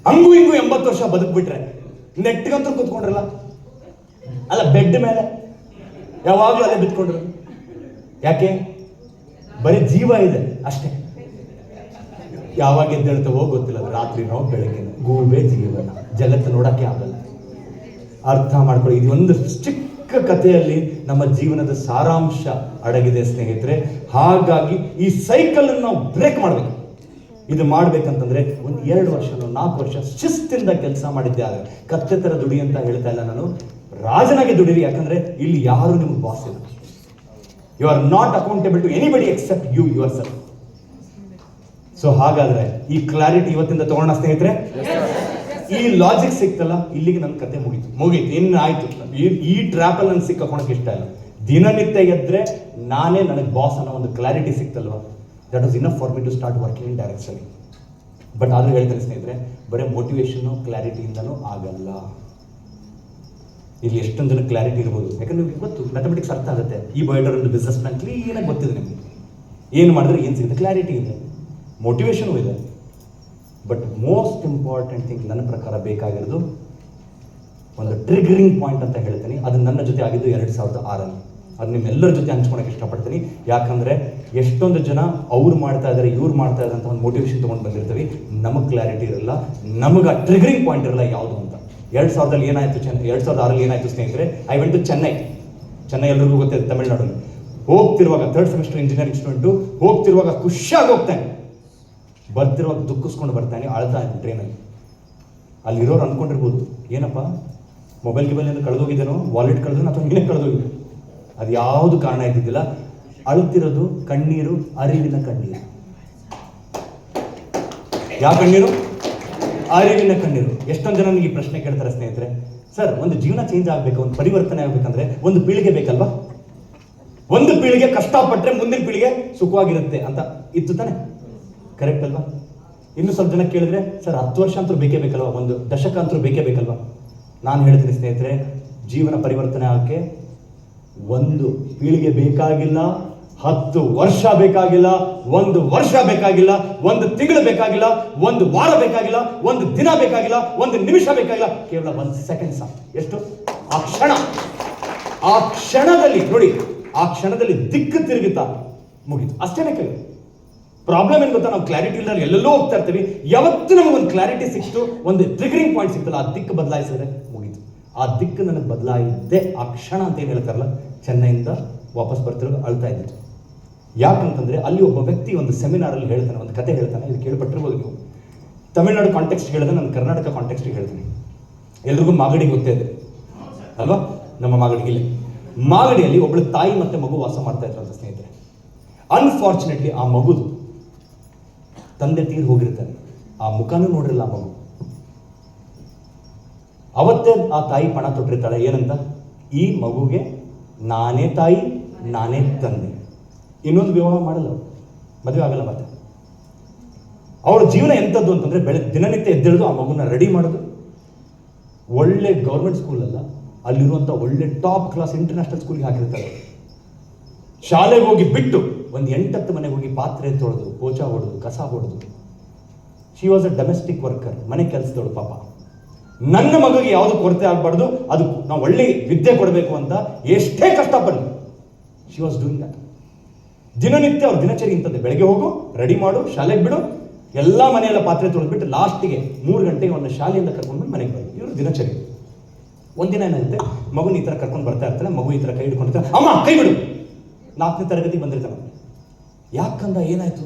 ಹಂಗೂ ಹಿಂಗೂ 80 ವರ್ಷ ಬದುಕ್ಬಿಟ್ರೆ ನೆಟ್ಗಂತೂ ಕೂತ್ಕೊಂಡ್ರಲ್ಲ, ಅಲ್ಲ ಬೆಡ್ ಮೇಲೆ ಯಾವಾಗ್ಲೂ ಅಲ್ಲೇ ಬಿತ್ಕೊಂಡ್ರು. ಯಾಕೆ? ಬರೀ ಜೀವ ಇದೆ ಅಷ್ಟೇ. ಯಾವಾಗ ಎದ್ದೇಳ್ತವೋ ಗೊತ್ತಿಲ್ಲ, ರಾತ್ರಿನೋ ಬೆಳಗ್ಗೆನೋ, ಗೂಬೆ ಜೀವನ, ಜಗತ್ತು ನೋಡಕ್ಕೆ ಆಗಲ್ಲ. ಅರ್ಥ ಮಾಡ್ಕೊಳ್ಳಿ, ಇದು ಒಂದು ಚಿಕ್ಕ ಕಥೆಯಲ್ಲಿ ನಮ್ಮ ಜೀವನದ ಸಾರಾಂಶ ಅಡಗಿದೆ ಸ್ನೇಹಿತರೆ. ಹಾಗಾಗಿ ಈ ಸೈಕಲ್ ಅನ್ನು ನಾವು ಬ್ರೇಕ್ ಮಾಡಬೇಕು. ಇದು ಮಾಡ್ಬೇಕಂತಂದ್ರೆ ಒಂದು 2 ವರ್ಷನೋ 4 ವರ್ಷ ಶಿಸ್ತಿಂದ ಕೆಲಸ ಮಾಡಿದ್ದೆ. ಆದರೆ ಕತ್ತೆ ತರ ದುಡಿ ಅಂತ ಹೇಳ್ತಾ ಇಲ್ಲ ನಾನು, ರಾಜನಾಗೆ ದುಡಿರಿ. ಯಾಕಂದ್ರೆ ಇಲ್ಲಿ ಯಾರು ನಿಮ್ಗೆ ಬಾಸ್ ಇಲ್ಲ. You are not accountable to anybody except you yourself. So ಹಾಗಾದ್ರೆ ಈ ಕ್ಲಾರಿಟಿ ಇವತ್ತಿಂದ ತಗೋಣ ಸ್ನೇಹಿತರೆ. ಈ ಲಾಜಿಕ್ ಸಿಕ್ತಲ್ಲ, ಇಲ್ಲಿಗೆ ನನ್ನ ಕತೆ ಮುಗೀತು. ಇನ್ನು ಆಯ್ತು. ಈ ಟ್ರ್ಯಾಪಲ್ಲಿ ನನ್ಗೆ ಸಿಕ್ಕಾಕೊಳಕ್ಕೆ ಇಷ್ಟ ಇಲ್ಲ. ದಿನನಿತ್ಯ ಎದ್ರೆ ನಾನೇ ನನಗೆ ಬಾಸ್ ಅನ್ನೋ ಒಂದು ಕ್ಲಾರಿಟಿ ಸಿಕ್ತಲ್ವ, that was enough for me to start working in direction. But ಆದ್ರೂ ಹೇಳ್ತಾರೆ ಸ್ನೇಹಿತರೆ, ಬರೀ ಮೋಟಿವೇಶನ್ ಕ್ಲಾರಿಟಿಯಿಂದನೂ ಆಗಲ್ಲ. ಇಲ್ಲಿ ಎಷ್ಟೊಂದು ಜನ ಕ್ಲಾರಿಟಿ ಇರ್ಬೋದು, ಯಾಕಂದ್ರೆ ನಿಮ್ಗೆ ಗೊತ್ತು, ಮ್ಯಾಥಮೆಟಿಕ್ಸ್ ಅರ್ಥ ಆಗುತ್ತೆ. ಈ ಬಯೋಡರ್ ಒಂದು ಬಿಸ್ನೆಸ್ ಮ್ಯಾನ್ ಕ್ಲೀನಾಗಿ ಗೊತ್ತಿದೆ ನಿಮಗೆ, ಏನು ಮಾಡಿದ್ರೆ ಏನು ಸಿಗುತ್ತೆ, ಕ್ಲಾರಿಟಿ ಇದೆ, ಮೋಟಿವೇಶನ್ ಇದೆ. ಬಟ್ ಮೋಸ್ಟ್ ಇಂಪಾರ್ಟೆಂಟ್ ಥಿಂಗ್ ನನ್ನ ಪ್ರಕಾರ ಬೇಕಾಗಿರೋದು ಒಂದು ಟ್ರಿಗರಿಂಗ್ ಪಾಯಿಂಟ್ ಅಂತ ಹೇಳ್ತೀನಿ. ಅದು ನನ್ನ ಜೊತೆ ಆಗಿದ್ದು 2006. ಅದು ನಿಮ್ಮೆಲ್ಲರ ಜೊತೆ ಹಂಚ್ಕೊಳಕ್ಕೆ ಇಷ್ಟಪಡ್ತೀನಿ. ಯಾಕಂದರೆ ಎಷ್ಟೊಂದು ಜನ ಅವ್ರು ಮಾಡ್ತಾ ಇದ್ದಾರೆ, ಇವ್ರು ಮಾಡ್ತಾ ಇದ್ದಾರೆ ಅಂತ ಒಂದು ಮೋಟಿವೇಶನ್ ತೊಗೊಂಡು ಬಂದಿರ್ತೀವಿ, ನಮಗೆ ಕ್ಲಾರಿಟಿ ಇರಲ್ಲ, ನಮಗೆ ಆ ಟ್ರಿಗರಿಂಗ್ ಪಾಯಿಂಟ್ ಇರಲ್ಲ ಯಾವುದು ಅಂತ. 2000 ಏನಾಯಿತು, 2006 ಏನಾಯಿತು ಸ್ನೇಹಿತರೆ, ಐ ವೆಂಟ್ ಟು ಚೆನ್ನೈ ಎಲ್ರಿಗೂ ಗೊತ್ತಿದೆ, ತಮಿಳ್ನಾಡಲ್ಲಿ. ಹೋಗ್ತಿರುವಾಗ 3rd ಸೆಮಿಸ್ಟರ್ ಇಂಜಿನಿಯರಿಂಗ್ ಸ್ಟೂಡೆಂಟು, ಹೋಗ್ತಿರುವಾಗ ಖುಷಿಯಾಗಿ ಹೋಗ್ತಾನೆ, ಬರ್ತಿರುವಾಗ ದುಃಖಿಸ್ಕೊಂಡು ಬರ್ತಾನೆ, ಅಳ್ತಾ ಇದ್ದೀನಿ ಟ್ರೈನಲ್ಲಿ. ಅಲ್ಲಿರೋರು ಅಂದ್ಕೊಂಡಿರ್ಬೋದು, ಏನಪ್ಪ ಮೊಬೈಲ್ ಏನು ಕಳೆದೋಗಿದ್ದೇನೋ, ವಾಲೆಟ್ ಕಳೆದು ಅಥವಾ ನೀನೇ ಕಳೆದೋಗಿದೆ. ಅದು ಯಾವುದು ಕಾರಣ ಇದ್ದಿದ್ದಿಲ್ಲ. ಅಳುತ್ತಿರೋದು ಕಣ್ಣೀರು, ಅರಿವಿನ ಕಣ್ಣೀರು. ಯಾವ ಕಣ್ಣೀರು? ಅರಿವಿನ ಕಣ್ಣೀರು. ಎಷ್ಟೊಂದು ಜನ ನನಗೆ ಈ ಪ್ರಶ್ನೆ ಕೇಳ್ತಾರೆ ಸ್ನೇಹಿತರೆ, ಸರ್ ಒಂದು ಜೀವನ ಚೇಂಜ್ ಆಗಬೇಕು, ಒಂದು ಪರಿವರ್ತನೆ ಆಗಬೇಕಂದ್ರೆ ಒಂದು ಪೀಳಿಗೆ ಬೇಕಲ್ವಾ? ಒಂದು ಪೀಳಿಗೆ ಕಷ್ಟಪಟ್ಟರೆ ಮುಂದಿನ ಪೀಳಿಗೆ ಸುಖವಾಗಿರುತ್ತೆ ಅಂತ ಇತ್ತು ತಾನೆ, ಕರೆಕ್ಟ್ ಅಲ್ವಾ? ಇನ್ನು ಸ್ವಲ್ಪ ಜನ ಕೇಳಿದ್ರೆ, ಸರ್ 10 ವರ್ಷ ಅಂತೂ ಬೇಕೇ ಬೇಕಲ್ವಾ, ಒಂದು ದಶಕ ಅಂತೂ ಬೇಕೇ ಬೇಕಲ್ವಾ? ನಾನು ಹೇಳ್ತೀನಿ ಸ್ನೇಹಿತರೆ, ಜೀವನ ಪರಿವರ್ತನೆ ಆಗಕ್ಕೆ 1 ಪೀಳಿಗೆ ಬೇಕಾಗಿಲ್ಲ, 10 ವರ್ಷ ಬೇಕಾಗಿಲ್ಲ, 1 ವರ್ಷ ಬೇಕಾಗಿಲ್ಲ, 1 ತಿಂಗಳು ಬೇಕಾಗಿಲ್ಲ, 1 ವಾರ ಬೇಕಾಗಿಲ್ಲ, 1 ದಿನ ಬೇಕಾಗಿಲ್ಲ, 1 ನಿಮಿಷ ಬೇಕಾಗಿಲ್ಲ, ಕೇವಲ 1 ಸೆಕೆಂಡ್ ಸಾಕು. ಎಷ್ಟು? ಆ ಕ್ಷಣದಲ್ಲಿ ನೋಡಿ, ಆ ಕ್ಷಣದಲ್ಲಿ ದಿಕ್ಕು ತಿರುಗುತ್ತಾ ಮುಗೀತು, ಅಷ್ಟೇ ಬೇಕಾಗಿದೆ. ಪ್ರಾಬ್ಲಮ್ ಏನು ಗೊತ್ತಾ, ನಾವು ಕ್ಲಾರಿಟಿ ಇಲ್ಲ, ಎಲ್ಲೆಲ್ಲೋ ಹೋಗ್ತಾ ಇರ್ತೀವಿ. ಯಾವತ್ತೂ ನಮಗೆ ಒಂದು ಕ್ಲಾರಿಟಿ ಸಿಕ್ತು, ಒಂದು ಟ್ರಿಗರಿಂಗ್ ಪಾಯಿಂಟ್ ಸಿಕ್ತಲ್ಲ, ಆ ದಿಕ್ಕು ಬದಲಾಯಿಸಿದ್ರೆ ಮುಗೀತು. ಆ ದಿಕ್ಕು ನನಗೆ ಬದಲಾಯಿದ್ದೆ ಆ ಕ್ಷಣ ಅಂತ ಏನು ಹೇಳ್ತಾರಲ್ಲ, ಚೆನ್ನೈಯಿಂದ ವಾಪಸ್ ಬರ್ತಿರೋ ಅಳ್ತಾ ಇದ್ದಿತ್ತು. ಯಾಕಂತಂದ್ರೆ ಅಲ್ಲಿ ಒಬ್ಬ ವ್ಯಕ್ತಿ ಒಂದು ಸೆಮಿನಾರಲ್ಲಿ ಹೇಳ್ತಾನೆ, ಒಂದು ಕತೆ ಹೇಳ್ತಾನೆ, ಇದು ಕೇಳ್ಪಟ್ಟಿರ್ಬೋದು ನೀವು. ತಮಿಳ್ನಾಡು ಕಾಂಟೆಕ್ಸ್ಟ್ ಹೇಳಿದ್ರೆ ನಾನು ಕರ್ನಾಟಕ ಕಾಂಟೆಕ್ಸ್ಟಿಗೆ ಹೇಳ್ತೀನಿ. ಎಲ್ರಿಗೂ ಮಾಗಡಿ ಗೊತ್ತೇ ಇದೆ ಅಲ್ವಾ? ನಮ್ಮ ಮಾಗಡಿಯಲ್ಲಿ ಒಬ್ಬಳು ತಾಯಿ ಮತ್ತೆ ಮಗು ವಾಸ ಮಾಡ್ತಾ ಇದ್ರು ಅಂತ ಸ್ನೇಹಿತರೆ. ಅನ್ಫಾರ್ಚುನೇಟ್ಲಿ ಆ ಮಗುದು ತಂದೆ ತೀರ್ ಹೋಗಿರ್ತಾನೆ, ಆ ಮುಖನೂ ನೋಡಿರಲ್ಲ ಆ ಮಗು. ಅವತ್ತೇ ಆ ತಾಯಿ ಪಣ ತೊಟ್ಟಿರ್ತಾಳೆ, ಏನಂತ, ಈ ಮಗುಗೆ ನಾನೇ ತಾಯಿ ನಾನೇ ತಂದೆ, ಇನ್ನೊಂದು ವಿವಾಹ ಮಾಡಲ್ಲ, ಮದುವೆ ಆಗಲ್ಲ. ಮತ್ತೆ ಅವಳ ಜೀವನ ಎಂಥದ್ದು ಅಂತಂದ್ರೆ, ದಿನನಿತ್ಯ ಎದ್ದೇಳೋದು, ಆ ಮಗುನ ರೆಡಿ ಮಾಡೋದು, ಒಳ್ಳೆ ಗೌರ್ಮೆಂಟ್ ಸ್ಕೂಲ್ ಅಲ್ಲ, ಅಲ್ಲಿರುವಂಥ ಒಳ್ಳೆ ಟಾಪ್ ಕ್ಲಾಸ್ ಇಂಟರ್ನ್ಯಾಷನಲ್ ಸ್ಕೂಲ್ಗೆ ಹಾಕಿರ್ತಾರೆ. ಶಾಲೆಗೆ ಹೋಗಿ ಬಿಟ್ಟು ಒಂದು 8-10 ಮನೆಗೆ ಹೋಗಿ ಪಾತ್ರೆ ತೊಳೆದು, ಪೋಚ ಹೊಡೆದು, ಕಸ ಹೊಡೆದು. She was a domestic worker, ಮನೆ ಕೆಲಸದವಳು ಪಾಪ. ನನ್ನ ಮಗುಗೆ ಯಾವುದು ಕೊರತೆ ಆಗಬಾರ್ದು, ಅದು ನಾವು ಒಳ್ಳೆ ವಿದ್ಯೆ ಕೊಡಬೇಕು ಅಂತ ಎಷ್ಟೇ ಕಷ್ಟಪಡಲಿ, ಶಿ ವಾಸ್ ಡೂಯಿಂಗ್ ದಟ್. ದಿನನಿತ್ಯ ಅವ್ರ ದಿನಚರಿ ಇಂಥದ್ದೇ, ಬೆಳಗ್ಗೆ ಹೋಗು, ರೆಡಿ ಮಾಡು, ಶಾಲೆಗೆ ಬಿಡು, ಎಲ್ಲ ಮನೆಯೆಲ್ಲ ಪಾತ್ರೆ ತೊಳೆದ್ಬಿಟ್ಟು ಲಾಸ್ಟಿಗೆ 3 ಗಂಟೆಗೆ ಅವನ್ನ ಶಾಲೆಯಿಂದ ಕರ್ಕೊಂಡು ಮನೆಗೆ ಬರೋದು, ಇವರು ದಿನಚರಿ. ಒಂದಿನ ಏನಾಗುತ್ತೆ, ಮಗುನ ಈ ಥರ ಕರ್ಕೊಂಡು ಬರ್ತಾ ಇರ್ತಾನೆ, ಮಗು ಈ ಥರ ಕೈ ಹಿಡ್ಕೊಂಡಿರ್ತಾನೆ, ಅಮ್ಮ ಕೈ ಬಿಡು. 4ನೇ ತರಗತಿ ಬಂದಿರ್ತಾನೆ. ಯಾಕಂದ ಏನಾಯ್ತು?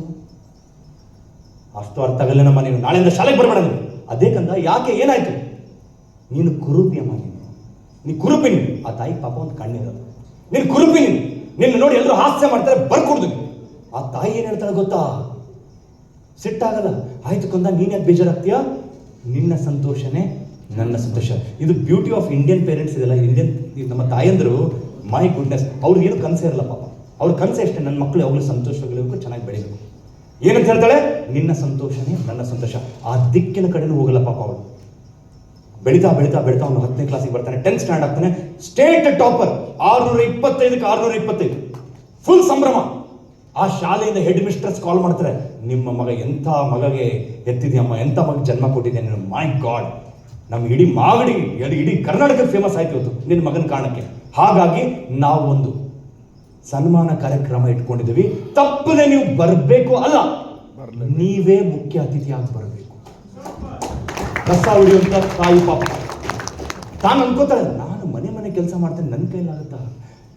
ಅಷ್ಟು ಅರ್ಥ ಆಗಲ್ಲ ನಮ್ಮ, ನೀನು ನಾಳೆಯಿಂದ ಶಾಲೆಗೆ ಬರಬೇಡ. ಅದೇ ಕಂದ, ಯಾಕೆ ಏನಾಯ್ತು? ನೀನು ಕುರೂಪಿ ಅಮ್ಮ, ನೀ ಕುರುಪಿ ನೀನು. ಆ ತಾಯಿ ಪಾಪ ಒಂದು ಕಣ್ಣಿರೋದು, ನೀನು ಕುರುಪಿ ನೀನು. ನಿನ್ನ ನೋಡಿ ಎಲ್ಲರೂ ಹಾಸ್ಯ ಮಾಡ್ತಾರೆ, ಬರ್ಕೊಡ್ದು. ಆ ತಾಯಿ ಏನು ಹೇಳ್ತಾಳೆ ಗೊತ್ತಾ? ಸಿಟ್ಟಾಗಲ್ಲ. ಆಯ್ತು ಕೊಂದ, ನೀನ್ ಯಾಕೆ ಬೇಜಾರಾಗ್ತೀಯ? ನಿನ್ನ ಸಂತೋಷನೇ ನನ್ನ ಸಂತೋಷ. ಇದು ಬ್ಯೂಟಿ ಆಫ್ ಇಂಡಿಯನ್ ಪೇರೆಂಟ್ಸ್ ಇದೆಲ್ಲ. ಇಂಡಿಯನ್ ನಮ್ಮ ತಾಯಂದರು, ಮೈ ಗುಡ್ನೆಸ್, ಅವ್ರಿಗೆ ಏನು ಕನಸೇ ಇರಲ್ಲ ಪಾಪ. ಅವ್ರ ಕನಸೇ ಅಷ್ಟೇ, ನನ್ನ ಮಕ್ಕಳು ಯಾವಾಗಲೂ ಸಂತೋಷವಾಗಿರಬೇಕು, ಚೆನ್ನಾಗಿ ಬೆಳಿಬೇಕು. ಏನಂತ ಹೇಳ್ತಾಳೆ? ನಿನ್ನ ಸಂತೋಷನೇ ನನ್ನ ಸಂತೋಷ. ಆ ದಿಕ್ಕಿನ ಕಡೆನೂ ಹೋಗಲ್ಲ ಪಾಪ ಅವಳು. ಬೆಳೀತಾ ಬೆಳೀತಾ ಬೆಳೀತಾ ಅವನು 10ನೇ ಕ್ಲಾಸಿಗೆ ಬರ್ತಾನೆ, 10th ಸ್ಟ್ಯಾಂಡ್ ಆಗ್ತಾನೆ, ಸ್ಟೇಟ್ ಟಾಪರ್, 625ಕ್ಕೆ 625, ಫುಲ್ ಸಂಭ್ರಮ. ಆ ಶಾಲೆಯಿಂದ ಹೆಡ್ ಮಿಸ್ಟ್ರೆಸ್ ಕಾಲ್ ಮಾಡ್ತಾರೆ, ನಿಮ್ಮ ಮಗ ಎಂಥ ಮಗಗೆ ಎತ್ತಿದ್ಯಮ್ಮ, ಎಂಥ ಮಗ ಜನ್ಮ ಕೊಟ್ಟಿದ್ದೆ ನೀನು. ಮೈ ಗಾಡ್, ನಮ್ಮ ಇಡೀ ಮಾಗಡಿ, ಇಡೀ ಕರ್ನಾಟಕಕ್ಕೆ ಫೇಮಸ್ ಆಯ್ತು ಇವತ್ತು ನಿನ್ನ ಮಗನ ಕಾರಣಕ್ಕೆ. ಹಾಗಾಗಿ ನಾವು ಒಂದು ಸನ್ಮಾನ ಕಾರ್ಯಕ್ರಮ ಇಟ್ಕೊಂಡಿದ್ದೀವಿ. ತಪ್ಪದೆ ನೀವು ಬರಬೇಕು, ಅಲ್ಲ ನೀವೇ ಮುಖ್ಯ ಅತಿಥಿಯಾಗಿ ಬರಬೇಕು. ಕಸ ಹೊಡೆಯುವಂತ ತಾಯಿ ಪಾಪ ತಾನು ಅನ್ಕೋತಾಳೆ, ನಾನು ಮನೆ ಕೆಲಸ ಮಾಡ್ತೇನೆ, ನನ್ನ ಕೈಲಾಗುತ್ತಾ?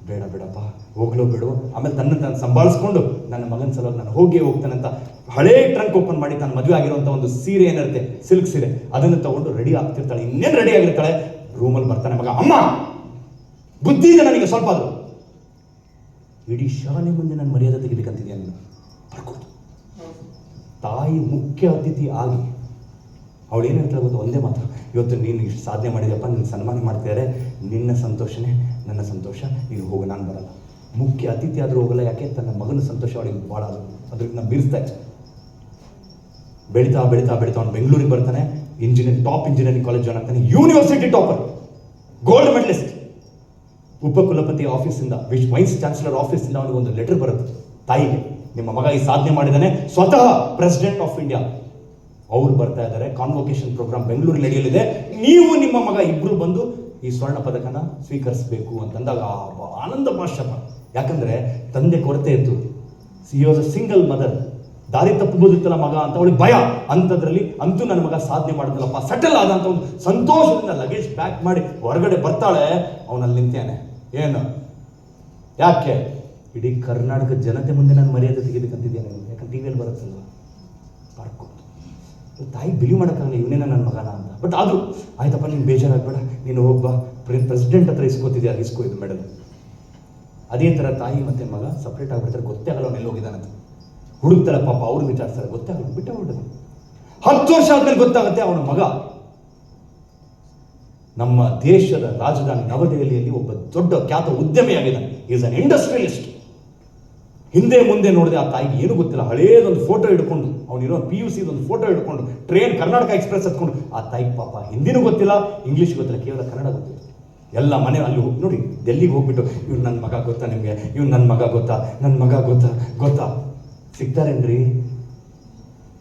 ಬೇಡ ಬೇಡಪ್ಪ, ಹೋಗ್ಲೋ ಬೇಡ. ಆಮೇಲೆ ತನ್ನ ಸಂಭಾಳಿಸ್ಕೊಂಡು ನನ್ನ ಮಗನ ಸಲುವಾಗಿ ನಾನು ಹೋಗ್ತಾನೆ ಅಂತ ಹಳೇ ಟ್ರಂಕ್ ಓಪನ್ ಮಾಡಿ ತಾನು ಮದುವೆ ಆಗಿರುವಂಥ ಒಂದು ಸೀರೆ ಏನಿರುತ್ತೆ, ಸಿಲ್ಕ್ ಸೀರೆ, ಅದನ್ನು ತಗೊಂಡು ರೆಡಿ ಆಗ್ತಿರ್ತಾಳೆ. ಇನ್ನೇನು ರೆಡಿ ಆಗಿರ್ತಾಳೆ, ರೂಮಲ್ಲಿ ಬರ್ತಾನೆ ಮಗ. ಅಮ್ಮ, ಬುದ್ಧಿ ಇದೆ ನನಗೆ ಸ್ವಲ್ಪ ಆದ್ರು, ಇಡೀ ಶಾಲೆ ಮುಂದೆ ನಾನು ಮರ್ಯಾದೆ ತೆಗಿಬೇಕಂತಿದ್ಯಾ ನೀನು, ಬರ್ಕೊಡ್ತು. ತಾಯಿ ಮುಖ್ಯ ಅತಿಥಿ ಆಗಿ ಅವಳು ಏನು ಹೇಳ್ತಾಳೆ ಗೊತ್ತು? ಒಂದೇ ಮಾತ್ರ, ಇವತ್ತು ನೀನು ಇಷ್ಟು ಸಾಧನೆ ಮಾಡಿದೆಯಪ್ಪ, ನಿನ್ನ ಸನ್ಮಾನ ಮಾಡ್ತಿದ್ದಾರೆ, ನಿನ್ನ ಸಂತೋಷನೇ ನನ್ನ ಸಂತೋಷ, ನೀನು ಹೋಗು, ನಾನು ಬರಲ್ಲ. ಮುಖ್ಯ ಅತಿಥಿ ಆದರೂ ಹೋಗಲ್ಲ. ಯಾಕೆ? ತನ್ನ ಮಗನ ಸಂತೋಷ ಅವಳಿಗೆ ಭಾಳ ಅದು, ಅದ್ರಿಗೆ ನಾನು ಬೀರಿಸ್ತಾ ಇದ್ದೆ. ಬೆಳೀತಾ ಬೆಳೀತಾ ಬೆಳೀತಾ ಅವ್ನು ಬೆಂಗಳೂರಿಗೆ ಬರ್ತಾನೆ, ಟಾಪ್ ಇಂಜಿನಿಯರಿಂಗ್ ಕಾಲೇಜ್ ಜಾಯ್ನ್ ಆಗ್ತಾನೆ, ಯೂನಿವರ್ಸಿಟಿ ಟಾಪರ್, ಗೋಲ್ಡ್ ಮೆಡಲಿಸ್ಟ್. ಉಪಕುಲಪತಿ ಆಫೀಸಿಂದ, ವೈಸ್ ಚಾನ್ಸಲರ್ ಆಫೀಸಿಂದ ಅವನಿಗೆ ಒಂದು ಲೆಟರ್ ಬರುತ್ತೆ ತಾಯಿಗೆ, ನಿಮ್ಮ ಮಗ ಈ ಸಾಧನೆ ಮಾಡಿದ್ದಾನೆ, ಸ್ವತಃ ಪ್ರೆಸಿಡೆಂಟ್ ಆಫ್ ಇಂಡಿಯಾ ಅವ್ರು ಬರ್ತಾ ಇದ್ದಾರೆ, ಕಾನ್ವೊಕೇಶನ್ ಪ್ರೋಗ್ರಾಮ್ ಬೆಂಗಳೂರಲ್ಲಿ ನಡೆಯಲಿದೆ, ನೀವು ನಿಮ್ಮ ಮಗ ಇಬ್ರು ಬಂದು ಈ ಸ್ವರ್ಣ ಪದಕನ ಸ್ವೀಕರಿಸಬೇಕು ಅಂತಂದಾಗ ಆನಂದ ಭಾಷಪ. ಯಾಕಂದ್ರೆ ತಂದೆ ಕೊರತೆ ಇತ್ತು, ಸಿಂಗಲ್ ಮದರ್, ದಾರಿ ತಪ್ಪಬಹುದಿತ್ತಲ್ಲ ಮಗ ಅಂತ ಅವಳಿಗೆ ಭಯ. ಅಂಥದ್ರಲ್ಲಿ ಅಂತೂ ನನ್ನ ಮಗ ಸಾಧನೆ ಮಾಡಿದ್ನಲ್ಲಪ್ಪ, ಸೆಟಲ್ ಆದಂಥ ಒಂದು ಸಂತೋಷದಿಂದ ಲಗೇಜ್ ಪ್ಯಾಕ್ ಮಾಡಿ ಹೊರಗಡೆ ಬರ್ತಾಳೆ. ಅವನಲ್ಲಿ ನಿಂತಾನೆ, ಏನು ಯಾಕೆ? ಇಡೀ ಕರ್ನಾಟಕ ಜನತೆ ಮುಂದೆ ನಾನು ಮರ್ಯಾದೆ ತೆಗಿಬೇಕಂತಿದ್ದೇನೆ. ಯಾಕಂದ್ರೆ ಟಿವಿಯಲ್ಲಿ ಬರುತ್ತಲ್ವ, ಬರ್ಕೊಟ್ಟು. ತಾಯಿ ಬಿಲೀವ್ ಮಾಡೋಕ್ಕಾಗಲ್ಲ, ಇವನೇನ ನನ್ನ ಮಗನ ಅಂತ. ಬಟ್ ಆದರೂ ಆಯ್ತಪ್ಪ, ನೀನು ಬೇಜಾರಾಗಬೇಡ, ನೀನು ಒಬ್ಬ ಪ್ರೆಸಿಡೆಂಟ್ ಹತ್ರ ಇಸ್ಕೋತಿದ್ಯಾ, ಇಸ್ಕೋ ಇದು ಮೆಡಲ್. ಅದೇ ಥರ ತಾಯಿ ಮತ್ತೆ ಮಗ ಸಪ್ರೇಟ್ ಆಗಿಬಿಡ್ತಾರೆ, ಗೊತ್ತೇ ಆಗಲ್ಲ ಅವನು ಎಲ್ಲಿ ಹೋಗಿದ್ದಾನಂತ. ಹುಡುಕ್ತಾರೆ ಪಾಪ, ಅವ್ರು ವಿಚಾರಿಸ್ತಾರೆ, ಗೊತ್ತೇ ಆಗಲ್ಲ, ಬಿಟ್ಟೆ ಹೊರಟದು. 10 ವರ್ಷ ಆದ್ಮೇಲೆ ಗೊತ್ತಾಗುತ್ತೆ ಅವನ ಮಗ ನಮ್ಮ ದೇಶದ ರಾಜಧಾನಿ ನವದೆಹಲಿಯಲ್ಲಿ ಒಬ್ಬ ದೊಡ್ಡ ಖ್ಯಾತ ಉದ್ಯಮಿಯಾಗಿದ್ದಾನೆ. Is an industrialist. ಹಿಂದೆ ಮುಂದೆ ನೋಡಿದೆ ಆ ತಾಯಿಗೆ ಏನು ಗೊತ್ತಿಲ್ಲ. ಹಳೇದೊಂದು ಫೋಟೋ ಹಿಡ್ಕೊಂಡು, ಅವನಿರೋ PUC ಒಂದು ಫೋಟೋ ಹಿಡ್ಕೊಂಡು ಟ್ರೈನ್ ಕರ್ನಾಟಕ ಎಕ್ಸ್ಪ್ರೆಸ್ ಹತ್ಕೊಂಡು, ಆ ತಾಯಿ ಪಾಪ ಹಿಂದಿನೂ ಗೊತ್ತಿಲ್ಲ, ಇಂಗ್ಲೀಷ್ ಗೊತ್ತಿಲ್ಲ, ಕೇವಲ ಕನ್ನಡ ಗೊತ್ತಿಲ್ಲ. ಎಲ್ಲ ಮನೆ ಅಲ್ಲಿ ನೋಡಿ, ಡೆಲ್ಲಿಗೆ ಹೋಗ್ಬಿಟ್ಟು, ಇವ್ನು ನನ್ನ ಮಗ ಗೊತ್ತಾ ನಿಮಗೆ, ಇವ್ನು ನನ್ನ ಮಗ ಗೊತ್ತಾ, ನನ್ನ ಮಗ ಗೊತ್ತಾ ಸಿಗ್ತಾರೇನ್ರಿ?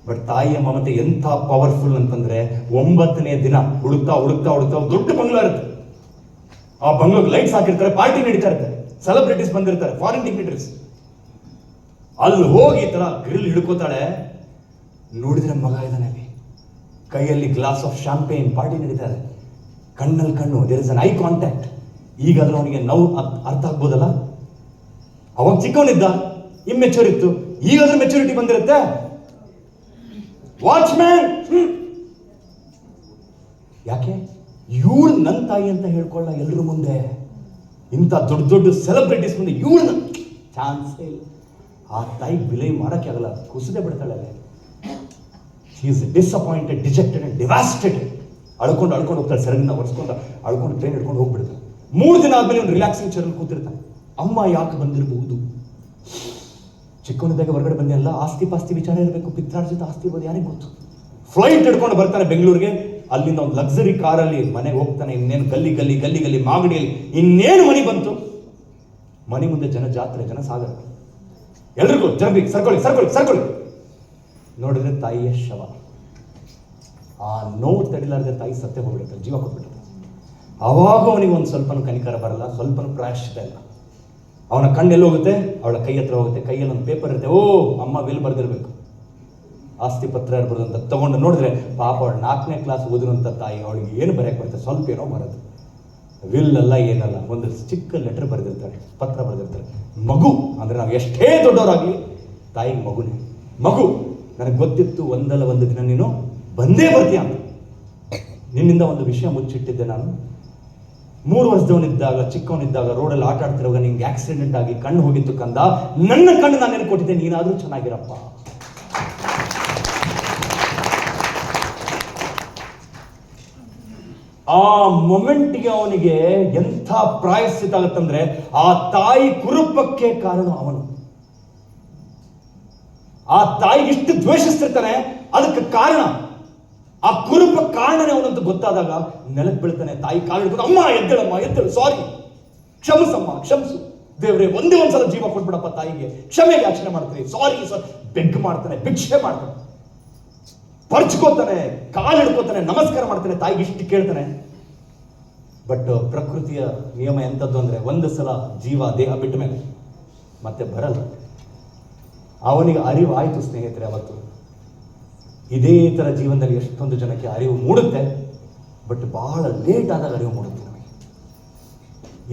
ಬಟ್ ತಾಯಿಯ ಮಮತೆ ಎಂಥ ಪವರ್ಫುಲ್ ಅಂತಂದ್ರೆ, 9ನೇ ದಿನ ಹುಡುಕ್ತಾ ದೊಡ್ಡ ಬಂಗ್ಲಾ ಇರುತ್ತೆ. ಆ ಬಂಗ್ಲಾಗೆ ಲೈಟ್ಸ್ ಹಾಕಿರ್ತಾರೆ, ಪಾರ್ಟಿ ನಡೀತಾ ಇರ್ತಾರೆ, ಸೆಲೆಬ್ರಿಟೀಸ್ ಬಂದಿರ್ತಾರೆ, ಫಾರಿನ್ ಡಿಗ್ನಿಟರೀಸ್. ಅಲ್ಲಿ ಹೋಗಿ ಈ ತರ ಗ್ರಿಲ್ ಹಿಡ್ಕೋತಾಳೆ. ನೋಡಿದ್ರೆ ಮಗ ಇದ್ದಾನೆ ಅಲ್ಲಿ, ಕೈಯಲ್ಲಿ ಗ್ಲಾಸ್ ಆಫ್ ಶಾಂಪೇನ್, ಪಾರ್ಟಿ ನಡೀತಾ ಇದೆ, ಕಣ್ಣಲ್ಲಿ ಕಣ್ಣು, there is an eye contact. ಈಗಾದ್ರೂ ಅವನಿಗೆ ನೋವು ಅರ್ಥ ಆಗ್ಬೋದಲ್ಲ. ಅವಾಗ ಚಿಕ್ಕವನಿದ್ದ, ಇಮ್ಮೆಚೂರ್ ಇತ್ತು, ಈಗಾದ್ರೂ ಮೆಚುರಿಟಿ ಬಂದಿರುತ್ತೆ. ವಾಚ್ಮ್ಯಾನ್, ಯಾಕೆ ಇವಳು ನನ್ನ ತಾಯಿ ಅಂತ ಹೇಳ್ಕೊಳ್ಳ ಎಲ್ಲರ ಮುಂದೆ, ಇಂಥ ದೊಡ್ಡ ಸೆಲೆಬ್ರಿಟೀಸ್ ಮುಂದೆ ಇವಳನ್ನ ಚಾನ್ಸೇ ಇಲ್ಲ. ಆ ತಾಯಿ ಬಿಲೈ ಮಾಡೋಕ್ಕೆ ಆಗಲ್ಲ, ಕುಸಿದೇ ಬಿಡ್ತಾಳೆ. She is disappointed, dejected and devastated. ಅಳ್ಕೊಂಡು ಹೋಗ್ತಾಳೆ, ಸೆರಗಿನ ಒರೆಸ್ಕೊಂಡು ಅಳ್ಕೊಂಡು ಟ್ರೈನ್ ಹಿಡ್ಕೊಂಡು ಹೋಗ್ಬಿಡ್ತಾಳೆ. 3 ದಿನ ಆದ್ಮೇಲೆ ಒಂದು ರಿಲ್ಯಾಕ್ಸಿಂಗ್ ಚೇರಲ್ಲಿ ಕೂತಿರ್ತಾನೆ. ಅಮ್ಮ ಯಾಕೆ ಬಂದಿರಬಹುದು? ಚಿಕ್ಕವನಿದ್ದಾಗ ಹೊರಗಡೆ ಬಂದೆಲ್ಲ, ಆಸ್ತಿ ಪಾಸ್ತಿ ವಿಚಾರ ಇರಬೇಕು, ಪಿತ್ರಾರ್ಜಿತ ಆಸ್ತಿ ಇರ್ಬೋದು, ಯಾರಿಗೆ ಗೊತ್ತು. ಫ್ಲೈಟ್ ಹಿಡ್ಕೊಂಡು ಬರ್ತಾನೆ ಬೆಂಗಳೂರಿಗೆ. ಅಲ್ಲಿಂದ ಒಂದು ಲಕ್ಸರಿ ಕಾರಲ್ಲಿ ಮನೆಗೆ ಹೋಗ್ತಾನೆ. ಇನ್ನೇನು ಗಲ್ಲಿ ಮಾಗಡಿಯಲ್ಲಿ ಇನ್ನೇನು ಮನೆ ಬಂತು. ಮನೆ ಮುಂದೆ ಜಾತ್ರೆ, ಜನ ಸಾಗರ, ಎಲ್ರಿಗೂ ಸರ್ಕೊಳ್ಳಿ. ನೋಡಿದ್ರೆ ತಾಯಿಯ ಶವ. ಆ ನೋವು ತಡಿಲಾರ್ದೆ ತಾಯಿ ಸತ್ಯ ಹೋಗ್ಬಿಡುತ್ತೆ, ಜೀವ ಕೊಟ್ಬಿಡುತ್ತೆ. ಅವಾಗ ಅವನಿಗೆ ಒಂದು ಸ್ವಲ್ಪನೂ ಕನಿಕರ ಬರಲ್ಲ, ಸ್ವಲ್ಪನೂ ಪ್ರಾಯಶ್ಚಿತ ಇಲ್ಲ. ಅವನ ಕಣ್ಣೆಲ್ಲಿ ಹೋಗುತ್ತೆ, ಅವಳ ಕೈ ಹತ್ರ ಹೋಗುತ್ತೆ. ಕೈಯಲ್ಲಿ ಒಂದು ಪೇಪರ್ ಇರುತ್ತೆ, ಓ ಅಮ್ಮ ವಿಲ್ ಬರ್ದಿರ್ಬೇಕು, ಆಸ್ತಿ ಪತ್ರ ಇರ್ಬೋದು ಅಂತ ತಗೊಂಡು ನೋಡಿದ್ರೆ ಪಾಪ ಅವಳು 4ನೇ ಕ್ಲಾಸ್ ಓದಿರುವಂಥ ತಾಯಿ, ಅವಳಿಗೆ ಏನು ಬರೆಯಕ್ಕೆ ಬರುತ್ತೆ, ಸ್ವಲ್ಪ ಏನೋ ಬರೋದು. ವಿಲ್ ಅಲ್ಲ ಏನಲ್ಲ, ಒಂದು ಚಿಕ್ಕ ಲೆಟರ್ ಬರೆದಿರ್ತಾರೆ, ಪತ್ರ ಬರೆದಿರ್ತಾರೆ. ಮಗು ಅಂದರೆ ನಾವು ಎಷ್ಟೇ ದೊಡ್ಡವರಾಗಲಿ ತಾಯಿಗೆ ಮಗು ನನಗೆ ಗೊತ್ತಿತ್ತು, ಒಂದಲ್ಲ ಒಂದು ದಿನ ನೀನು ಬಂದೇ ಬರ್ತೀಯ ಅಂತ. ನಿನ್ನಿಂದ ಒಂದು ವಿಷಯ ಮುಚ್ಚಿಟ್ಟಿದ್ದೆ ನಾನು. 3 ವರ್ಷದವನಿದ್ದಾಗ, ಚಿಕ್ಕವನಿದ್ದಾಗ ರೋಡಲ್ಲಿ ಆಟ ಆಡ್ತಿರುವಾಗ ನಿಂಗೆ ಆಕ್ಸಿಡೆಂಟ್ ಆಗಿ ಕಣ್ಣು ಹೋಗಿತ್ತು ಕಂದ, ನನ್ನ ಕಣ್ಣು ನಾನು ನೆನಪು ಕೊಟ್ಟಿದ್ದೆ, ನೀನಾದ್ರೂ ಚೆನ್ನಾಗಿರಪ್ಪ. ಆ ಮೊಮೆಂಟ್ಗೆ ಅವನಿಗೆ ಎಂಥ ಪ್ರಾಯಶ್ಚಿತ ಆಗುತ್ತಂದ್ರೆ, ಆ ತಾಯಿ ಕುರುಪಕ್ಕೆ ಕಾರಣ ಅವನು. ಆ ತಾಯಿಗೆ ಇಷ್ಟು ದ್ವೇಷಿಸ್ತಿರ್ತಾನೆ, ಅದಕ್ಕೆ ಕಾರಣ ಆ ಕುರುಪ ಕಾರಣನೇ ಅವನಂತ ಗೊತ್ತಾದಾಗ ನೆಲಕ್ಕೆ ಬೀಳ್ತಾನೆ. ತಾಯಿ ಕಾಲು ಹಿಡ್ಕೊಂಡು, ಅಮ್ಮ ಎದ್ದೇಳಮ್ಮ, ಎದ್ದೇಳು, ಸಾರಿ, ಕ್ಷಮಿಸಮ್ಮ, ಕ್ಷಮಿಸು ದೇವ್ರೆ, ಒಂದೇ ಒಂದ್ಸಲ ಜೀವ ಕೊಟ್ಬಿಡಪ್ಪ ತಾಯಿಗೆ, ಕ್ಷಮೆಗೆ ಯಾಚನೆ ಮಾಡ್ತೀನಿ, ಸಾರಿ ಸರ್, ಬೆಗ್ ಮಾಡ್ತಾನೆ, ಭಿಕ್ಷೆ ಮಾಡ್ತಾನೆ, ಪರ್ಚ್ಕೋತಾನೆ, ಕಾಲು ಹಿಡ್ಕೋತಾನೆ, ನಮಸ್ಕಾರ ಮಾಡ್ತಾನೆ, ತಾಯಿಗೆ ಇಷ್ಟು ಕೇಳ್ತಾನೆ. ಬಟ್ ಪ್ರಕೃತಿಯ ನಿಯಮ ಎಂಥದ್ದು ಅಂದ್ರೆ, ಒಂದು ಸಲ ಜೀವ ದೇಹ ಬಿಟ್ಟ ಮೇಲೆ ಮತ್ತೆ ಬರಲ್ಲ. ಅವನಿಗೆ ಅರಿವು ಆಯ್ತು ಸ್ನೇಹಿತರೆ. ಅವತ್ತು ಇದೇ ತರ ಜೀವನದಲ್ಲಿ ಎಷ್ಟೊಂದು ಜನಕ್ಕೆ ಅರಿವು ಮೂಡುತ್ತೆ, ಬಟ್ ಬಹಳ ಲೇಟ್ ಆದಾಗ ಅರಿವು ಮೂಡುತ್ತೆ ನಮಗೆ.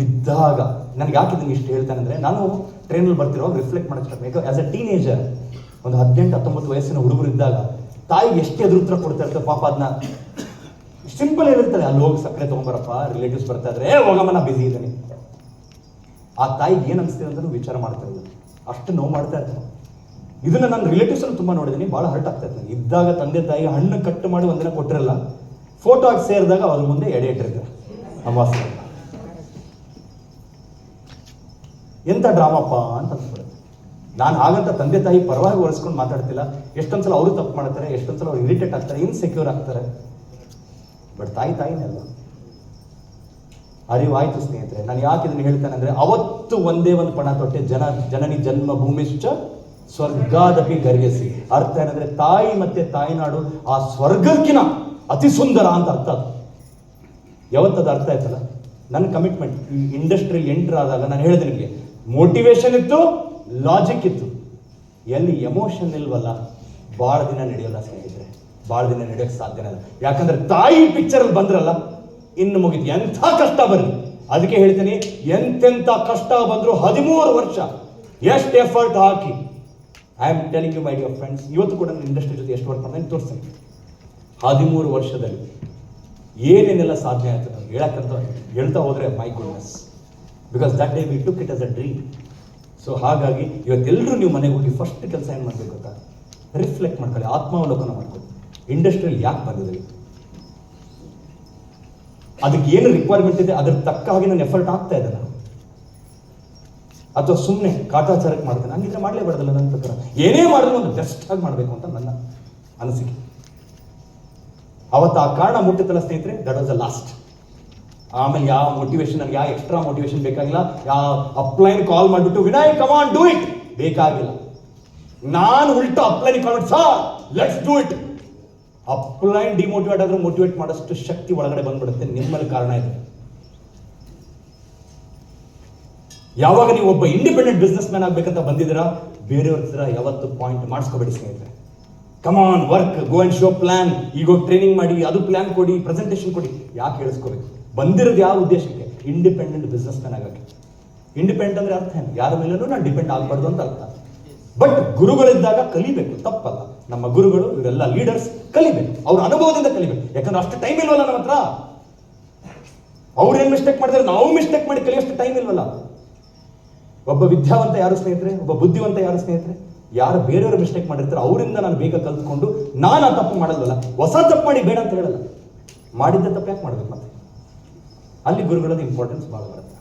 ಇದ್ದಾಗ ನನಗೆ ಯಾಕೆ ಇದನ್ನು ಇಷ್ಟು ಹೇಳ್ತಾನೆ ಅಂದ್ರೆ, ನಾನು ಟ್ರೈನಲ್ಲಿ ಬರ್ತಿರೋ ರಿಫ್ಲೆಕ್ಟ್ ಮಾಡಕ್ಕೆ ಆಸ್ ಅ ಟೀನೇಜರ್, ಒಂದು 18-19 ವಯಸ್ಸಿನ ಹುಡುಗರು ಇದ್ದಾಗ ತಾಯಿಗೆ ಎಷ್ಟು ಎದುರು ಉತ್ತರ ಕೊಡ್ತಾ ಇರ್ತಾರೆ ಪಾಪ. ಅದನ್ನ ಸಿಂಪಲ್ ಹೇಳಿರ್ತಾರೆ, ಅಲ್ಲಿ ಹೋಗಿ ಸಕ್ಕರೆ ತೊಗೊಂಬರಪ್ಪ, ರಿಲೇಟಿವ್ಸ್ ಬರ್ತಾ ಇದ್ರೆ, ಹೋಗಮ್ಮ ನಾ ಬಿಸಿ ಇದ್ದೀನಿ. ಆ ತಾಯಿಗೆ ಏನು ಅನಿಸ್ತಿದೆ ಅಂತ ವಿಚಾರ ಮಾಡ್ತಾ ಇರೋದು, ಅಷ್ಟು ನೋವು ಮಾಡ್ತಾ ಇರ್ತಾರೆ. ಇದನ್ನ ನಾನು ರಿಲೇಟಿವ್ಸ್ ಅಲ್ಲಿ ತುಂಬಾ ನೋಡಿದ್ದೀನಿ, ಬಹಳ ಹರ್ಟ್ ಆಗ್ತಾ ಇರ್ತಾನೆ. ಇದ್ದಾಗ ತಂದೆ ತಾಯಿಗೆ ಹಣ್ಣು ಕಟ್ಟು ಮಾಡಿ ಒಂದಿನ ಕೊಟ್ಟಿರಲ್ಲ, ಫೋಟೋ ಆಗಿ ಸೇರಿದಾಗ ಅವ್ರ ಮುಂದೆ ಎಡೆ ಇಟ್ಟಿರ್ತಾರೆ ಅಮಾವಾಸ್ಯೆ. ಎಂತ ಡ್ರಾಮಪ್ಪ ಅಂತ ಅನ್ಸ್ಬಿಡುತ್ತೆ. ನಾನು ಹಾಗಂತ ತಂದೆ ತಾಯಿ ಪರವಾಗಿ ಒರೆಸ್ಕೊಂಡು ಮಾತಾಡ್ತಿಲ್ಲ. ಎಷ್ಟೊಂದ್ಸಲ ಅವರು ತಪ್ಪು ಮಾಡ್ತಾರೆ, ಎಷ್ಟೊಂದ್ಸಲ ಅವ್ರು ಇರಿಟೇಟ್ ಆಗ್ತಾರೆ, ಇನ್ಸೆಕ್ಯೂರ್ ಆಗ್ತಾರೆ. ಬಟ್ ತಾಯಿನೇ ಅಲ್ವಾ. ಅರಿವಾಯ್ತು ಸ್ನೇಹಿತರೆ. ನಾನು ಯಾಕೆ ಇದನ್ನು ಹೇಳ್ತಾನೆ ಅಂದ್ರೆ, ಅವತ್ತು ಒಂದೇ ಒಂದು ಪಣ ತೊಟ್ಟೆ, ಜನನಿ ಜನ್ಮ ಭೂಮಿಶ್ಚ ಸ್ವರ್ಗಾದಪಿ ಗರ್ಯಸಿ. ಅರ್ಥ ಏನಂದ್ರೆ, ತಾಯಿ ಮತ್ತೆ ತಾಯಿನಾಡು ಆ ಸ್ವರ್ಗಕ್ಕಿನ ಅತಿ ಸುಂದರ ಅಂತ ಅರ್ಥ. ಅದು ಯಾವತ್ತದ ಅರ್ಥ ಆಯ್ತಲ್ಲ. ನನ್ನ ಕಮಿಟ್ಮೆಂಟ್ ಈ ಇಂಡಸ್ಟ್ರಿಯಲ್ಲಿ ಎಂಟರ್ ಆದಾಗ ನಾನು ಹೇಳಿದೆ ನಿಮಗೆ, ಮೋಟಿವೇಶನ್ ಇತ್ತು, ಲಾಜಿಕ್ ಇತ್ತು. ಎಲ್ಲಿ ಎಮೋಷನ್ ಇಲ್ವಲ್ಲ, ಭಾಳ ದಿನ ನಡೆಯೋಲ್ಲ ಸ್ನೇಹಿತರೆ, ಭಾಳ ದಿನ ನಡೆಯೋಕ್ಕೆ ಸಾಧ್ಯನೇ ಇಲ್ಲ. ಯಾಕಂದ್ರೆ ತಾಯಿ ಪಿಕ್ಚರಲ್ಲಿ ಬಂದ್ರಲ್ಲ, ಇನ್ನು ಮುಗಿತು. ಎಂಥ ಕಷ್ಟ ಬರಲಿ, ಅದಕ್ಕೆ ಹೇಳ್ತೀನಿ, ಎಂತೆಂಥ ಕಷ್ಟ ಬಂದ್ರು 13 ವರ್ಷ ಎಷ್ಟು ಎಫರ್ಟ್ ಹಾಕಿ, I am telling you my dear friends, ಇವತ್ತು ಕೂಡ ನನ್ನ ಇಂಡಸ್ಟ್ರಿ ಜೊತೆ ಎಷ್ಟು ವರ್ಕ್ ಮಾಡ್ತೀನಿ ತೋರಿಸ್ತೀನಿ. 13 ವರ್ಷದಲ್ಲಿ ಏನೇನೆಲ್ಲ ಸಾಧನೆ ಆಯ್ತು ನಾನು ಹೇಳಕ್ಕಂತ ಹೇಳ್ತಾ ಹೋದ್ರೆ, my goodness, because that day we took it as a dream. So ಹಾಗಾಗಿ ಇವತ್ತೆಲ್ಲರೂ ನೀವು ಮನೆಗೆ ಹೋಗಿ ಫಸ್ಟ್ ಕೆಲಸ ಏನು ಮಾಡಬೇಕು ಗೊತ್ತಾ, ರಿಫ್ಲೆಕ್ಟ್ ಮಾಡ್ಕೊಳ್ಳಿ, ಆತ್ಮಾವಲೋಕನ ಮಾಡ್ಕೊಳ್ಳಿ. ಇಂಡಸ್ಟ್ರಿಯಲ್ಲಿ ಯಾಕೆ ಬಂದಿದ್ದೀವಿ, ಅದಕ್ಕೆ ಏನು ರಿಕ್ವೈರ್ಮೆಂಟ್ ಇದೆ, ಅದ್ರ ತಕ್ಕ ಹಾಗೆ ನಾನು ಎಫರ್ಟ್ ಆಗ್ತಾ ಇದ್ದೆ ನಾನು, ಅಥವಾ ಸುಮ್ಮನೆ ಕಾಟಾಚಾರಕ್ಕೆ ಮಾಡ್ತೇನೆ, ಹಂಗಿದ್ರೆ ಮಾಡಲೇಬಾರ್ದಲ್ಲ. ನನ್ನ ಪ್ರಕಾರ ಏನೇ ಮಾಡಿದ್ರು ಒಂದು ಬೆಸ್ಟ್ ಆಗಿ ಮಾಡಬೇಕು ಅಂತ ನನ್ನ ಅನಿಸಿಕೆ. ಅವತ್ತು ಆ ಕಾರಣ ಮುಟ್ಟಿತ್ತಲ್ಲ ಸ್ನೇಹಿತರೆ, ದಟ್ ವಾಸ್ ದ ಲಾಸ್ಟ್. ಆಮೇಲೆ ಯಾವ ಮೋಟಿವೇಶನ್, ನನಗೆ ಯಾವ ಎಕ್ಸ್ಟ್ರಾ ಮೋಟಿವೇಶನ್ ಬೇಕಾಗಿಲ್ಲ. ಯಾವ ಅಪ್ಲೈನ್ ಕಾಲ್ ಮಾಡಿಬಿಟ್ಟು Vinay come on do it ಬೇಕಾಗಿಲ್ಲ. ನಾನು ಉಲ್ಟಾ ಅಪ್ಲೈನ್ ಕಾಲ್ ಮಾಡಿ, sir let's do it. Upline demotivate ಆದ್ರೂ ಮೋಟಿವೇಟ್ ಮಾಡೋಷ್ಟು ಶಕ್ತಿ ಒಳಗಡೆ ಬಂದ್ಬಿಡುತ್ತೆ. ನಿಮ್ಮಲ್ಲಿ ಕಾರಣ ಇದೆ. ಯಾವಾಗ ನೀವು ಒಬ್ಬ ಇಂಡಿಪೆಂಡೆಂಟ್ ಬಿಸ್ನೆಸ್ ಮ್ಯಾನ್ ಆಗ್ಬೇಕಂತ ಬಂದಿದ್ದೀರಾ, ಬೇರೆಯವ್ರ ಹತ್ರ ಯಾವತ್ತು ಪಾಯಿಂಟ್ ಮಾಡಿಸ್ಕೋಬೇಡಿ ಸ್ನೇಹಿತರೆ. Come on work, go and show plan. ಈಗ ಟ್ರೈನಿಂಗ್ ಮಾಡಿ, ಅದು ಪ್ಲಾನ್ ಕೊಡಿ, ಪ್ರೆಸೆಂಟೇಷನ್ ಕೊಡಿ. ಯಾಕೆ ಹೇಳಿಸ್ಕೋಬೇಕು? ಬಂದಿರೋದು ಯಾವ ಉದ್ದೇಶಕ್ಕೆ? ಇಂಡಿಪೆಂಡೆಂಟ್ ಬಿಸ್ನೆಸ್ ಮ್ಯಾನ್ ಆಗಕ್ಕೆ. ಇಂಡಿಪೆಂಡೆಂಟ್ ಅಂದ್ರೆ ಅರ್ಥ ಏನು? ಯಾರ ಮೇಲೂ ನಾನು ಡಿಪೆಂಡ್ ಆಗಬಾರ್ದು ಅಂತ ಅರ್ಥ. ಬಟ್ ಗುರುಗಳಿದ್ದಾಗ ಕಲಿಬೇಕು, ತಪ್ಪಲ್ಲ. ನಮ್ಮ ಗುರುಗಳು ಇವರೆಲ್ಲ ಲೀಡರ್ಸ್, ಕಲಿಬೇಕು, ಅವ್ರ ಅನುಭವದಿಂದ ಕಲಿಬೇಕು. ಯಾಕಂದ್ರೆ ಅಷ್ಟು ಟೈಮ್ ಇಲ್ವಲ್ಲ ನಮ್ಮ ಹತ್ರ. ಅವ್ರೇನ್ ಮಿಸ್ಟೇಕ್ ಮಾಡಿದ್ರೆ ನಾವು ಮಿಸ್ಟೇಕ್ ಮಾಡಿ ಕಲಿಯೋಷ್ಟು ಟೈಮ್ ಇಲ್ವಲ್ಲ. ಒಬ್ಬ ವಿದ್ಯಾವಂತ ಯಾರು ಸ್ನೇಹಿತರೆ, ಒಬ್ಬ ಬುದ್ಧಿವಂತ ಯಾರು ಸ್ನೇಹಿತರೆ, ಯಾರು ಬೇರೆಯವರು ಮಿಸ್ಟೇಕ್ ಮಾಡಿರ್ತಾರೆ ಅವರಿಂದ ನಾನು ಬೇಗ ಕಲ್ತ್ಕೊಂಡು ನಾನು ಆ ತಪ್ಪು ಮಾಡಲ್ವಲ್ಲ. ಹೊಸ ತಪ್ಪು ಮಾಡಿ ಬೇಡ ಅಂತ ಹೇಳಲ್ಲ, ಮಾಡಿದ್ದ ತಪ್ಪು ಯಾಕೆ ಮಾಡ್ಬೇಕು ಮತ್ತೆ? ಅಲ್ಲಿ ಗುರುಗಳದ್ದು ಇಂಪಾರ್ಟೆನ್ಸ್ ಭಾಳ ಬರುತ್ತೆ.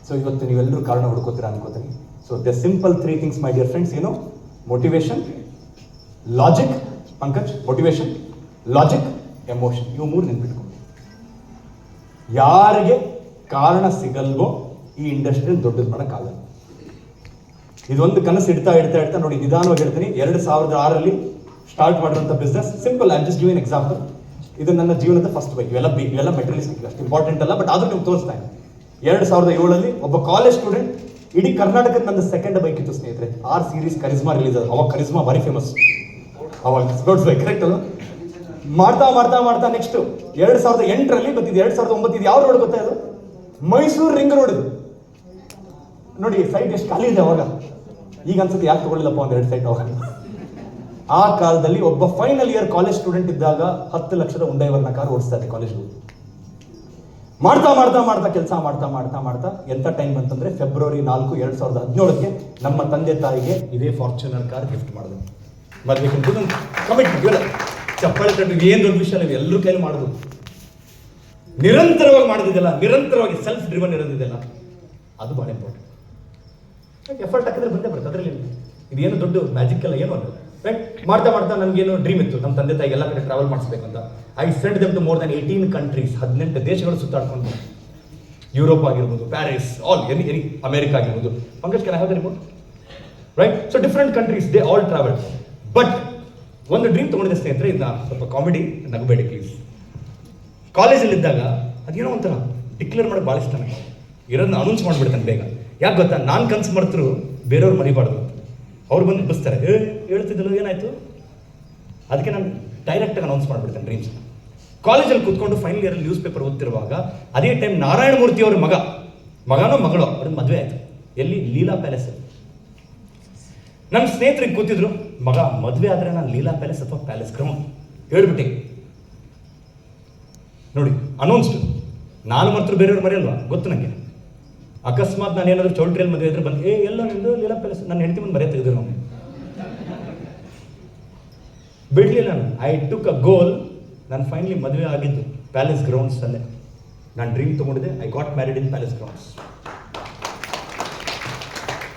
ಸೊ ಇವತ್ತು ನೀವೆಲ್ಲರೂ ಕಾರಣ ಹುಡ್ಕೋತೀರಾ ಅನ್ಕೋತೀನಿ. So the simple 3 things my dear friends. ಏನು? Motivation, logic, Pankaj, motivation, logic, emotion, ಇವು 3 ನೆನ್ಪಿಟ್ಕೊಂಡು. ಯಾರಿಗೆ ಕಾರಣ ಸಿಗಲ್ವೋ ಈ ಇಂಡಸ್ಟ್ರಿ ದೊಡ್ಡದು ಮಾಡೋಕ್ಕಾಗಲ್ಲ. ಇದೊಂದು ಕನಸು ಇಡ್ತಾ ನೋಡಿ, ನಿಧಾನವಾಗಿ ಹೇಳ್ತೀನಿ. 2006 ಸ್ಟಾರ್ಟ್ ಮಾಡಿರೋಂಥ business simple. I just give an example. ಇದು ನನ್ನ ಜೀವನದ ಫಸ್ಟ್ ಬೈಕ್. ಇವೆಲ್ಲ ಮೆಟೀರಿಯಲ್ಸ್ ಅಷ್ಟು ಇಂಪಾರ್ಟೆಂಟ್ ಅಲ್ಲ, ಬಟ್ ಆದ್ರೂ ನಿಮ್ಗೆ ತೋರಿಸ್ತಾ ಇದ್ದೀನಿ. 2007 ಒಬ್ಬ ಕಾಲೇಜ್ ಸ್ಟೂಡೆಂಟ್, ಇಡೀ ಕರ್ನಾಟಕದ ನನ್ನ ಸೆಕೆಂಡ್ ಬೈಕ್ ಇತ್ತು ಸ್ನೇಹಿತರೆ. R ಸೀರೀಸ್ ಕರಿಸ್ಮಾ ರಿಲೀಸ್ ಆದ. ಅವಾಗ ಕರಿಸ್ಮಾ ಭಾರಿ ಫೇಮಸ್. ಅವಾಗ ಸ್ಪೋರ್ಟ್ಸ್ ಬೈಕ್, ಕರೆಕ್ಟ್ ಅಲ್ಲ? ಮಾಡ್ತಾ ನೆಕ್ಸ್ಟ್ 2008 ಬಂದಿದ್ದು. 2009 ಇದು ಯಾವ ರೋಡ್ ಗೊತ್ತಾ? ಇದು ಮೈಸೂರು ರಿಂಗ್ ರೋಡ್. ಇದು ನೋಡಿ ಸೈಟ್ ಎಷ್ಟು ಖಾಲಿ ಇದೆ. ಅವಾಗ ಈಗ ಅನ್ಸುತ್ತೆ ಯಾಕೆ ತಗೊಳ್ಳಿಲ್ಲಪ್ಪ ಒಂದೆರಡು ಸೈಟ್. ಅವಾಗ ಆ ಕಾಲದಲ್ಲಿ ಒಬ್ಬ ಫೈನಲ್ ಇಯರ್ ಕಾಲೇಜ್ ಸ್ಟೂಡೆಂಟ್ ಇದ್ದಾಗ 10 ಲಕ್ಷದ ಉಂಡೈವರ್ನ ಕಾರ್ ಓಡಿಸ್ತಾ ಇದೆ ಕಾಲೇಜ್ಗೆ. ಮಾಡ್ತಾ ಮಾಡ್ತಾ ಮಾಡ್ತಾ ಕೆಲಸ ಮಾಡ್ತಾ ಮಾಡ್ತಾ ಮಾಡ್ತಾ ಎಂಥ ಟೈಮ್ ಬಂತಂದ್ರೆ ಫೆಬ್ರವರಿ 4, 2017ಕ್ಕೆ ನಮ್ಮ ತಂದೆ ತಾಯಿಗೆ ಇದೇ ಫಾರ್ಚುನರ್ ಕಾರ್ ಗಿಫ್ಟ್ ಮಾಡಿದ್ರು. ಮದುವೆ ಕಮಿಟ್ಮೆಂಟ್ ಚಪ್ಪಾಳೆ ತಟ್ಟು ಏನು ದೊಡ್ಡ ವಿಷಯ ನೀವು ಎಲ್ಲರೂ ಕೈಲಿ ಮಾಡೋದು, ನಿರಂತರವಾಗಿ ಮಾಡೋದಿದೆಯಲ್ಲ, ನಿರಂತರವಾಗಿ ಸೆಲ್ಫ್ ಡ್ರಿವನ್ ಇರೋದಿದೆಯಲ್ಲ, ಅದು ಭಾಳ ಇಂಪಾರ್ಟೆಂಟ್. ಎಫರ್ಟ್ ಹಾಕಿದ್ರೆ ಬಂದೇ ಬರುತ್ತೆ, ಅದರಲ್ಲಿ ಇದೇನು ದೊಡ್ಡ ಮ್ಯಾಜಿಕ್ ಎಲ್ಲ ಏನು ಅಲ್ಲ. ರೈಟ್, ಮಾಡ್ತಾ ಮಾಡ್ತಾ ನನಗೇನು ಡ್ರೀಮ್ ಇತ್ತು, ನಮ್ಮ ತಂದೆ ತಾಯಿಗೆ ಎಲ್ಲ ಕಡೆ ಟ್ರಾವೆಲ್ ಮಾಡಿಸ್ಬೇಕಂತ. I send them to more than 18 countries, 18 ದೇಶಗಳು ಸುತ್ತಾಡ್ಕೊಂಡು, ಯುರೋಪ್ ಆಗಿರ್ಬೋದು, ಪ್ಯಾರಿಸ್, ಆಲ್ ಎನಿ ಅಮೆರಿಕಾ ಆಗಿರ್ಬೋದು. Pankaj, can I have the report? Right, so different countries they all travel. But ಒಂದು ಡ್ರೀಮ್ ತೊಗೊಂಡಿದ್ದೆ ಸ್ನೇಹಿತರೆ, ಇದನ್ನ ಸ್ವಲ್ಪ ಕಾಮಿಡಿ ನಗಬೇಡಿ ಪ್ಲೀಸ್. ಕಾಲೇಜಲ್ಲಿದ್ದಾಗ ಅದೇನೋ ಒಂಥರ ಡಿಕ್ಲೇರ್ ಮಾಡೋಕೆ ಭಾಳ ಇಷ್ಟ ನನಗೆ, ಇರೋದನ್ನ ಅನೌನ್ಸ್ ಮಾಡಿಬಿಡ್ತಾನೆ ಬೇಗ. ಯಾಕೆ ಗೊತ್ತಾ, ನಾನು ಕನ್ಸು ಮಾಡ್ತರು ಬೇರೆಯವ್ರು ಮರಿಬಾರ್ದು. ಅವ್ರು ಬಂದು ಬಿಸ್ತಾರೆ, ಹೇಳ್ತಿದ್ದಲ್ಲ ಏನಾಯ್ತು, ಅದಕ್ಕೆ ನಾನು ಡೈರೆಕ್ಟಾಗಿ ಅನೌನ್ಸ್ ಮಾಡಿಬಿಡ್ತೇನೆ ಡ್ರೀಮ್ಸ್. ಕಾಲೇಜಲ್ಲಿ ಕೂತ್ಕೊಂಡು ಫೈನಲ್ ಇಯರಲ್ಲಿ ನ್ಯೂಸ್ ಪೇಪರ್ ಓದ್ತಿರುವಾಗ ಅದೇ ಟೈಮ್ ನಾರಾಯಣ ಮೂರ್ತಿ ಅವ್ರ ಮಗನೋ ಮಗಳೋ ಅವ್ರಿಗೆ ಮದುವೆ ಆಯಿತು. ಎಲ್ಲಿ? ಲೀಲಾ ಪ್ಯಾಲೇಸ್. ನನ್ನ ಸ್ನೇಹಿತರಿಗೆ ಕೂತಿದ್ರು, ಮಗ ಮದುವೆ ಆದರೆ ನಾನು ಲೀಲಾ ಪ್ಯಾಲೇಸ್ ಅಥವಾ ಪ್ಯಾಲೇಸ್ ಗ್ರೌಂಡ್ ಹೇಳ್ಬಿಟ್ಟೆ. ನೋಡಿ, ಅನೌನ್ಸ್ಡ್. ನಾನು ಮಾತ್ರ ಬೇರೆಯವ್ರು ಮರೆಯಲ್ವಾ, ಗೊತ್ತು ನನಗೆ. ಅಕಸ್ಮಾತ್ ನಾನು ಏನಾದರೂ ಚೌಲ್ಟ್ರಿಯಲ್ಲಿ ಮದುವೆ ಇದ್ರೆ ಬಂದು ಎಲ್ಲ ನಿಂದು ಲೀಲಾ ಪ್ಯಾಲೇಸ್, ನನ್ನ ಹೆಂಡತಿ ಬಂದು ಬರೆಯ ತೆಗೆದ್ರು. ನಾವು ಬಿಡಲಿಲ್ಲ ನಾನು. ಐ ಟುಕ್ ಅ ಗೋಲ್. ನಾನು ಫೈನಲಿ ಮದುವೆ ಆಗಿದ್ದು ಪ್ಯಾಲೇಸ್ ಗ್ರೌಂಡ್ಸಲ್ಲೇ. ನಾನು ಡ್ರೀಮ್ ತೊಗೊಂಡಿದ್ದೆ, I got married in palace grounds.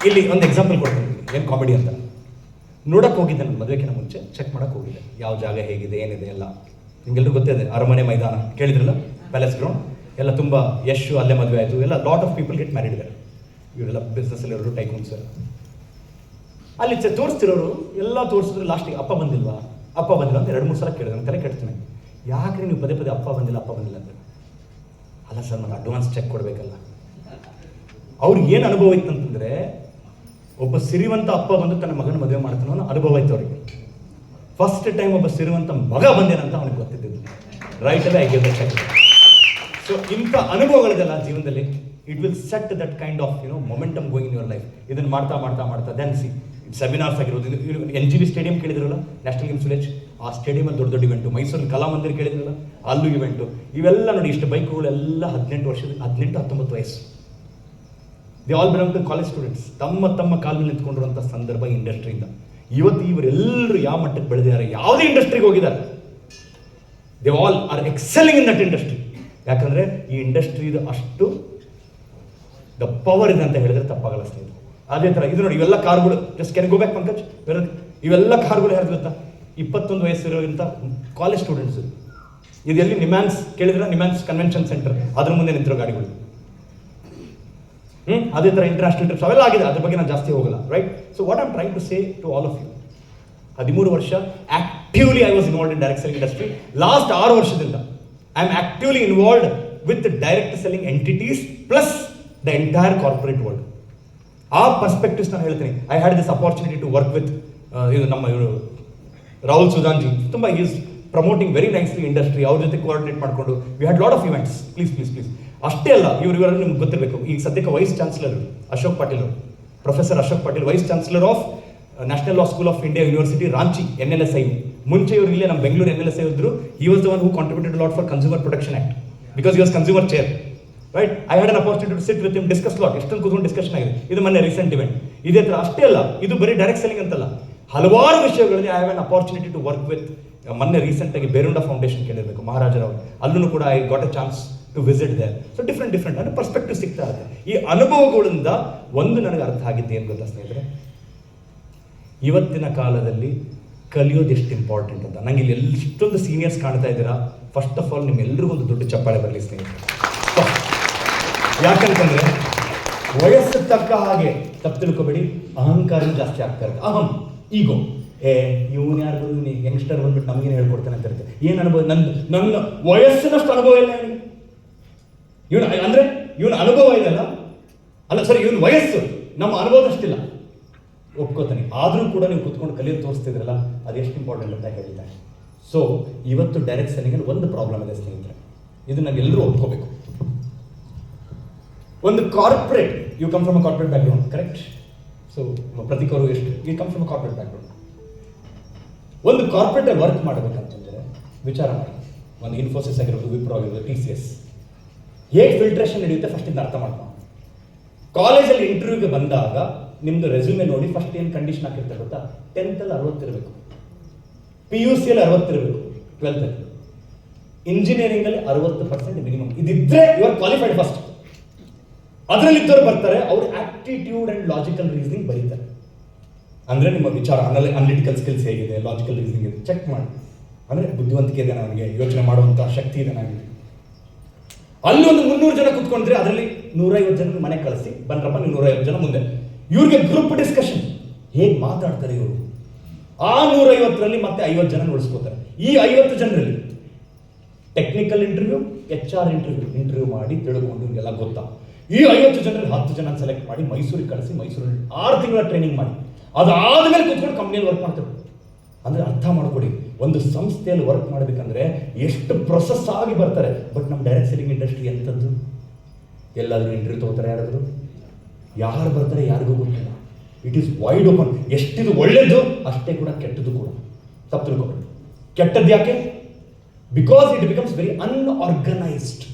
ಇಲ್ಲಿ ಒಂದು ಎಕ್ಸಾಂಪಲ್ ಕೊಡ್ತೀನಿ, ಏನು ಕಾಮಿಡಿ ಅಂತ. ನೋಡಕ್ಕೆ ಹೋಗಿದ್ದೆ ನಾನು ಮದುವೆಗಿಂತ ಮುಂಚೆ, ಚೆಕ್ ಮಾಡೋಕ್ಕೆ ಹೋಗಿದ್ದೆ ಯಾವ ಜಾಗ ಹೇಗಿದೆ ಏನಿದೆ ಎಲ್ಲ. ನಿಮಗೆಲ್ಲರೂ ಗೊತ್ತಿದೆ, ಅರಮನೆ ಮೈದಾನ ಕೇಳಿದ್ರಲ್ಲ, ಪ್ಯಾಲೇಸ್ ಗ್ರೌಂಡ್ ಎಲ್ಲ ತುಂಬ ಯಶ್ ಅಲ್ಲೇ ಮದುವೆ ಆಯಿತು. ಎಲ್ಲ lot of people get married ಇದ್ದಾರೆ. ಇವರೆಲ್ಲ ಬಿಸ್ನೆಸ್ಸಲ್ಲಿ ಇರೋರು, ಟೈಕೂನ್ಸ್. ಅಲ್ಲಿ ತೋರಿಸ್ತಿರೋರು ಎಲ್ಲ ತೋರಿಸಿದ್ರು. ಲಾಸ್ಟಿಗೆ ಅಪ್ಪ ಬಂದಿಲ್ಲ ಅಂತ 2-3 ಸಲ ಕೇಳಿದೆ. ನಾನು ತಲೆ ಕೆಡ್ತೀನಿ, ಯಾಕ್ರಿ ನೀವು ಪದೇ ಪದೇ ಅಪ್ಪ ಬಂದಿಲ್ಲ ಅಂತ. ಅಲ್ಲ ಸರ್, ನಾನು ಅಡ್ವಾನ್ಸ್ ಚೆಕ್ ಕೊಡಬೇಕಲ್ಲ. ಅವ್ರಿಗೆ ಏನು ಅನುಭವ ಇತ್ತು ಅಂತಂದರೆ, ಒಬ್ಬ ಸಿರಿವಂತ ಅಪ್ಪ ಬಂದು ತನ್ನ ಮಗನ ಮದುವೆ ಮಾಡ್ತಾನೋ ಅನ್ನೋ ಅನುಭವ ಇತ್ತು ಅವರಿಗೆ. ಫಸ್ಟ್ ಟೈಮ್ ಒಬ್ಬ ಸಿರಿವಂತ ಮಗ ಬಂದೇನಂತ ಅವನಿಗೆ ಗೊತ್ತಿದ್ದು. ರೈಟ್ ಅಲ್ಲೇ I get the check. So ಇಂಥ ಅನುಭವಗಳಿದೆಲ್ಲ ಜೀವನದಲ್ಲಿ, it will set that kind of momentum going in your life. ಇದನ್ನು ಮಾಡ್ತಾ ಮಾಡ್ತಾ ಮಾಡ್ತಾ ದೆನ್ ಸಿ ಸೆಮಿನಾರ್ಸ್ ಆಗಿರೋದು. NGV ಸ್ಟೇಡಿಯಂ ಕೇಳಿದ್ರಲ್ಲ, ನ್ಯಾಷನಲ್ ಗೇಮ್ಸ್ ವಿಲೇಜ್, ಆ ಸ್ಟೇಡಿಯಮಲ್ಲಿ ದೊಡ್ಡ ದೊಡ್ಡ ಇವೆಂಟು. ಮೈಸೂರಲ್ಲಿ ಕಲಾಮಂದಿರ ಕೇಳಿದ್ರಲ್ಲ, ಅಲ್ಲೂ ಇವೆಂಟು. ಇವೆಲ್ಲ ನೋಡಿ, ಇಷ್ಟು ಬೈಕ್ಗಳೆಲ್ಲ 18-19 ವಯಸ್ಸು. They all belong to college students. ತಮ್ಮ ಕಾಲ ಮೇಲೆ ನಿಂತ್ಕೊಂಡಿರುವಂಥ ಸಂದರ್ಭ ಇಂಡಸ್ಟ್ರಿಯಿಂದ. ಇವತ್ತು ಇವರೆಲ್ಲರೂ ಯಾವ ಮಟ್ಟಕ್ಕೆ ಬೆಳೆದಿದ್ದಾರೆ, ಯಾವುದೇ ಇಂಡಸ್ಟ್ರಿಗೆ ಹೋಗಿದ್ದಾರೆ, they all are excelling in that industry. ಯಾಕಂದರೆ ಈ ಇಂಡಸ್ಟ್ರಿದು ಅಷ್ಟು ದ ಪವರ್ ಇದೆ ಅಂತ ಹೇಳಿದ್ರೆ ತಪ್ಪಾಗಲ್ಲ ಸ್ನೇಹಿತರೆ. ಅದೇ ಥರ ಇದು ನೋಡಿ, ಇವೆಲ್ಲ ಕಾರ್ಗಳು, just can go back Pankaj, ಇವೆಲ್ಲ ಕಾರ್ಗಳು ಯಾರು ಗೊತ್ತಾ, 21 ವಯಸ್ಸಿರೋಂಥ ಕಾಲೇಜ್ ಸ್ಟೂಡೆಂಟ್ಸ್. ಇದು ಎಲ್ಲಿ? ನಿಮ್ಯಾನ್ಸ್ ಕೇಳಿದ್ರೆ, ನಿಮ್ಯಾನ್ಸ್ ಕನ್ವೆನ್ಷನ್ ಸೆಂಟರ್, ಅದ್ರ ಮುಂದೆ ನಿಂತಿರೋ ಗಾಡಿಗಳು. ಅದೇ ಥರ ಇಂಟರ್ನ್ಯಾಷನಲ್ ಟ್ರಿಪ್ಸ್ ಅವೆಲ್ಲ ಆಗಿದೆ, ಅದ್ರ ಬಗ್ಗೆ ನಾನು ಜಾಸ್ತಿ ಹೋಗಲ್ಲ. Right, so what I'm trying to say to all of you, 13 ವರ್ಷ actively I was involved in direct selling industry. Last 6 ವರ್ಷದಿಂದ I am actively involved with direct selling entities plus the entire corporate world. ಆ perspectives ನಾನು ಹೇಳ್ತೀನಿ. I had this opportunity to work with ನಮ್ಮ ರಾಹುಲ್ ಸುಧಾನ್ಜಿ. ತುಂಬ is promoting very nicely industry. ಅವ್ರ ಜೊತೆ coordinate ಮಾಡಿಕೊಂಡು we had lot of events. Please ಅಷ್ಟೇ ಅಲ್ಲ, ಇವರೆಲ್ಲ ನಿಮ್ಗೆ ಗೊತ್ತಿರಬೇಕು. ಈಗ ಸದ್ಯಕ್ಕೆ ವೈಸ್ ಚಾನ್ಸಲರ್ ಅಶೋಕ್ ಪಾಟೀಲ್ ಅವರು, professor Ashok Patil, vice chancellor of national law school of India university Ranchi, NLSI. ಮುಂಚೆ ಇವರು ಇಲ್ಲೇ ನಮ್ಮ ಬೆಂಗಳೂರು NLSI ಇದ್ರು. He was the one who contributed lot for consumer protection act because he was consumer chair. Right, I had an opportunity to sit with him, discuss lot. ಎಷ್ಟೊಂದು ಕೂತ್ಕೊಂಡು discussion ಆಗಿದೆ. ಇದು ಮೊನ್ನೆ ರೀಸೆಂಟ್ ಇವೆಂಟ್. ಇದೇ ಥರ ಅಷ್ಟೇ ಅಲ್ಲ, ಇದು ಬರೀ ಡೈರೆಕ್ಟ್ ಸೆಲ್ಲಿಂಗ್ ಅಂತಲ್ಲ, ಹಲವಾರು ವಿಷಯಗಳಲ್ಲಿ I have an opportunity to work with. ಮೊನ್ನೆ ರೀಸೆಂಟಾಗಿ ಬೇರುಂಡ ಫೌಂಡೇಶನ್ ಕೇಳಿರಬೇಕು, ಮಹಾರಾಜರವರು, ಅಲ್ಲೂ ಕೂಡ I got a chance to visit there. So different ಅಂದರೆ ಪರ್ಸ್ಪೆಕ್ಟಿವ್ ಸಿಗ್ತಾ ಇದೆ. ಈ ಅನುಭವಗಳಿಂದ ಒಂದು ನನಗೆ ಅರ್ಥ ಆಗಿದ್ದು ಏನು ಗೊತ್ತಾ ಸ್ನೇಹಿತರೆ, ಇವತ್ತಿನ ಕಾಲದಲ್ಲಿ ಕಲಿಯೋದು ಎಷ್ಟು ಇಂಪಾರ್ಟೆಂಟ್ ಅಂತ. ನಂಗೆ ಇಲ್ಲಿ ಎಷ್ಟೊಂದು ಸೀನಿಯರ್ಸ್ ಕಾಣ್ತಾ ಇದ್ದೀರಾ. ಫಸ್ಟ್ ಆಫ್ ಆಲ್ ನಿಮ್ಮೆಲ್ಲರಿಗೂ ಒಂದು ದೊಡ್ಡ ಚಪ್ಪಾಳೆ ಬರಲಿ ಸ್ನೇಹಿತರೆ. ಯಾಕಂತಂದ್ರೆ ವಯಸ್ಸು ತಕ್ಕ ಹಾಗೆ ತಪ್ಪು ತಿಳ್ಕೊಬೇಡಿ, ಅಹಂಕಾರ ಜಾಸ್ತಿ ಆಗ್ತಾ ಇರುತ್ತೆ. ಈಗೋ ಇವನು ಯಾರು ಬಂದು ಯಂಗ್ಸ್ಟರ್ ಬಂದ್ಬಿಟ್ಟು ನಮಗೇನು ಹೇಳ್ಕೊಡ್ತಾನೆ ಅಂತ ಇರುತ್ತೆ. ಏನು ಅನುಭವ? ನನ್ನ ವಯಸ್ಸಿನಷ್ಟು ಅನುಭವ ಇಲ್ಲ ಇವನ ಅನುಭವ ಇದೆಲ್ಲ ಅಲ್ಲ ಸರಿ, ಇವನ ವಯಸ್ಸು ನಮ್ಮ ಅನುಭವದಷ್ಟಿಲ್ಲ, ಒಪ್ಕೋತಾನೆ. ಆದರೂ ಕೂಡ ನೀವು ಕುತ್ಕೊಂಡು ಕಲಿಯೋದು ತೋರಿಸ್ತಿದ್ರಲ್ಲ, ಅದೆಷ್ಟು ಇಂಪಾರ್ಟೆಂಟ್ ಅಂತ ಹೇಳ್ತಾರೆ. ಸೊ ಇವತ್ತು ಡೈರೆಕ್ಟ್ ಸೆಲ್ಲಿಂಗಲ್ಲಿ ಒಂದು ಪ್ರಾಬ್ಲಮ್ ಇದೆ ಸ್ನೇಹಿತರೆ, ಇದು ನಾವೆಲ್ಲರೂ ಒಪ್ಕೋಬೇಕು. ಒಂದು corporate, you come from a corporate background, correct? So Prateek ಅವರು ಎಷ್ಟು you come from a corporate background. ಒಂದು ಕಾರ್ಪೊರೇಟಲ್ಲಿ ವರ್ಕ್ ಮಾಡಬೇಕಂತಂದರೆ ವಿಚಾರ ಮಾಡಿ, ಒಂದು ಇನ್ಫೋಸಿಸ್ ಆಗಿರ್ಬೋದು, ವಿಪ್ರೋ ಆಗಿರ್ಬೋದು, TCS, ಹೇಗೆ ಫಿಲ್ಟ್ರೇಷನ್ ನಡೆಯುತ್ತೆ ಫಸ್ಟ್ ಇದನ್ನ ಅರ್ಥ ಮಾಡ್ಕೊಂಡು. ಕಾಲೇಜಲ್ಲಿ ಇಂಟರ್ವ್ಯೂಗೆ ಬಂದಾಗ ನಿಮ್ದು ರೆಸ್ಯೂಮೆ ನೋಡಿ ಫಸ್ಟ್ ಏನು ಕಂಡೀಷನ್ ಹಾಕಿರ್ತಾರೆ ಗೊತ್ತಾ? 10th 60 ಇರಬೇಕು, PUC 60 ಇರಬೇಕು, 12th ಇಂಜಿನಿಯರಿಂಗ್ ಅಲ್ಲಿ 60% ಮಿನಿಮಮ್. ಇದಿದ್ರೆ ಯು ಆರ್ ಕ್ವಾಲಿಫೈಡ್ ಫಸ್ಟ್. ಅದರಲ್ಲಿ ಇದ್ದವ್ರು ಬರ್ತಾರೆ, ಅವ್ರ ಆಪ್ಟಿಟ್ಯೂಡ್ ಅಂಡ್ ಲಾಜಿಕಲ್ ರೀಸನಿಂಗ್ ಬರೀತಾರೆ. ಅಂದ್ರೆ ನಿಮ್ಮ ವಿಚಾರ ಅನಲಿಟಿಕಲ್ ಸ್ಕಿಲ್ಸ್ ಹೇಗಿದೆ, ಲಾಜಿಕಲ್ ರೀಸನಿಂಗ್ ಇದೆ ಚೆಕ್ ಮಾಡಿ. ಅಂದ್ರೆ ಬುದ್ಧಿವಂತಿಕೆ ಇದೆ ನನಗೆ, ಯೋಚನೆ ಮಾಡುವಂತ ಶಕ್ತಿ ಇದೆ ನನಗೆ. ಅಲ್ಲಿ ಒಂದು 300 ಜನ ಕುತ್ಕೊಂಡ್ರೆ ಅದರಲ್ಲಿ 150 ಜನ ಮನೆ ಕಳಿಸಿ ಬನ್ರಪ್ಪ ನೀವು 150 ಜನ ಮುಂದೆ. ಇವ್ರಿಗೆ ಗ್ರೂಪ್ ಡಿಸ್ಕಷನ್ ಹೇಗೆ ಮಾತಾಡ್ತಾರೆ ಇವರು. ಆ 150ರಲ್ಲಿ ಮತ್ತೆ 50 ಜನ ಉಳಿಸ್ಕೋತಾರೆ. ಈ 50 ಜನರಲ್ಲಿ ಟೆಕ್ನಿಕಲ್ ಇಂಟರ್ವ್ಯೂ, HR ಇಂಟರ್ವ್ಯೂ ಮಾಡಿ ತಿಳ್ಕೊಂಡು ಇವ್ರಿಗೆಲ್ಲ ಗೊತ್ತಾ. ಈ 50 ಜನರಲ್ಲಿ 10 ಜನ ಸೆಲೆಕ್ಟ್ ಮಾಡಿ ಮೈಸೂರಿಗೆ ಕಳಿಸಿ ಮೈಸೂರಲ್ಲಿ 6 ತಿಂಗಳ ಟ್ರೈನಿಂಗ್ ಮಾಡಿ ಅದಾದ್ಮೇಲೆ ಕೂತ್ಕೊಂಡು ಕಂಪ್ನಿಯಲ್ಲಿ ವರ್ಕ್ ಮಾಡ್ತಾರೆ. ಅಂದ್ರೆ ಅರ್ಥ ಮಾಡ್ಕೊಡಿ, ಒಂದು ಸಂಸ್ಥೆಯಲ್ಲಿ ವರ್ಕ್ ಮಾಡಬೇಕಂದ್ರೆ ಎಷ್ಟು ಪ್ರೊಸೆಸ್ ಆಗಿ ಬರ್ತಾರೆ. ಬಟ್ ನಮ್ಮ ಡೈರೆಕ್ಟ್ ಸೆಲ್ಲಿಂಗ್ ಇಂಡಸ್ಟ್ರಿ ಎಂಥದ್ದು, ಎಲ್ಲಾದ್ರೂ ಇಂಟರ್ವ್ಯೂ ತಗೋತಾರೆ, ಯಾರು ಬರ್ತಾರೆ ಯಾರಿಗೂ ಗೊತ್ತಿಲ್ಲ. It is wide open. ಎಷ್ಟಿದು ಒಳ್ಳೇದು ಅಷ್ಟೇ ಕೂಡ ಕೆಟ್ಟದ್ದು ಕೂಡ. ತಪ್ಪು ತಿಳ್ಕೊಬೇಡಿ. ಕೆಟ್ಟದ್ದು ಯಾಕೆ? Because it becomes very unorganised.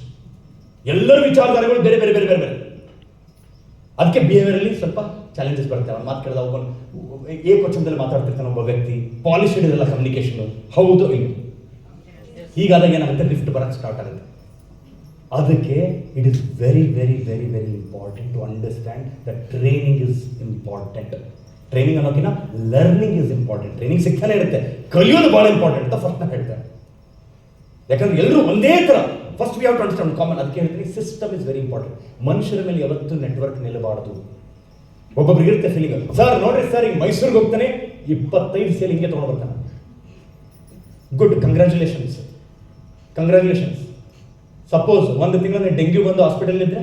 ಎಲ್ಲರ ವಿಚಾರಧಾರೆಗಳು ಬೇರೆ ಬೇರೆ ಬೇರೆ ಬೇರೆ ಬೇರೆ. ಅದಕ್ಕೆ ಬಿಹೇವಿಯರ್ ಅಲ್ಲಿ ಸ್ವಲ್ಪ ಚಾಲೆಂಜಸ್ ಬರ್ತವೆ. ಅವ್ನು ಮಾತು ಕೇಳಿದ ಒಬ್ಬನು ಏಕವಚನದಲ್ಲಿ ಮಾತಾಡ್ತಿರ್ತಾನೆ ಒಬ್ಬ ವ್ಯಕ್ತಿ, ಪಾಲಿಶ್ಡ್ ಇರಲ್ಲ ಕಮ್ಯುನಿಕೇಶನ್. ಹೌದು ಇಲ್ಲ, ಹೀಗಾದಾಗ ಏನಾಗುತ್ತೆ, ಲಿಫ್ಟ್ ಬರಕ್ಕೆ ಸ್ಟಾರ್ಟ್ ಆಗುತ್ತೆ. ಅದಕ್ಕೆ it is very very very very important to understand that training is important. Training ಅನ್ನೋಕಿನ ಲರ್ನಿಂಗ್ ಇಸ್ ಇಂಪಾರ್ಟೆಂಟ್. ಟ್ರೈನಿಂಗ್ ಸಿಗ್ತಾನೆ ಇರುತ್ತೆ, ಕಲಿಯೋದು ಬಹಳ ಇಂಪಾರ್ಟೆಂಟ್ ಅಂತ ಫಸ್ಟ್ ನಾನು ಹೇಳ್ತೇನೆ. ಯಾಕಂದ್ರೆ ಎಲ್ಲರೂ ಒಂದೇ ಥರ first we have to understand common. ಅದಕ್ಕೆ ಹೇಳ್ತೀನಿ ಸಿಸ್ಟಮ್ ಇಸ್ ವೆರಿ ಇಂಪಾರ್ಟೆಂಟ್. ಮನುಷ್ಯರ ಮೇಲೆ ಯಾವತ್ತೂ ನೆಟ್ವರ್ಕ್ ನಿಲ್ಲಬಾರ್ದು. ಒಬ್ಬೊಬ್ರಿಗೆ ಇರುತ್ತೆ ಫೀಲಿಂಗ್, ಸರ್ ನೋಡ್ರಿ ಸರ್ ಈಗ ಮೈಸೂರಿಗೆ ಹೋಗ್ತಾನೆ 25 ಸೇಲ್ ಹಿಂಗೆ ತೊಗೊಂಡು ಬರ್ತಾನೆ. Good, congratulations. ಸಪೋಸ್ ಒಂದು ತಿಂಗಳ ಡೆಂಗ್ಯೂ ಬಂದು ಹಾಸ್ಪಿಟಲ್ ಇದ್ರೆ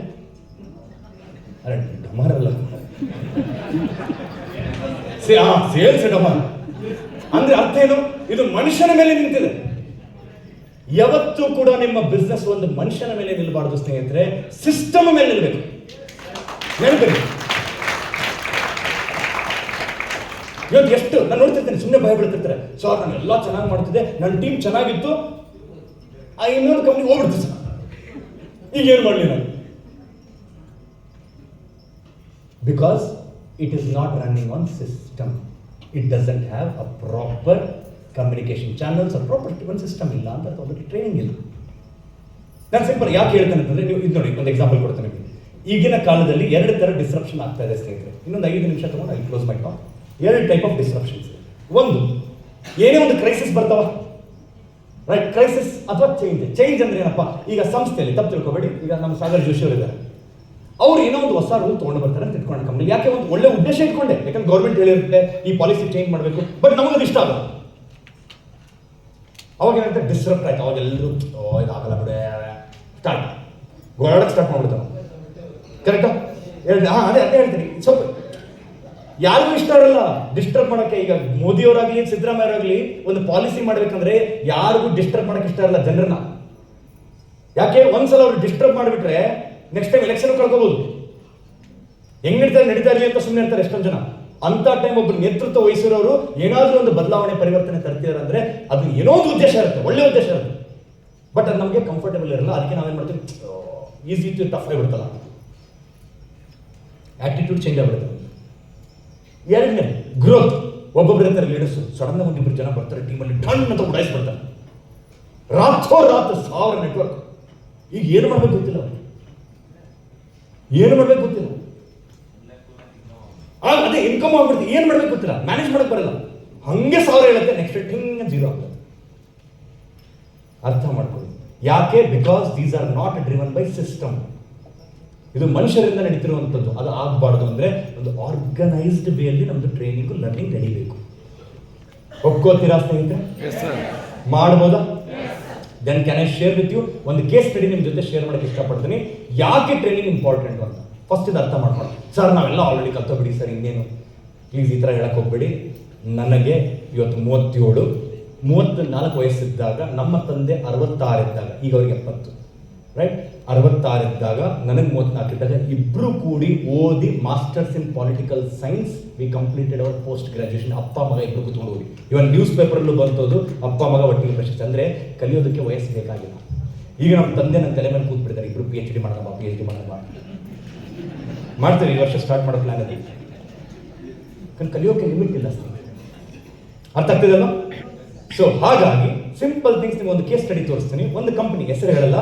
ಅರೆ ಡಮಾರಲ್ಲ ಸೇಲ್ಸ್ ಡಮಾರ್ ಅಂದ್ರೆ ಅರ್ಥ ಏನು? ಇದು ಮನುಷ್ಯನ ಮೇಲೆ ನಿಂತಿದೆ. ಯಾವತ್ತೂ ಕೂಡ ನಿಮ್ಮ ಬಿಸ್ನೆಸ್ ಒಂದು ಮನುಷ್ಯನ ಮೇಲೆ ನಿಲ್ಲಬಾರ್ದು ಸ್ನೇಹಿತರೆ, ಸಿಸ್ಟಮ್ ಮೇಲೆ ನಿಲ್ಲಬೇಕು. ನೆನಪಿರಿ, ಇವತ್ತು ಎಷ್ಟು ನಾನು ನೋಡ್ತಿರ್ತೇನೆ, ಸುಮ್ಮನೆ ಭಯ ಬಿಡ್ತಿರ್ತಾರೆ. ಸರ್ ನಾನು ಎಲ್ಲ ಚೆನ್ನಾಗಿ ಮಾಡ್ತಿದ್ದೆ, ನನ್ನ ಟೀಮ್ ಚೆನ್ನಾಗಿತ್ತು, ಇನ್ನೊಂದು ಕಂಪ್ನಿ ಹೋಗ್ಬಿಡ್ತು ಸರ್, ಈಗ ಏನು ಮಾಡಲಿ ನಾನು? Because it is not running on system. It doesn't have a proper communication channels, proper ಒಂದು ಸಿಸ್ಟಮ್ ಇಲ್ಲ ಅಂತ ಅದಕ್ಕೆ ಟ್ರೈನಿಂಗ್ ಇಲ್ಲ. ನಾನು ಸಿಂಪಲ್ ಯಾಕೆ ಹೇಳ್ತೇನೆ ಅಂತಂದ್ರೆ, ನೀವು ಇದು ನೋಡಿ ಒಂದು ಎಕ್ಸಾಂಪಲ್ ಕೊಡ್ತೇನೆ. ಈಗಿನ ಕಾಲದಲ್ಲಿ 2 ಥರ ಡಿಸ್ರಪ್ಷನ್ ಆಗ್ತಾ ಇದೆ ಸ್ನೇಹಿತರೆ. ಇನ್ನೊಂದು 5 ನಿಮಿಷ ತಗೊಂಡು ಅಲ್ಲಿ ಕ್ಲೋಸ್ ಮಾಡ್ಕೊ. 2 ಟೈಪ್ ಆಫ್ ಡಿಸ್ರಪ್ಷನ್ಸ್. ಒಂದು, ಏನೇ ಒಂದು ಕ್ರೈಸಿಸ್ ಬರ್ತಾವ, ರೈಟ್? ಕ್ರೈಸಿಸ್ ಅಥವಾ ಚೇಂಜ್ ಅಂದ್ರೆ ಏನಪ್ಪ? ಈಗ ಸಂಸ್ಥೆಯಲ್ಲಿ ತಪ್ಪು ತಿಳ್ಕೊಬೇಡಿ, ಈಗ ನಮ್ಮ ಸಾಗರ್ ಜೋಶಿ ಅವರು ಇದ್ದಾರೆ, ಅವ್ರು ಏನೋ ಒಂದು ಹೊಸ ರೂಲ್ ತೊಗೊಂಡು ಬರ್ತಾರೆ ಅಂತ ಇಟ್ಕೊಂಡು ಕಂಪ್ನಿ. ಯಾಕೆ? ಒಂದು ಒಳ್ಳೆ ಉದ್ದೇಶ ಇಟ್ಕೊಂಡೆ, ಯಾಕಂದ್ರೆ ಗೌರ್ಮೆಂಟ್ ಹೇಳಿರುತ್ತೆ ಈ ಪಾಲಿಸಿ ಚೇಂಜ್ ಮಾಡಬೇಕು, ಬಟ್ ನಮಗದು ಇಷ್ಟ ಆಗಲ್ಲ. ಅವಾಗ ಏನಂತ ಡಿಸ್ರಪ್ಟ್ ಆಯ್ತು. ಅವಾಗ ಎಲ್ಲರೂ ಇದಾಗಲ್ಲ ಬಿಡೆ ಸ್ಟಾರ್ಟ್ ಗೋಳಾಡಕ್ಕೆ ಸ್ಟಾರ್ಟ್ ಮಾಡ್ಬಿಡ್ತಾವೆ. ಕರೆಕ್ಟಾ? ಅದೇ ಹೇಳ್ತೀನಿ. ಸ್ವಲ್ಪ ಯಾರಿಗೂ ಇಷ್ಟ ಇರಲ್ಲ ಡಿಸ್ಟರ್ಬ್ ಮಾಡೋಕ್ಕೆ. ಈಗ ಮೋದಿಯವರಾಗಲಿ ಸಿದ್ದರಾಮಯ್ಯವರಾಗಲಿ ಒಂದು ಪಾಲಿಸಿ ಮಾಡ್ಬೇಕಂದ್ರೆ ಯಾರಿಗೂ ಡಿಸ್ಟರ್ಬ್ ಮಾಡೋಕೆ ಇಷ್ಟ ಇರಲ್ಲ ಜನರನ್ನ. ಯಾಕೆ? ಒಂದ್ಸಲ ಅವ್ರು ಡಿಸ್ಟರ್ಬ್ ಮಾಡಿಬಿಟ್ರೆ ನೆಕ್ಸ್ಟ್ ಟೈಮ್ ಎಲೆಕ್ಷನ್ ಕಳ್ಕೋಬಹುದು. ಹೆಂಗಿರ್ತಾರೆ ನಡೀತಾ ಇರಲಿ ಅಂತ ಸುಮ್ಮನೆ ಇರ್ತಾರೆ ಎಷ್ಟೊಂದು ಜನ. ಅಂತ ಟೈಮ್ ಒಬ್ಬರು ನೇತೃತ್ವ ವಹಿಸಿರೋರು ಏನಾದರೂ ಒಂದು ಬದಲಾವಣೆ ಪರಿವರ್ತನೆ ತರ್ತಿದ್ದಾರೆ ಅಂದ್ರೆ ಅದು ಏನೋ ಒಂದು ಉದ್ದೇಶ ಇರುತ್ತೆ, ಒಳ್ಳೆ ಉದ್ದೇಶ ಇರುತ್ತೆ, ಬಟ್ ಅದು ನಮಗೆ ಕಂಫರ್ಟಬಲ್ ಇರಲ್ಲ. ಅದಕ್ಕೆ ನಾವೇನು ಮಾಡ್ತೀವಿ, ಈಸಿ ಇತ್ತು ಟಫ್ ಆಗಿಬಿಡ್ತಲ್ಲ, ಆಟಿಟ್ಯೂಡ್ ಚೇಂಜ್ ಆಗಿಬಿಡುತ್ತೆ. ಎರಡನೇ ಗ್ರೋತ್. ಒಬ್ಬೊಬ್ಬರು ಇರ್ತಾರೆ ಲೀಡರ್ಸ್, ಸಡನ್ ಆಗಿ 1-2 ಜನ ಬರ್ತಾರೆ ಟೀಮಲ್ಲಿ ಟನ್ ಅಂತ ಉಡಾಯಿಸ್ಬಿಡ್ತಾರೆ. ರಾತ್ರೋ ರಾತ್ರಿ 1000 ನೆಟ್ವರ್ಕ್. ಈಗ ಏನು ಮಾಡ್ಬೇಕು ಗೊತ್ತಿಲ್ಲ, ಅದೇ ಇನ್ಕಮ್ ಆಗ್ಬಿಡ್ತೀವಿ, ಏನು ಮಾಡ್ಬೇಕು ಗೊತ್ತಿಲ್ಲ, ಮ್ಯಾನೇಜ್ ಮಾಡಕ್ ಬರಲ್ಲ. ಹಂಗೆ 1000 ಹೇಳುತ್ತೆ, ನೆಕ್ಸ್ಟ್ ಹಿಂಗೆ 0 ಆಗ್ತದೆ. ಅರ್ಥ ಮಾಡ್ಕೊಳ್ಳಿ. ಯಾಕೆ? Because these are not driven by system. ಇದು ಮನುಷ್ಯರಿಂದ ನಡೀತಿರುವಂಥದ್ದು. ಅದು ಆಗಬಾರ್ದು ಅಂದ್ರೆ ಒಂದು ಆರ್ಗನೈಸ್ಡ್ ವೇಯಲ್ಲಿ ನಮ್ದು ಟ್ರೈನಿಂಗ್ ಲರ್ನಿಂಗ್ ನಡೀಬೇಕು. ಒಪ್ಕೋತೀರಾ ಸ್ನೇಹಿತರೆ? ಮಾಡ್ಬೋದಾ? Then can I share with you ಒಂದು ಕೇಸ್ ಸ್ಟಡಿ ನಿಮ್ಮ ಜೊತೆ ಶೇರ್ ಮಾಡಕ್ಕೆ ಇಷ್ಟಪಡ್ತೀನಿ. ಯಾಕೆ ಟ್ರೈನಿಂಗ್ ಇಂಪಾರ್ಟೆಂಟ್ ಅಂತ ಫಸ್ಟ್ ಇದು ಅರ್ಥ ಮಾಡ್ಕೊಳ್ಳಿ. ಸರ್ ನಾವೆಲ್ಲ ಆಲ್ರೆಡಿ ಕಲ್ತೋಗ್ಬಿಡಿ ಸರ್, ಇನ್ನೇನು ಪ್ಲೀಸ್ ಈ ಥರ ಹೇಳಕ್ಕೆ ಹೋಗ್ಬೇಡಿ. ನನಗೆ ಇವತ್ತು 34 ವಯಸ್ಸಿದ್ದಾಗ, ನಮ್ಮ ತಂದೆ 66 ಇದ್ದಾಗ, ಈಗ ಅವ್ರಿಗೆ 70, ರೈಟ್? 66 ಇದ್ದಾಗ, ನನಗೆ 34 ಇದ್ದಾಗ, ಇಬ್ರು ಕೂಡಿ ಓದಿ masters in political science we completed our post graduation. ಅಪ್ಪ ಮಗ ಇಬ್ರು ಕೂತ್ಕೊಂಡು ಓದಿ. ಇವನ್ ನ್ಯೂಸ್ ಪೇಪರಲ್ಲೂ ಬಂತದ್ದು ಅಪ್ಪ ಮಗ ಒಟ್ಟಿಗೆ ಪ್ರಶಸ್ತಿ. ಅಂದರೆ ಕಲಿಯೋದಕ್ಕೆ ವಯಸ್ಸು ಬೇಕಾಗಿಲ್ಲ. ಈಗ ನಮ್ಮ ತಂದೆ ನನ್ನ ತಲೆ ಮೇಲೆ ಕೂತ್ಬಿಡ್ತಾರೆ, ಇಬ್ರು PhD ಮಾಡೋಣ PhD ಮಾಡೋಣ ಮಾಡ್ತೀವಿ. ಈ ವರ್ಷ ಸ್ಟಾರ್ಟ್ ಮಾಡೋ ಪ್ಲಾನ್ ಇದೆ. ಕಲಿಯೋಕೆ ಲಿಮಿಟ್ ಇಲ್ಲ, ಅರ್ಥ ಆಗ್ತಿದಲ್ಲ? ಸೊ ಹಾಗಾಗಿ ಸಿಂಪಲ್ ಥಿಂಗ್ಸ್. ನಿಮ್ಗೆ ಒಂದು ಕೇಸ್ ಸ್ಟಡಿ ತೋರಿಸ್ತೀನಿ. ಒಂದು ಕಂಪನಿ ಹೆಸರು ಹೇಳಲ್ಲ,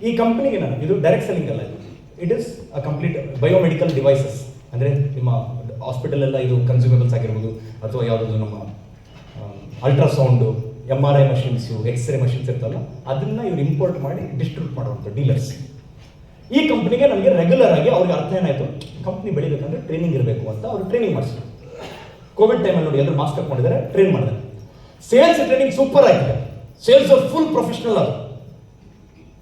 ಈ ಕಂಪನಿಗೆ ನಾನು ಇದು ಡೈರೆಕ್ಟ್ ಸೆಲ್ಲಿಂಗ್ ಅಲ್ಲ, it is a complete biomedical devices. ಅಂದರೆ ನಿಮ್ಮ ಹಾಸ್ಪಿಟಲ್ ಎಲ್ಲ ಇದು ಕನ್ಸ್ಯೂಮೇಬಲ್ಸ್ ಆಗಿರ್ಬೋದು, ಅಥವಾ ಯಾವುದಾದ್ರು ನಮ್ಮ ultrasound, MRI machines, x ray machines ಇರ್ತಲ್ಲ, ಅದನ್ನ ಇವ್ರು ಇಂಪೋರ್ಟ್ ಮಾಡಿ ಡಿಸ್ಟ್ರಿಬ್ಯೂಟ್ ಮಾಡುವಂಥ ಡೀಲರ್ಸ್. ಈ ಕಂಪ್ನಿಗೆ ನಮಗೆ ರೆಗ್ಯುಲರ್ ಆಗಿ ಅವ್ರಿಗೆ ಅರ್ಥ ಏನಾಯಿತು, ಕಂಪ್ನಿ ಬೆಳಿಬೇಕಂದ್ರೆ ಟ್ರೈನಿಂಗ್ ಇರಬೇಕು ಅಂತ ಅವರು ಟ್ರೈನಿಂಗ್ ಮಾಡಿಸಿದ್ರು. ಕೋವಿಡ್ ಟೈಮಲ್ಲಿ ನೋಡಿ ಎಲ್ಲರೂ ಮಾಸ್ಕ್ ಹಾಕೊಂಡಿದ್ದಾರೆ, ಟ್ರೈನ್ ಮಾಡಿದ್ದಾರೆ. ಸೇಲ್ಸ್ ಟ್ರೈನಿಂಗ್ ಸೂಪರ್ ಆಗಿದೆ, ಸೇಲ್ಸ್ ಫುಲ್ ಪ್ರೊಫೆಷನಲ್ ಅದು.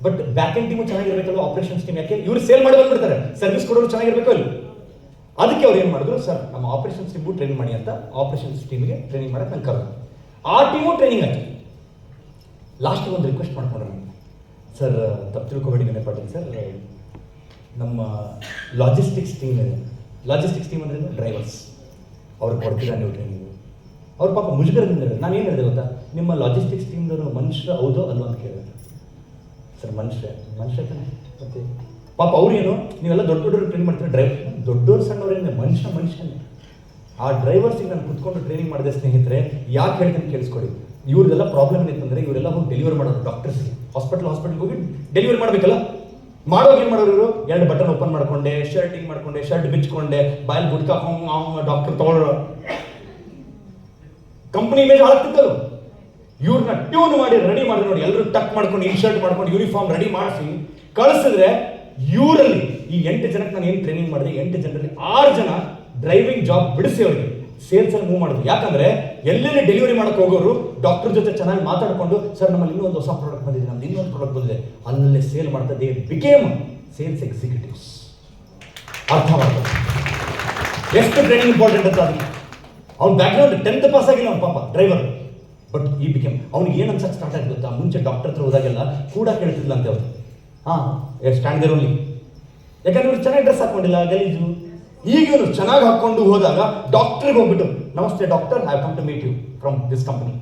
ಬಟ್ ಬ್ಯಾಕ್ ಎಂಡ್ ಟೀಮು ಚೆನ್ನಾಗಿರ್ಬೇಕಲ್ಲ, ಆಪರೇಷನ್ಸ್ ಟೀಮ್. ಯಾಕೆ ಇವ್ರು ಸೇಲ್ ಮಾಡಿ ಬಂದ್ಬಿಡ್ತಾರೆ, ಸರ್ವಿಸ್ ಕೊಡೋರು ಚೆನ್ನಾಗಿರ್ಬೇಕು ಅಲ್ಲಿ. ಅದಕ್ಕೆ ಅವ್ರು ಏನು ಮಾಡಿದ್ರು, ಸರ್ ನಮ್ಮ ಆಪರೇಷನ್ಸ್ ಟೀಮ್ಗೂ ಟ್ರೈನ್ ಮಾಡಿ ಅಂತ ಆಪರೇಷನ್ಸ್ ಟೀಮ್ಗೆ ಟ್ರೈನಿಂಗ್ ಮಾಡಕ್ಕೆ ನಂಗೆ ಕರೆದು. ಆ ಟೀಮು ಟ್ರೈನಿಂಗ್ ಆಯ್ತು. ಲಾಸ್ಟಿಗೆ ಒಂದು ರಿಕ್ವೆಸ್ಟ್ ಮಾಡ್ಕೊಂಡ್ರೆ ನನಗೆ, ಸರ್ ತಪ್ಪು ತಿಳ್ಕೊಬೇಡಿ ನೆನಪಾಡ್ತೀನಿ ಸರ್, ನಮ್ಮ ಲಾಜಿಸ್ಟಿಕ್ಸ್ ಟೀಮ್ ಇದೆ. ಲಾಜಿಸ್ಟಿಕ್ಸ್ ಟೀಮ್ ಅಂದ್ರೆ ಡ್ರೈವರ್ಸ್, ಅವ್ರಿಗೆ ಕೊಡ್ತೀರಾ ನೀವು ಟ್ರೈನಿಂಗು? ಅವ್ರ ಪಾಪ ಮುಜುಗರದಿಂದ ಹೇಳಿದ್ರು. ನಾನು ಏನು ಹೇಳಿದೆ ಗೊತ್ತಾ, ನಿಮ್ಮ ಲಾಜಿಸ್ಟಿಕ್ಸ್ ಟೀಮ್ದವರು ಮನುಷ್ಯ ಹೌದೋ ಅಲ್ವೋ ಅಂತ ಕೇಳಿದೆ. ಸರ್ ಮನುಷ್ಯ ತಾನೆ, ಮತ್ತೆ ಪಾಪ ಅವ್ರೇನು ನೀವೆಲ್ಲ ದೊಡ್ಡ ದೊಡ್ಡವ್ರಿಗೆ ಟ್ರೈನ್ ಮಾಡ್ತೀರಾ, ದೊಡ್ಡವ್ರು ಸಣ್ಣವ್ರೇನೆ, ಮನುಷ್ಯನೇ. ಆ ಡ್ರೈವರ್ಸಿಗೆ ನಾನು ಕುತ್ಕೊಂಡು ಟ್ರೈನಿಂಗ್ ಮಾಡಿದೆ ಸ್ನೇಹಿತರೆ. ಯಾಕೆ ಹೇಳ್ತೀನಿ ಕೇಳಿಸ್ಕೊಡಿ, ಇವ್ರದೆಲ್ಲ ಪ್ರಾಬ್ಲಮ್ ಏನಿತ್ತಂದ್ರೆ ಇವರೆಲ್ಲ ಹೋಗಿ ಡೆಲಿವರಿ ಮಾಡೋರು ಡಾಕ್ಟರ್ಸ್ಗೆ. ಹಾಸ್ಪಿಟಲ್ಗೆ ಹೋಗಿ ಡೆಲಿವರಿ ಮಾಡಬೇಕಲ್ಲ, ಮಾಡೋರು ಏನು ಮಾಡೋರು, ಇವರು 2 ಬಟನ್ ಓಪನ್ ಮಾಡ್ಕೊಂಡೆ, ಶರ್ಟಿಂಗ್ ಮಾಡ್ಕೊಂಡೆ, ಶರ್ಟ್ ಬಿಚ್ಕೊಂಡೆ, ಬಾಯಲ್ಲಿ ಗುಡ್ಕ ಡಾಕ್ಟರ್ ತಗೊಳ್ಳೋ ಕಂಪನಿ ಇಮೇಜ್ ಹಾಳಾಗ್ತಿತ್ತಲ್ಲ. ಇವ್ರನ್ನ ಟ್ಯೂನ್ ಮಾಡಿ ರೆಡಿ ಮಾಡಿ ನೋಡಿ, ಎಲ್ಲರೂ ಟಕ್ ಮಾಡ್ಕೊಂಡು ಇನ್ಶರ್ಟ್ ಮಾಡ್ಕೊಂಡು ಯೂನಿಫಾರ್ಮ್ ರೆಡಿ ಮಾಡಿಸಿ ಕಳಿಸಿದ್ರೆ, ಇವರಲ್ಲಿ ಈ 8 ಜನಕ್ಕೆ ನಾನು ಏನು ಟ್ರೈನಿಂಗ್ ಮಾಡಿದೆ, 8 ಜನರಲ್ಲಿ 6 ಜನ ಡ್ರೈವಿಂಗ್ ಜಾಬ್ ಬಿಡಿಸಿ ಅವರಿಗೆ ಸೇಲ್ಸ್ ಅಲ್ಲಿ ಮೂವ್ ಮಾಡಿದ್ರು. ಯಾಕಂದ್ರೆ ಎಲ್ಲೆಲ್ಲಿ ಡೆಲಿವರಿ ಮಾಡಕ್ಕೆ ಹೋಗೋರು ಡಾಕ್ಟರ್ ಜೊತೆ ಚೆನ್ನಾಗಿ ಮಾತಾಡ್ಕೊಂಡು, ಸರ್ ನಮ್ಮಲ್ಲಿ ಇನ್ನೊಂದು ಹೊಸ ಪ್ರಾಡಕ್ಟ್ ಬಂದಿದೆ, ನಮ್ದು ಇನ್ನೊಂದು ಪ್ರಾಡಕ್ಟ್ ಬಂದಿದೆ, ಅಲ್ಲೇ ಸೇಲ್ ಮಾಡ್ತಾ ದೇ ಬಿಕೇಮ್ ಸೇಲ್ಸ್ ಎಕ್ಸಿಕ್ಯೂಟಿವ್ಸ್. ಅರ್ಥ ಮಾಡ್ತಾರೆ ಎಷ್ಟು ಟ್ರೈನಿಂಗ್ ಇಂಪಾರ್ಟೆಂಟ್ ಅಂತ. ಅದು ಅವ್ನ ಬ್ಯಾಕ್ಗ್ರೌಂಡ್ 10th ಪಾಸ್ ಆಗಿಲ್ಲ ಅವ್ನ ಪಾಪ ಡ್ರೈವರ್. ಬಟ್ ಈ ಬಿಕೇಮ್ ಅವ್ನಿಗೆ ಏನು ಅನ್ಸಕ್ಕೆ ಸ್ಟಾರ್ಟ್ ಆಗಿ ಗೊತ್ತಾ, ಮುಂಚೆ ಡಾಕ್ಟರ್ ಹತ್ರ ಹೋದಾಗೆಲ್ಲ ಕೂಡ ಕೇಳ್ತಿಲ್ಲ ಅಂತ ಅವ್ರು. ಸ್ಟ್ಯಾಂಡ್ ದೇರ್ ಓನ್ಲಿ, ಯಾಕಂದ್ರೆ ಇವ್ರು ಚೆನ್ನಾಗಿ ಡ್ರೆಸ್ ಹಾಕೊಂಡಿಲ್ಲ, ಗಲೀಜು. ಈಗ ಇವರು ಚೆನ್ನಾಗಿ ಹಾಕೊಂಡು ಹೋದಾಗ ಡಾಕ್ಟ್ರಿಗೆ ಹೋಗ್ಬಿಟ್ಟು, ನಮಸ್ತೆ doctor, I come to meet you from this company.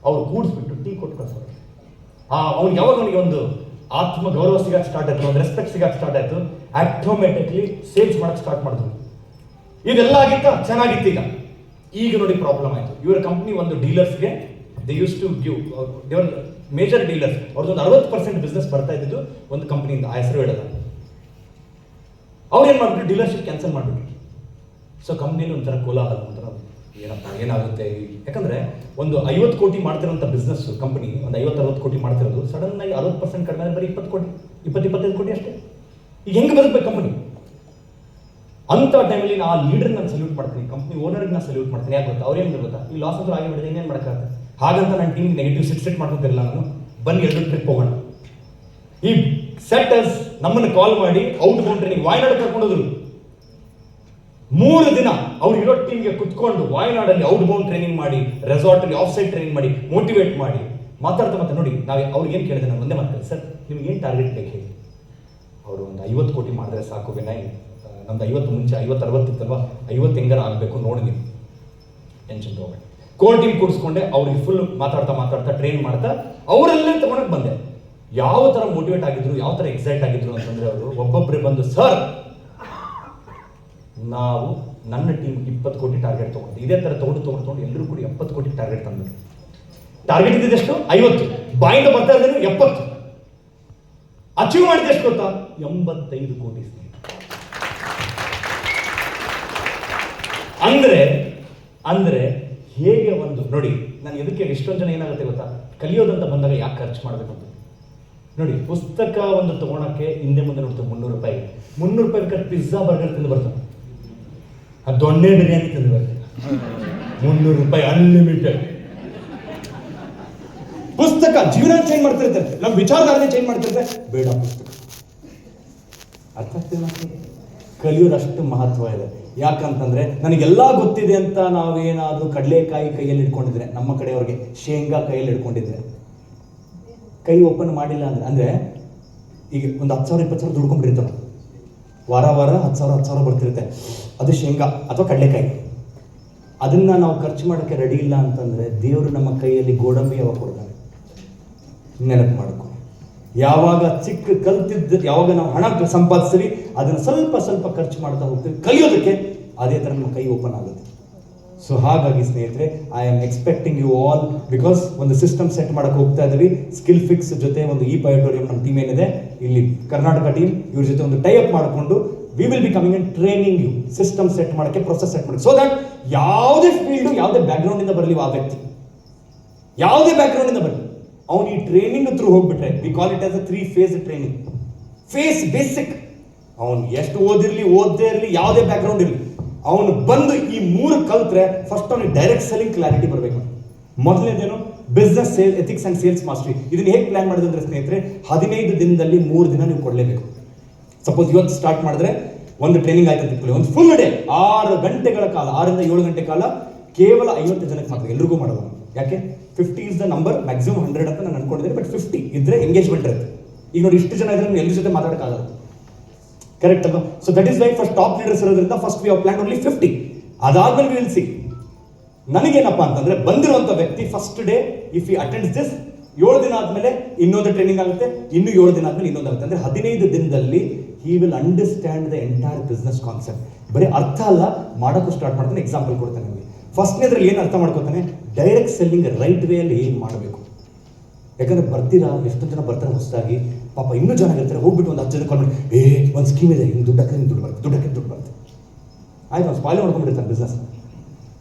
ಅವ್ರು ಕೂಡಿಸ್ಬಿಟ್ಟು ಟೀ ಕೊಟ್ಟು ಕಳ್ಸೋರು. ಅವ್ನಿಗೆ ಯಾವಾಗ ಅವನಿಗೆ ಒಂದು ಆತ್ಮ ಗೌರವ ಸಿಗಕ್ಕೆ ಸ್ಟಾರ್ಟ್ ಆಯ್ತು, ಒಂದು ರೆಸ್ಪೆಕ್ಟ್ ಸಿಗಕ್ಕೆ ಸ್ಟಾರ್ಟ್ ಆಯ್ತು, ಆಟೋಮೆಟಿಕ್ಲಿ ಸೇಲ್ಸ್ ಮಾಡಕ್ಕೆ ಸ್ಟಾರ್ಟ್ ಮಾಡಿದ್ರು. ಇದೆಲ್ಲ ಆಗಿತ್ತ ಚೆನ್ನಾಗಿತ್ತು. ಈಗ ನೋಡಿ ಪ್ರಾಬ್ಲಮ್ ಆಯಿತು. ಇವರ ಕಂಪ್ನಿ ಒಂದು ಡೀಲರ್ಸ್ಗೆ ದೇ ಯೂಸ್ ಟು ಗಿವ್, ದೇವರ್ ಮೇಜರ್ ಡೀಲರ್ಸ್, ಅವ್ರದ್ದೊಂದು 60% ಬಿಸ್ನೆಸ್ ಬರ್ತಾ ಇದ್ದಿದ್ದು ಒಂದು ಕಂಪ್ನಿಯಿಂದ, ಆ ಹೆಸರು ಹೇಳಲ್ಲ. ಅವ್ರು ಏನು ಮಾಡಿಬಿಟ್ಟು ಡೀಲರ್ಶಿಪ್ ಕ್ಯಾನ್ಸಲ್ ಮಾಡಿಬಿಟ್ರು. ಸೊ ಕಂಪ್ನಿಲಿ ಒಂಥರ ಕೋಲಾಹಲ, ಒಂಥರ ಏನಪ್ಪ ಏನಾಗುತ್ತೆ. ಯಾಕಂದ್ರೆ ಒಂದು 50 ಕೋಟಿ ಮಾಡ್ತಿರೋಂಥ ಬಿಸ್ನೆಸ್ ಕಂಪನಿ, ಒಂದು 50-60 ಕೋಟಿ ಮಾಡ್ತಿರೋದು, ಸಡನ್ ಆಗಿ 60% ಕಡಿಮೆ ಬರೀ 20 ಕೋಟಿ 20-25 ಕೋಟಿ ಅಷ್ಟೇ. ಈಗ ಹೆಂಗೆ ಬದುಕಬೇಕು ಕಂಪನಿ? ಅಂತ ಟೈಮಲ್ಲಿ ಆ ಲೀಡರ್ ನಾನು ಸಲ್ಯೂಟ್ ಮಾಡ್ತೀನಿ, ಕಂಪ್ನಿ ಓನರ್ಗೆ ನಾನು ಸಲ್ಯೂಟ್ ಮಾಡ್ತೀನಿ. ಯಾಕೆ ಗೊತ್ತಾ, ಅವ್ರೇನು ಗೊತ್ತಾ, ಈ ಲಾಸ್ ಅಂತೂ ಆಗಿ ಬಿಡಿದೆ, ಇನ್ನೇನು ಮಾಡೋಕ್ಕಾಗುತ್ತೆ. ಹಾಗಂತ ನನ್ನ ಟೀಮ್ ನೆಗೆಟಿವ್ ಸಿಟ್ ಮಾಡ್ಕೊತಿರಲ್ಲ ನಾನು. ಬನ್ನಿ ಎಲ್ಲರೂ ಟ್ರಿಪ್ ಹೋಗೋಣ. ಈ ಸೆಟ್ಟರ್ಸ್ ನಮ್ಮನ್ನು ಕಾಲ್ ಮಾಡಿ ಔಟ್ ಬೌಂಡ್ ಟ್ರೈನಿಂಗ್ ವಾಯನಾಡ್ ಕರ್ಕೊಂಡೋದ್ರು. 3 ದಿನ ಅವ್ರು ಇರೋ ಟೀಮ್ಗೆ ಕುತ್ಕೊಂಡು ವಾಯನಾಡಲ್ಲಿ ಔಟ್ ಬೌಂಡ್ ಟ್ರೈನಿಂಗ್ ಮಾಡಿ, ರೆಸಾರ್ಟಲ್ಲಿ ಆಫ್ ಸೈಡ್ ಟ್ರೈನಿಂಗ್ ಮಾಡಿ, ಮೋಟಿವೇಟ್ ಮಾಡಿ ಮಾತಾಡ್ತಾ ನೋಡಿ. ನಾವು ಅವ್ರಿಗೆ ಏನು ಕೇಳಿದೆ, ನಾನು ಒಂದೇ ಮಾತಾಡಿ, ಸರ್ ನಿಮ್ಗೆ ಏನು ಟಾರ್ಗೆಟ್ ಬೇಕು ಹೇಳಿ. ಅವರು ಒಂದು 50 ಕೋಟಿ ಮಾಡಿದ್ರೆ ಸಾಕು ವಿನಯ್, ನಮ್ದು 50 ಮುಂಚೆ 50-60 ಇತ್ತಲ್ವಾ, 50 ಹೆಂಗಾರ ಆಗಬೇಕು ನೋಡಿ, ನೀವು ಟೆನ್ಷನ್ ತಗೋಬೇಡಿ. ಕೋರ್ ಟೀಮ್ ಕೂಡಿಸ್ಕೊಂಡೆ, ಅವ್ರಿಗೆ ಫುಲ್ ಮಾತಾಡ್ತಾ ಟ್ರೈನ್ ಮಾಡ್ತಾ ಅವರಲ್ಲೇ ತಗೊಳಕ್ ಬಂದೆ. ಯಾವ ಥರ ಮೋಟಿವೇಟ್ ಆಗಿದ್ರು, ಯಾವ ಥರ ಎಕ್ಸೈಟ್ ಆಗಿದ್ರು ಅಂತಂದ್ರೆ, ಅವರು ಒಬ್ಬೊಬ್ಬರೇ ಬಂದು, ಸರ್ ನಾವು ನನ್ನ ಟೀಮ್ 20 ಕೋಟಿ ಟಾರ್ಗೆಟ್ ತೊಗೊಂಡು, ಇದೇ ಥರ ತೊಗೊಂಡು ಎಲ್ಲರೂ ಕೂಡಿ 70 ಕೋಟಿ ಟಾರ್ಗೆಟ್ ತಂದ್ಬಿಟ್ಟು. ಟಾರ್ಗೆಟ್ ಇದ್ದಿದ್ದೆಷ್ಟು 50, ಬಾಯಿಂದ ಬರ್ತಾ ಇದ್ದೇನೆ 70, ಅಚೀವ್ ಮಾಡಿದೆಷ್ಟು ಗೊತ್ತಾ, 85 ಕೋಟಿ. ಅಂದ್ರೆ ಹೇಗೆ ಒಂದು ನೋಡಿ, ನಾನು ಎದಕ್ಕೆ ಎಷ್ಟೊಂದು ಜನ ಏನಾಗುತ್ತೆ ಗೊತ್ತಾ, ಕಲಿಯೋದಂತ ಬಂದಾಗ ಯಾಕೆ ಖರ್ಚು ಮಾಡಬೇಕಂತ ನೋಡಿ. ಪುಸ್ತಕ ಒಂದು ತಗೊಳಕ್ಕೆ ಹಿಂದೆ ಮುಂದೆ ನೋಡ್ತೀವಿ, 300 ರೂಪಾಯಿ ಬೇಕಾದ್ರೆ ಪಿಜ್ಜಾ ಬರ್ಗರ್ ತಿಂದು ಬರ್ತಾನೆ, ಆ ದೊಣ್ಣೆ ಬಿರಿಯಾನಿ ತಿಂದು ಬರ್ತಾನೆ, 300 ರೂಪಾಯಿ ಅನ್ಲಿಮಿಟೆಡ್. ಪುಸ್ತಕ ಜೀವನ ಚೇಂಜ್ ಮಾಡ್ತಿರ್ತಾರೆ, ನಮ್ಮ ವಿಚಾರಧಾರಣೆ ಚೇಂಜ್ ಮಾಡ್ತಿರ್ತಾರೆ, ಬೇಡ ಪುಸ್ತಕ. ಅರ್ಥ ಆಗ್ತಿಲ್ಲ, ಕಲಿಯೋದಷ್ಟು ಮಹತ್ವ ಇದೆ. ಯಾಕಂತಂದ್ರೆ ನನಗೆಲ್ಲ ಗೊತ್ತಿದೆ ಅಂತ ನಾವೇನಾದ್ರೂ ಕಡಲೆಕಾಯಿ ಕೈಯಲ್ಲಿ ಇಟ್ಕೊಂಡಿದ್ರೆ, ನಮ್ಮ ಕಡೆಯವ್ರಿಗೆ ಶೇಂಗಾ ಕೈಯಲ್ಲಿ ಇಟ್ಕೊಂಡಿದ್ರೆ, ಕೈ ಓಪನ್ ಮಾಡಿಲ್ಲ ಅಂದ್ರೆ ಈಗ ಒಂದು 10,000-20,000 ದುಡ್ಕೊಂಡ್ಬಿಟ್ಟಿರ್ತಾವೆ, ವಾರ 10,000 ಬರ್ತಿರುತ್ತೆ, ಅದು ಶೇಂಗಾ ಅಥವಾ ಕಡಲೆಕಾಯಿ. ಅದನ್ನ ನಾವು ಖರ್ಚು ಮಾಡೋಕ್ಕೆ ರೆಡಿ ಇಲ್ಲ ಅಂತಂದ್ರೆ, ದೇವರು ನಮ್ಮ ಕೈಯಲ್ಲಿ ಗೋಡಂಬಿ ಯಾವಾಗ ಕೊಡ್ತಾನೆ, ನೆನಪು ಮಾಡ್ಕೊ. ಯಾವಾಗ ಚಿಕ್ಕ ಕಲ್ತಿದ್ದ ಯಾವಾಗ ನಾವು ಹಣ ಸಂಪಾದಿಸ್ತೀವಿ ಅದನ್ನು ಸ್ವಲ್ಪ ಸ್ವಲ್ಪ ಖರ್ಚು ಮಾಡ್ತಾ ಹೋಗ್ತೀವಿ ಕಲಿಯೋದಕ್ಕೆ, ಅದೇ ಥರ ನಮ್ಮ ಕೈ ಓಪನ್ ಆಗುತ್ತೆ. ಸೊ ಹಾಗಾಗಿ ಸ್ನೇಹಿತರೆ, I am expecting you all, because ಒಂದು ಸಿಸ್ಟಮ್ ಸೆಟ್ ಮಾಡಕ್ಕೆ ಹೋಗ್ತಾ ಇದ್ದೀವಿ. ಸ್ಕಿಲ್ ಫಿಕ್ಸ್ ಜೊತೆ ಒಂದು ಪಯೋಟೋರಿಯಂ ನಮ್ಮ ಟೀಮ್ ಏನಿದೆ ಇಲ್ಲಿ ಕರ್ನಾಟಕ ಟೀಮ್, ಇವ್ರ ಜೊತೆ ಒಂದು ಟೈ ಅಪ್ ಮಾಡಿಕೊಂಡು we will be coming and training you, system set ಮಾಡೋಕ್ಕೆ, ಪ್ರೊಸೆಸ್ ಸೆಟ್ ಮಾಡೋಕ್ಕೆ, ಸೊ ದಟ್ ಯಾವುದೇ ಫೀಲ್ಡು ಯಾವುದೇ ಬ್ಯಾಕ್ಗ್ರೌಂಡ್ ಇಂದ ಬರಲಿ ಆ ವ್ಯಕ್ತಿ, ಯಾವುದೇ ಬ್ಯಾಕ್ಗ್ರೌಂಡ್ ಇಂದ ಬರಲಿ, ಅವನು ಈ ಟ್ರೈನಿಂಗ್ ಥ್ರೂ ಹೋಗ್ಬಿಟ್ರೆ, we call it as a 3 phase training. Phase basic, ಅವನು ಎಷ್ಟು ಓದಿರಲಿ ಓದದೇ ಇರಲಿ, ಯಾವುದೇ ಬ್ಯಾಕ್ಗ್ರೌಂಡ್ ಇರಲಿ, ಅವನು ಬಂದು ಈ 3 ಕಲ್ತ್ರೆ ಫಸ್ಟ್ ಅವನಿಗೆ ಡೈರೆಕ್ಟ್ ಸೆಲ್ಲಿಂಗ್ ಕ್ಲಾರಿಟಿ ಬರಬೇಕು. ಮೊದಲನೇದೇನು, business sale ethics and sales mastery. ಇದನ್ನ ಹೇಗೆ ಪ್ಲಾನ್ ಮಾಡಿದ್ರೆ ಅಂದ್ರೆ ಸ್ನೇಹಿತರೆ, 15 ದಿನದಲ್ಲಿ 3 ದಿನ ನೀವು ಕೊಡಲೇಬೇಕು. ಸಪೋಸ್ ಇವತ್ತು ಸ್ಟಾರ್ಟ್ ಮಾಡಿದ್ರೆ ಒಂದು ಟ್ರೈನಿಂಗ್ ಆಯ್ತು ಅಂತ ಇಟ್ಕೊಳ್ಳಿ, ಒಂದು ಫುಲ್ ಡೇ 6 ಗಂಟೆಗಳ ಕಾಲ, 6 ರಿಂದ 7 ಗಂಟೆ ಕಾಲ ಕೇವಲ 50 ಜನಕ್ಕೆ ಮಾತ್ರ, ಎಲ್ರಿಗೂ ಮಾಡೋದು. ಯಾಕೆ 50 ಇಸ್ ದ ನಂಬರ್, ಮ್ಯಾಕ್ಸಿಮಮ್ 100 ಅಂತ ನಾನು ಅನ್ಕೊಂಡಿದ್ದೀನಿ, ಬಟ್ 50 ಇದ್ರೆ ಎಂಗೇಜ್ಮೆಂಟ್ ಇರುತ್ತೆ. ಈಗ ನೋಡಿ ಇಷ್ಟು ಜನ ಇದ್ರೆ ಎಲ್ಲರ ಜೊತೆ ಮಾತಾಡೋಕ್ಕಾಗಲ್ಲ, ಕರೆಕ್ಟ್ ಅಲ್ವಾ? So that is why first top leaders ಇರೋದ್ರಿಂದ first we have plan only 50. ಅದಾದ್ಮೇಲೆ ವಿ ವಿಲ್ ಸಿ. ನನಗೇನಪ್ಪ ಅಂತಂದ್ರೆ ಬಂದಿರುವಂತ ವ್ಯಕ್ತಿ first day if you attends this, 7 ದಿನ ಆದ್ಮೇಲೆ ಇನ್ನೊಂದು ಟ್ರೈನಿಂಗ್ ಆಗುತ್ತೆ, ಇನ್ನು 7 ದಿನ ಆದ್ಮೇಲೆ ಇನ್ನೊಂದು ಆಗುತ್ತೆ. ಅಂದ್ರೆ 15 ದಿನದಲ್ಲಿ he will understand the entire business concept. ಬರೀ ಅರ್ಥ ಅಲ್ಲ, ಮಾಡೋಕ್ಕೂ ಸ್ಟಾರ್ಟ್ ಮಾಡ್ತಾನೆ. ಎಕ್ಸಾಂಪಲ್ ಕೊಡ್ತಾನೆ ನಿಮಗೆ. ಫಸ್ಟ್ನೇದ್ರಲ್ಲಿ ಏನು ಅರ್ಥ ಮಾಡ್ಕೊತಾನೆ, ಡೈರೆಕ್ಟ್ ಸೆಲ್ಲಿಂಗ್ ರೈಟ್ ವೇ ಅಲ್ಲಿ ಹೇಗೆ ಮಾಡಬೇಕು. ಯಾಕಂದ್ರೆ ಬರ್ತೀರಾ, ಎಷ್ಟೊಂದು ಜನ ಬರ್ತಾರೆ ಹೊಸದಾಗಿ, ಪಾಪ ಇನ್ನೂ ಜನ ಇರ್ತಾರೆ, ಹೋಗ್ಬಿಟ್ಟು ಒಂದು 10 ಜನ ಕಾಲ್ ಮಾಡಿ, ಒಂದು ಸ್ಕೀಮ್ ಇದೆ, ಹಿಂಗೆ ದುಡ್ಡು ಹಾಕಿದ್ರೆ ದುಡ್ಡು ಬರುತ್ತೆ, ದುಡ್ಡು ಹಾಕಿದ್ರೆ ದುಡ್ಡು ಬರುತ್ತೆ. ಆಯ್ತು, ಅವ್ನು ಸ್ಪಾಯ್ಲ್ ಮಾಡ್ಕೊಂಡ್ಬಿಡ್ತಾನೆ ಬಿಸ್ನೆಸ್.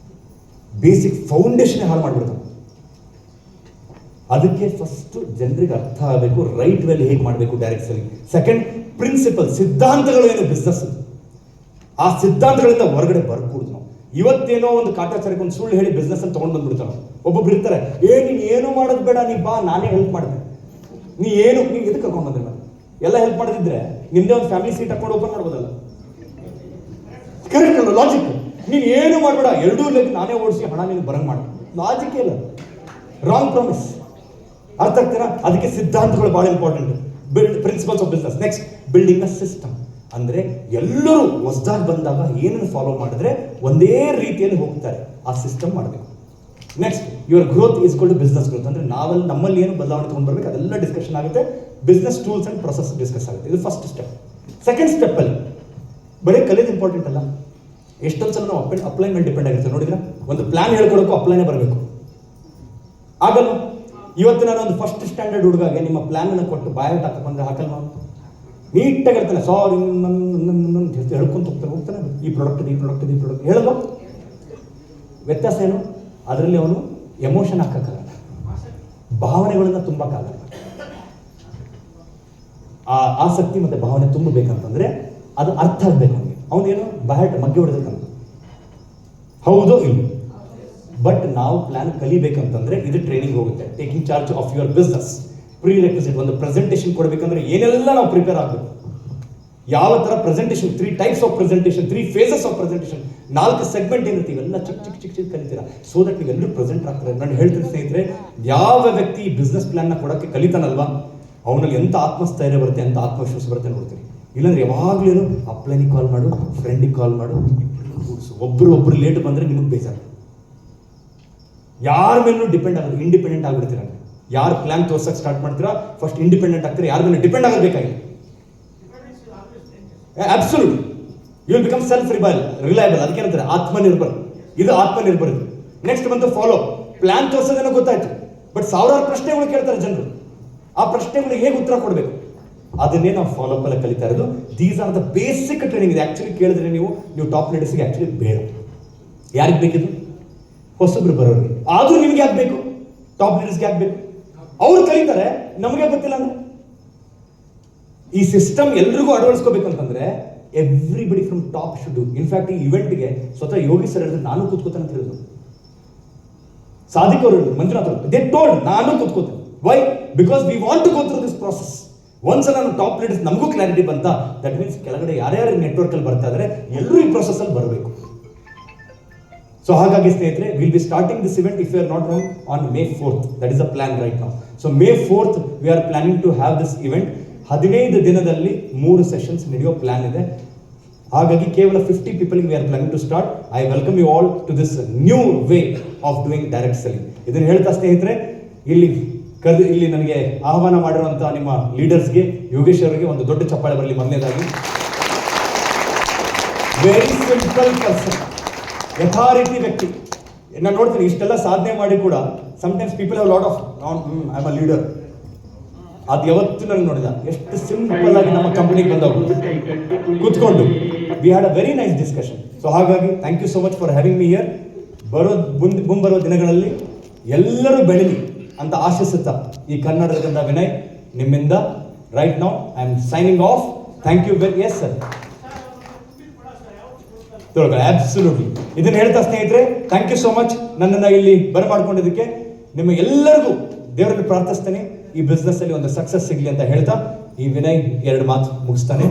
ಬೇಸಿಕ್ ಫೌಂಡೇಶನ್ ಹಾಳು ಮಾಡ್ಬಿಡ್ತಾನೆ. ಅದಕ್ಕೆ ಫಸ್ಟ್ ಜನರಿಗೆ ಅರ್ಥ ಆಗಬೇಕು, ರೈಟ್ ವೇಲಿ ಹೇಗೆ ಮಾಡಬೇಕು ಡೈರೆಕ್ಟ್ ಸೆಲ್ಲಿಂಗ್. ಸೆಕೆಂಡ್ ಪ್ರಿನ್ಸಿಪಲ್, ಸಿದ್ಧಾಂತಗಳು ಏನು ಬಿಸ್ನೆಸ್, ಆ ಸಿದ್ಧಾಂತಗಳಿಂದ ಹೊರಗಡೆ ಬರ್ಕೂಡ್ದು ನಾವು. ಇವತ್ತೇನೋ ಒಂದು ಕಾಟಾಚಾರಕ್ಕೆ ಒಂದು ಸುಳ್ಳು ಹೇಳಿ ಬಿಸ್ನೆಸ್ ಅಂತ ತೊಗೊಂಡು ಬಂದ್ಬಿಡ್ತಾನೆ. ಒಬ್ಬೊಬ್ರು ಇರ್ತಾರೆ, ನೀನು ಏನು ಮಾಡೋದು ಬೇಡ, ನೀ ಬಾ ನಾನೇ ಹೆಲ್ಪ್ ಮಾಡಿದೆ, ನೀನು ಎದಕ್ಕೆ ಕರ್ಕೊಂಡು ಬಂದ್ರೆ ನಾನು ಎಲ್ಲ ಹೆಲ್ಪ್ ಮಾಡಿದ್ರೆ ನಿಮ್ದೇ ಒಂದು ಫ್ಯಾಮಿಲಿ ಸೀಟ್ ಹಾಕೊಂಡು ಓಪನ್ ಮಾಡ್ಬೋದಲ್ಲ. ಕರೆಕ್ಟ್ ಅಲ್ಲ ಲಾಜಿಕ್? ನೀನು ಏನು ಮಾಡಬೇಡ, 2 ಲೆಗ್ ನಾನೇ ಓಡಿಸಿ ಹಣ ನಿನ್ಗೆ ಬರಂಗ್ ಮಾಡಿ, ಲಾಜಿಕ್ ಇಲ್ಲ, ರಾಂಗ್ ಪ್ರಾಮಿಸ್. ಅರ್ಥ ಆಗ್ತೀರಾ? ಅದಕ್ಕೆ ಸಿದ್ಧಾಂತಗಳು ಬಹಳ important. Principles of business. Next, building a system. ಅಂದ್ರೆ ಎಲ್ಲರೂ ಹೊಸದಾಗಿ ಬಂದಾಗ ಏನನ್ನು ಫಾಲೋ ಮಾಡಿದ್ರೆ ಒಂದೇ ರೀತಿಯಲ್ಲಿ ಹೋಗ್ತಾರೆ, ಆ ಸಿಸ್ಟಮ್ ಮಾಡಬೇಕು. Next, your growth is called business growth. ಅಂದ್ರೆ ನಮ್ಮಲ್ಲಿ ಏನು ಬದಲಾವಣೆ ತಗೊಂಡು ಬರ್ಬೇಕು ಅದೆಲ್ಲ ಡಿಸ್ಕಷನ್ ಆಗುತ್ತೆ. Business tools and process discuss ಆಗುತ್ತೆ. ಇದು ಫಸ್ಟ್ ಸ್ಟೆಪ್. ಸೆಕೆಂಡ್ ಸ್ಟೆಪ್ ಅಲ್ಲಿ ಬರೀ ಕಲಿಯೋದು ಇಂಪಾರ್ಟೆಂಟ್ ಅಲ್ಲ, ಎಷ್ಟೊಂದು ಸಲ ನಾವು ಅಪ್ಲೈ ಮೇಲೆ ಡಿಪೆಂಡ್ ಆಗಿರುತ್ತೆ. ನೋಡಿದ್ರೆ ಒಂದು ಪ್ಲಾನ್ ಹೇಳ್ಕೊಡೋಕ್ಕೂ ಅಪ್ಲೈನೇ ಬರಬೇಕು, ಆಗಲ್ಲ. ಇವತ್ತು ನಾನು ಒಂದು ಫಸ್ಟ್ ಸ್ಟ್ಯಾಂಡರ್ಡ್ ಹುಡುಗಾಗೆ ನಿಮ್ಮ ಪ್ಲಾನ್ ಅನ್ನು ಕೊಟ್ಟು ಬಾಯಟ್ ಹಾಕಂದ್ರೆ ಹಾಕಲ್ವಾ? ನೀಟಾಗಿ ಹೇಳ್ತಾನೆ, ಸಾರಿ ಹೇಳ್ಕೊಂತ ಹೋಗ್ತಾನೆ, ಈ ಪ್ರಾಡಕ್ಟ್ ಹೇಳಲ್ಲ. ವ್ಯತ್ಯಾಸ ಏನು? ಅದರಲ್ಲಿ ಅವನು ಎಮೋಷನ್ ಹಾಕಕ್ಕಾಗಲ್ಲ, ಭಾವನೆಗಳನ್ನ ತುಂಬಕ್ಕಾಗಲ್ಲ. ಆ ಆಸಕ್ತಿ ಮತ್ತೆ ಭಾವನೆ ತುಂಬಬೇಕಂತಂದ್ರೆ ಅದು ಅರ್ಥ ಆಗ್ಬೇಕು ಅವನಿಗೆ. ಅವನೇನು ಬಾಯಟ್ ಮಗ್ಗೆ ಹೊಡೆದಿರ್ತಾನೆ, ಹೌದು ಇಲ್ಲ. ಬಟ್ ನಾವು ಪ್ಲಾನ್ ಕಲಿಬೇಕಂತಂದ್ರೆ ಇದು ಟ್ರೈನಿಂಗ್ ಹೋಗುತ್ತೆ. Taking charge of your business, prerequisite. ಒಂದು ಪ್ರೆಸೆಂಟೇಷನ್ ಕೊಡಬೇಕಂದ್ರೆ ಏನೆಲ್ಲ ನಾವು ಪ್ರಿಪೇರ್ ಆಗಬೇಕು, ಯಾವ ತರ presentation, 3 types of presentation, 3 phases of presentation, 4 segment ಏನಿರ್ತೀವಿ ಎಲ್ಲ ಚಿಕ್ಕ ಕಲಿತೀರಾ, ಸೊ ದಟ್ ನೀವೆಲ್ಲರೂ ಪ್ರೆಸೆಂಟ್ ಆಗ್ತಾರೆ. ನಾನು ಹೇಳ್ತೀನಿ ಸ್ನೇಹಿತರೆ, ಯಾವ ವ್ಯಕ್ತಿ ಈ ಬಿಸ್ನೆಸ್ ಪ್ಲಾನ್ ನ ಕೊಡಕ್ಕೆ ಕಲಿತಾನಲ್ವಾ, ಅವನಲ್ಲಿ ಎಂತ ಆತ್ಮಸ್ಥೈರ್ಯ ಬರುತ್ತೆ, ಎಂತ ಆತ್ಮವಿಶ್ವಾಸ ಬರುತ್ತೆ ನೋಡ್ತೀನಿ. ಇಲ್ಲಾಂದ್ರೆ ಯಾವಾಗ್ಲೂ ಅಪ್ಲೈನಿಗೆ ಕಾಲ್ ಮಾಡು, ಫ್ರೆಂಡಿಗೆ ಕಾಲ್ ಮಾಡು, ಒಬ್ರು ಲೇಟ್ ಬಂದ್ರೆ ನಿಮಗೆ ಬೇಜಾರು. ಯಾರ ಮೇಲೂ ಡಿಪೆಂಡ್ ಆಗೋದು, ಇಂಡಿಪೆಂಡೆಂಟ್ ಆಗ್ಬಿಡ್ತೀರ. ಯಾರು ಪ್ಲಾನ್ ತೋರ್ಸಕ್ಕೆ ಸ್ಟಾರ್ಟ್ ಮಾಡ್ತೀರಾ ಫಸ್ಟ್ ಇಂಡಿಪೆಂಡೆಂಟ್ ಆಗ್ತೀರಾ, ಯಾರ ಮೇಲೆ ಡಿಪೆಂಡ್ ಆಗಬೇಕಾಗಿಲ್ಲ. Absolute, you will become self reliable. ಅದಕ್ಕೆ ಹೇಳ್ತಾರೆ ಆತ್ಮನಿರ್ಭರ್. ಇದು ಆತ್ಮನಿರ್ಭರ. ನೆಕ್ಸ್ಟ್ ಬಂತು ಫಾಲೋ. ಪ್ಲಾನ್ ತೋರಿಸೋದೇನೋ ಗೊತ್ತಾಯ್ತು, ಬಟ್ 1000 ಪ್ರಶ್ನೆಗಳು ಕೇಳ್ತಾರೆ ಜನರು. ಆ ಪ್ರಶ್ನೆಗಳಿಗೆ ಹೇಗೆ ಉತ್ತರ ಕೊಡಬೇಕು ಅದನ್ನೇ ನಾವು ಫಾಲೋ ಅಪ್ ಎಲ್ಲ ಕಲಿತಾ ಇರೋದು. These are the basic training. ಇದು ಆಕ್ಚುಲಿ ಕೇಳಿದ್ರೆ ನೀವು ಟಾಪ್ ಲೀಡರ್ಸ್ಗೆ ಆಕ್ಚುಲಿ ಬೇಡ. ಯಾರಿಗೆ ಬೇಕಿದ್ದು? ಹೊಸಬ್ರು ಬರೋರಿಗೆ. ಆದ್ರೂ ನಿಮ್ಗೆ ಯಾಕೆ ಬೇಕು? ಟಾಪ್ ಲೀಡರ್ಸ್ಗೆ ಯಾಕೆ ಬೇಕು? ಅವ್ರು ಕಲಿತಾರೆ, ನಮಗೆ ಗೊತ್ತಿಲ್ಲ ಅಂದ್ರೆ. ಈ ಸಿಸ್ಟಮ್ ಎಲ್ರಿಗೂ ಅಳವಡಿಸ್ಕೋಬೇಕು ಅಂತಂದ್ರೆ everybody from top should. In fact ಈ ಇವೆಂಟ್ಗೆ ಸ್ವತಃ ಯೋಗಿ ಸರ್ ಹೇಳಿದ್ರು, ನಾನು ಕೂತ್ಕೋತಾನೆ ಅಂತ ಹೇಳಿದ್ರು. ಸಾದಿಕ್ ಅವರು ಹೇಳಿದ್ರು, ಮಂಜುನಾಥ್ ಅವರು, ದೇ ಟೋಲ್ಡ್ ನಾನು ಕೂತ್ಕೋತೇನೆ. Why? Because we want to go through this process. ಒಂದ್ಸಲ ನಮ್ಮ ಟಾಪ್ ಲೀಡರ್ಸ್ ನಮಗೂ ಕ್ಲಾರಿಟಿ ಬಂತ, ದಟ್ ಮೀನ್ಸ್ ಕೆಳಗಡೆ ಯಾರ್ಯಾರು ನೆಟ್ವರ್ಕ್ ಅಲ್ಲಿ ಬರ್ತಾ ಇದ್ದಾರೆ ಎಲ್ಲರೂ ಈ ಪ್ರಾಸೆಸ್ ಅಲ್ಲಿ ಬರಬೇಕು. ಸೊ ಹಾಗಾಗಿ ಸ್ನೇಹಿತರೆ, will be starting this event if you are not wrong on May 4th. That is a plan right now. So May 4th we are planning to have this event. 15 ದಿನದಲ್ಲಿ 3 sessions ನಡೆಯೋ plan ಇದೆ. ಹಾಗಾಗಿ ಕೇವಲ 50 people we are planning to start. I welcome you all to this new way of doing direct selling. ಇದನ್ನು ಹೇಳ್ತಾ ಸ್ನೇಹಿತರೆ, ಇಲ್ಲಿ ಕರೆದು ಇಲ್ಲಿ ನನಗೆ ಆಹ್ವಾನ ಮಾಡಿರುವಂಥ ನಿಮ್ಮ ಲೀಡರ್ಸ್ಗೆ, ಯೋಗೇಶ್ ಅವರಿಗೆ ಒಂದು ದೊಡ್ಡ ಚಪ್ಪಾಳೆ ಬರಲಿ ಮೊದಲನೇದಾಗಿ. ವೆರಿ ಸಿಂಪಲ್ ಪರ್ಸನ್, ಯಥಾರೀತಿ ವ್ಯಕ್ತಿ. ನಾನು ನೋಡ್ತೀನಿ ಇಷ್ಟೆಲ್ಲ ಸಾಧನೆ ಮಾಡಿ ಕೂಡ sometimes people have lot of I am a leader. ಅದು ಯಾವತ್ತೂ ನನಗೆ ನೋಡಿಲ್ಲ. ಎಷ್ಟು ಸಿಂಪಲ್ ಆಗಿ ನಮ್ಮ ಕಂಪನಿಗೆ ಬಂದವರು ಕೂತ್ಕೊಂಡು we had a very nice discussion. So ಹಾಗಾಗಿ thank you so much for having me here. ಮುಂಬರುವ ದಿನಗಳಲ್ಲಿ ಎಲ್ಲರೂ ಬೆಳೀಲಿ ಅಂತ ಆಶಿಸುತ್ತಾ ಈ ಕನ್ನಡದ ವಿನಯ್ ನಿಮ್ಮಿಂದ right now I am signing off. Thank you very. Yes sir, absolutely. ಇದನ್ನ ಹೇಳ್ತಾ ಸ್ನೇಹಿತರೆ, ಥ್ಯಾಂಕ್ ಯು ಸೋ ಮಚ್ ನನ್ನನ್ನು ಇಲ್ಲಿ ಬರಮಾಡ್ಕೊಂಡಿದ್ದಕ್ಕೆ. ನಿಮ್ಮ ಎಲ್ಲರಿಗೂ ದೇವರಲ್ಲಿ ಪ್ರಾರ್ಥಿಸ್ತೇನೆ ಈ ಬಿಸ್ನೆಸ್ ಅಲ್ಲಿ ಒಂದು ಸಕ್ಸಸ್ ಸಿಗ್ಲಿ ಅಂತ ಹೇಳ್ತಾ ಈ ವಿನಯ್ 2 ಮಾತು ಮುಗಿಸ್ತಾನೆ.